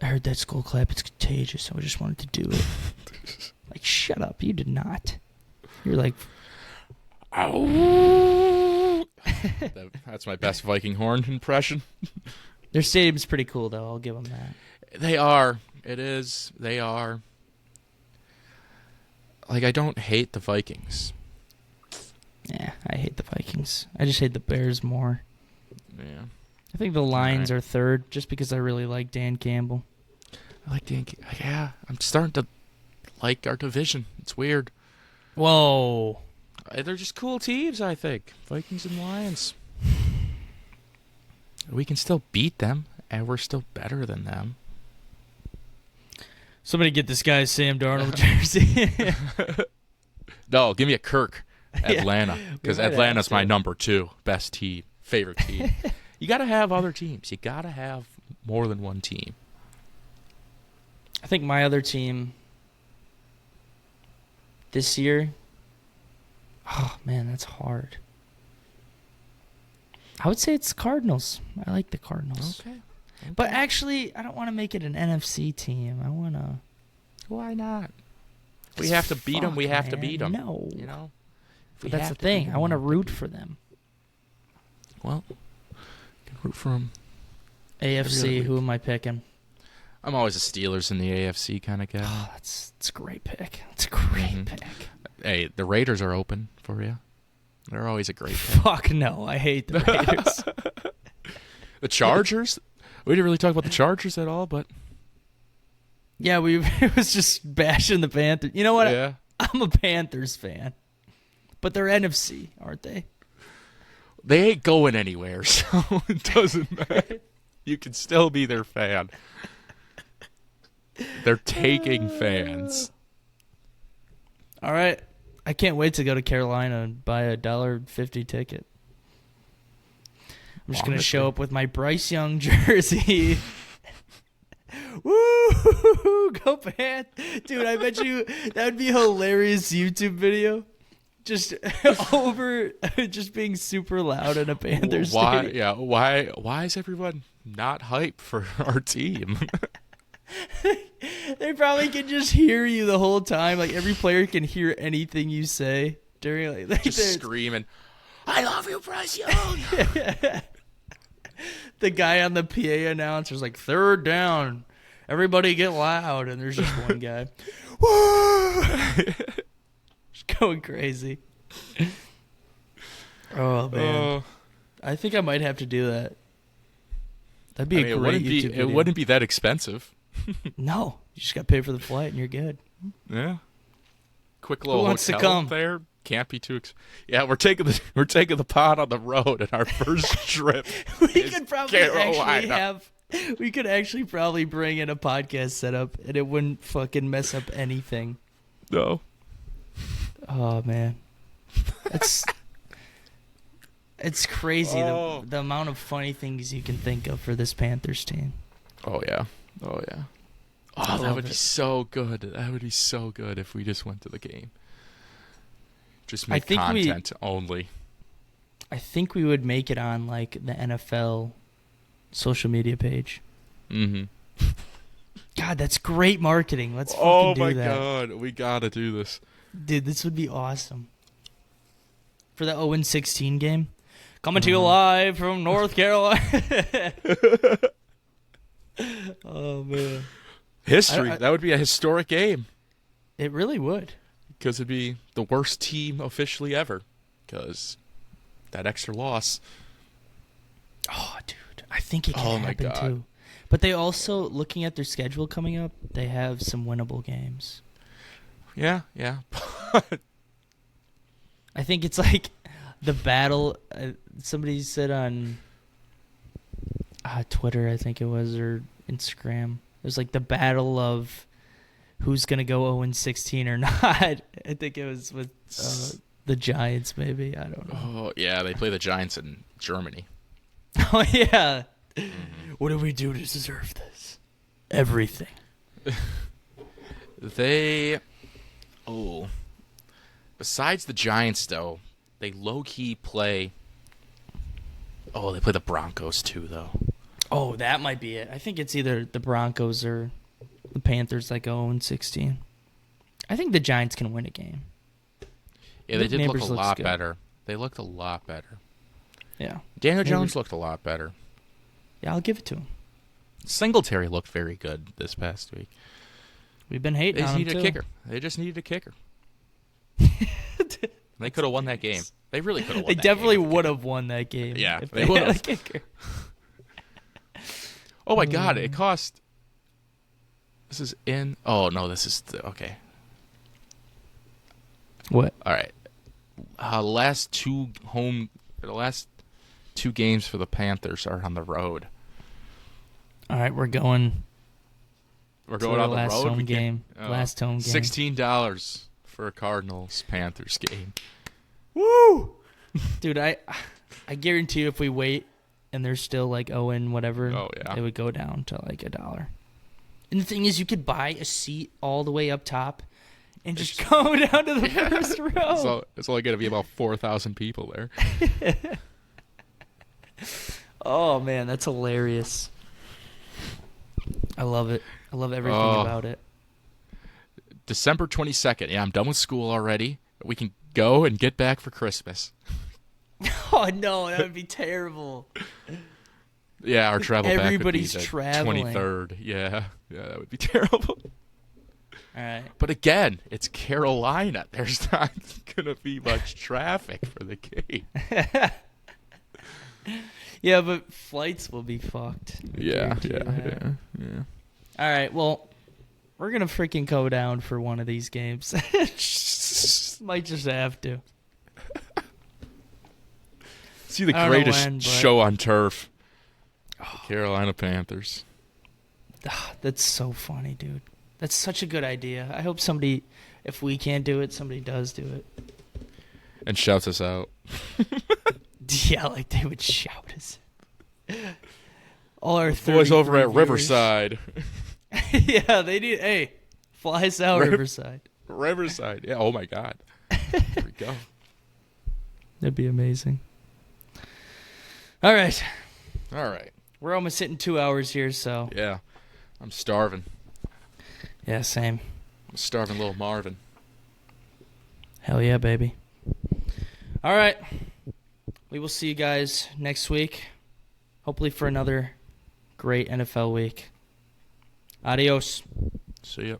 [SPEAKER 1] I heard that skull clap, it's contagious. I just wanted to do it. Like, shut up. You did not. You're like,
[SPEAKER 2] ow. That's my best Viking horn impression.
[SPEAKER 1] their stadium's pretty cool, though. I'll give them that.
[SPEAKER 2] They are. It is. They are. Like, I don't hate the Vikings.
[SPEAKER 1] Yeah, I hate the Vikings. I just hate the Bears more.
[SPEAKER 2] Yeah.
[SPEAKER 1] I think the Lions are third, just because I really like Dan Campbell.
[SPEAKER 2] I like Dan. Yeah, I'm starting to like our division. It's weird.
[SPEAKER 1] Whoa.
[SPEAKER 2] They're just cool teams, I think. Vikings and Lions. We can still beat them, and we're still better than them.
[SPEAKER 1] Somebody get this guy Sam Darnold jersey.
[SPEAKER 2] No, give me a Kirk, Atlanta, because
[SPEAKER 1] might have
[SPEAKER 2] Atlanta's my
[SPEAKER 1] to.
[SPEAKER 2] number 2 best team, favorite team. You got to have other teams. You got to have more than one team.
[SPEAKER 1] I think my other team this year. Oh man, that's hard. I would say it's Cardinals. I like the Cardinals.
[SPEAKER 2] Okay.
[SPEAKER 1] But actually, I don't want to make it an NFC team. I want to.
[SPEAKER 2] Why not? We have to beat them. We have to beat them.
[SPEAKER 1] No.
[SPEAKER 2] You know?
[SPEAKER 1] But that's the thing. I want to root for them.
[SPEAKER 2] Well, you can root for them.
[SPEAKER 1] AFC, who am I picking?
[SPEAKER 2] I'm always a Steelers in the AFC kind of guy.
[SPEAKER 1] Oh, that's a great pick. It's a great pick.
[SPEAKER 2] Hey, the Raiders are open for you. They're always a great pick.
[SPEAKER 1] Fuck no, I hate the Raiders.
[SPEAKER 2] The Chargers? We didn't really talk about the Chargers at all, but...
[SPEAKER 1] Yeah, it was just bashing the Panthers. You know what?
[SPEAKER 2] Yeah.
[SPEAKER 1] I'm a Panthers fan. But they're NFC, aren't they?
[SPEAKER 2] They ain't going anywhere, so it doesn't matter. You can still be their fan. They're taking fans.
[SPEAKER 1] All right. I can't wait to go to Carolina and buy a $1.50 ticket. I'm just going to show up with my Bryce Young jersey. Woo! Go Panthers. Dude, I bet you that would be a hilarious YouTube video. Just just being super loud in a Panthers
[SPEAKER 2] Why?
[SPEAKER 1] stadium.
[SPEAKER 2] Yeah. Why is everyone not hyped for our team?
[SPEAKER 1] They probably can just hear you the whole time. Like, every player can hear anything you say during, like
[SPEAKER 2] Just
[SPEAKER 1] there's-
[SPEAKER 2] screaming, "I love you, Bryce Young."
[SPEAKER 1] the guy on the PA announcer's like, third down. Everybody get loud. And there's just one guy. Woo! Just going crazy. Oh, man. I think I might have to do that. That'd be a great YouTube video.
[SPEAKER 2] It wouldn't be that expensive.
[SPEAKER 1] No. You just got to pay for the flight and you're good.
[SPEAKER 2] Yeah. Quick little
[SPEAKER 1] wants to
[SPEAKER 2] hotel
[SPEAKER 1] come?
[SPEAKER 2] up there. Can't be too. Yeah, we're taking the pod on the road in our first trip.
[SPEAKER 1] We
[SPEAKER 2] is
[SPEAKER 1] could probably
[SPEAKER 2] Carolina.
[SPEAKER 1] we could actually probably bring in a podcast setup and it wouldn't fucking mess up anything.
[SPEAKER 2] No.
[SPEAKER 1] Oh man, it's crazy the amount of funny things you can think of for this Panthers team.
[SPEAKER 2] Oh yeah. Oh yeah. Oh, that would be so good. That would be so good if we just went to the game. Just make content only.
[SPEAKER 1] I think we would make it on like the NFL social media page.
[SPEAKER 2] Mm-hmm.
[SPEAKER 1] God, that's great marketing. Let's fucking do that.
[SPEAKER 2] God, we gotta do this.
[SPEAKER 1] Dude, this would be awesome. For the 0-16 game. Coming to you live from North Carolina. Oh, man.
[SPEAKER 2] History. That would be a historic game.
[SPEAKER 1] It really would.
[SPEAKER 2] Because it'd be the worst team officially ever. Because that extra loss.
[SPEAKER 1] Oh, dude. I think it can
[SPEAKER 2] my
[SPEAKER 1] happen,
[SPEAKER 2] God.
[SPEAKER 1] too. But they also, looking at their schedule coming up, they have some winnable games.
[SPEAKER 2] Yeah, yeah.
[SPEAKER 1] I think it's like the battle. Somebody said on Twitter, I think it was, or Instagram. It was like the battle of who's going to go 0-16 or not. I think it was with the Giants, maybe. I don't know.
[SPEAKER 2] Oh, yeah, they play the Giants in Germany.
[SPEAKER 1] Oh, yeah. What do we do to deserve this? Everything.
[SPEAKER 2] Besides the Giants, though, they low-key play... Oh, they play the Broncos, too, though.
[SPEAKER 1] Oh, that might be it. I think it's either the Broncos or Panthers like 0-16. I think the Giants can win a game.
[SPEAKER 2] Yeah, they did look
[SPEAKER 1] Neighbors
[SPEAKER 2] a
[SPEAKER 1] looks
[SPEAKER 2] lot
[SPEAKER 1] good.
[SPEAKER 2] better. They looked a lot better.
[SPEAKER 1] Yeah.
[SPEAKER 2] Daniel Jones looked a lot better.
[SPEAKER 1] Yeah, I'll give it to him.
[SPEAKER 2] Singletary looked very good this past week.
[SPEAKER 1] We've been hating
[SPEAKER 2] They
[SPEAKER 1] on
[SPEAKER 2] just
[SPEAKER 1] him,
[SPEAKER 2] needed
[SPEAKER 1] too.
[SPEAKER 2] a kicker. They just needed a kicker. They could have won that game. They really could have won
[SPEAKER 1] They
[SPEAKER 2] that
[SPEAKER 1] definitely
[SPEAKER 2] game.
[SPEAKER 1] would have won that game.
[SPEAKER 2] Yeah,
[SPEAKER 1] if
[SPEAKER 2] they
[SPEAKER 1] they had a
[SPEAKER 2] would've.
[SPEAKER 1] kicker.
[SPEAKER 2] Oh, my God. It cost... This is in... Oh, no, this is... Okay.
[SPEAKER 1] What?
[SPEAKER 2] All right. The last two games for the Panthers are on the road.
[SPEAKER 1] All right, we're going
[SPEAKER 2] We're
[SPEAKER 1] to
[SPEAKER 2] going
[SPEAKER 1] the
[SPEAKER 2] on the
[SPEAKER 1] last
[SPEAKER 2] road.
[SPEAKER 1] home game. Last home game.
[SPEAKER 2] $16 for a Cardinals-Panthers game.
[SPEAKER 1] Woo! Dude, I guarantee you if we wait and they're still like Owen whatever,
[SPEAKER 2] Oh, yeah.
[SPEAKER 1] it would go down to like $1. And the thing is, you could buy a seat all the way up top and just go down to the first row.
[SPEAKER 2] So it's only going to be about 4,000 people there.
[SPEAKER 1] Oh, man, that's hilarious. I love it. I love everything about it.
[SPEAKER 2] December 22nd. Yeah, I'm done with school already. We can go and get back for Christmas.
[SPEAKER 1] Oh, no, that would be terrible.
[SPEAKER 2] Yeah, our travel
[SPEAKER 1] Everybody's
[SPEAKER 2] back would be the
[SPEAKER 1] traveling.
[SPEAKER 2] 23rd. Yeah, that would be terrible.
[SPEAKER 1] All right.
[SPEAKER 2] But again, it's Carolina. There's not going to be much traffic for the game.
[SPEAKER 1] Yeah, but flights will be fucked. I guarantee you that. All right, well, we're going to freaking go down for one of these games. Might just have to.
[SPEAKER 2] See the
[SPEAKER 1] I don't know
[SPEAKER 2] greatest
[SPEAKER 1] when, but-
[SPEAKER 2] show on turf. The Carolina Panthers.
[SPEAKER 1] That's so funny, dude. That's such a good idea. I hope somebody, if we can't do it, somebody does do it.
[SPEAKER 2] And shouts us out.
[SPEAKER 1] Yeah, like they would shout us. All our
[SPEAKER 2] Boys over at
[SPEAKER 1] 33 viewers.
[SPEAKER 2] Riverside.
[SPEAKER 1] Yeah, they need. Hey, fly us out, Riverside.
[SPEAKER 2] Riverside. Yeah, oh my God. There we go.
[SPEAKER 1] That'd be amazing. All right,
[SPEAKER 2] All right.
[SPEAKER 1] we're almost hitting 2 hours here, so
[SPEAKER 2] Yeah. I'm starving.
[SPEAKER 1] yeah, same.
[SPEAKER 2] I'm starving little Marvin.
[SPEAKER 1] Hell yeah, baby. All right, we will see you guys next week. Hopefully for another great NFL week. Adios.
[SPEAKER 2] See ya.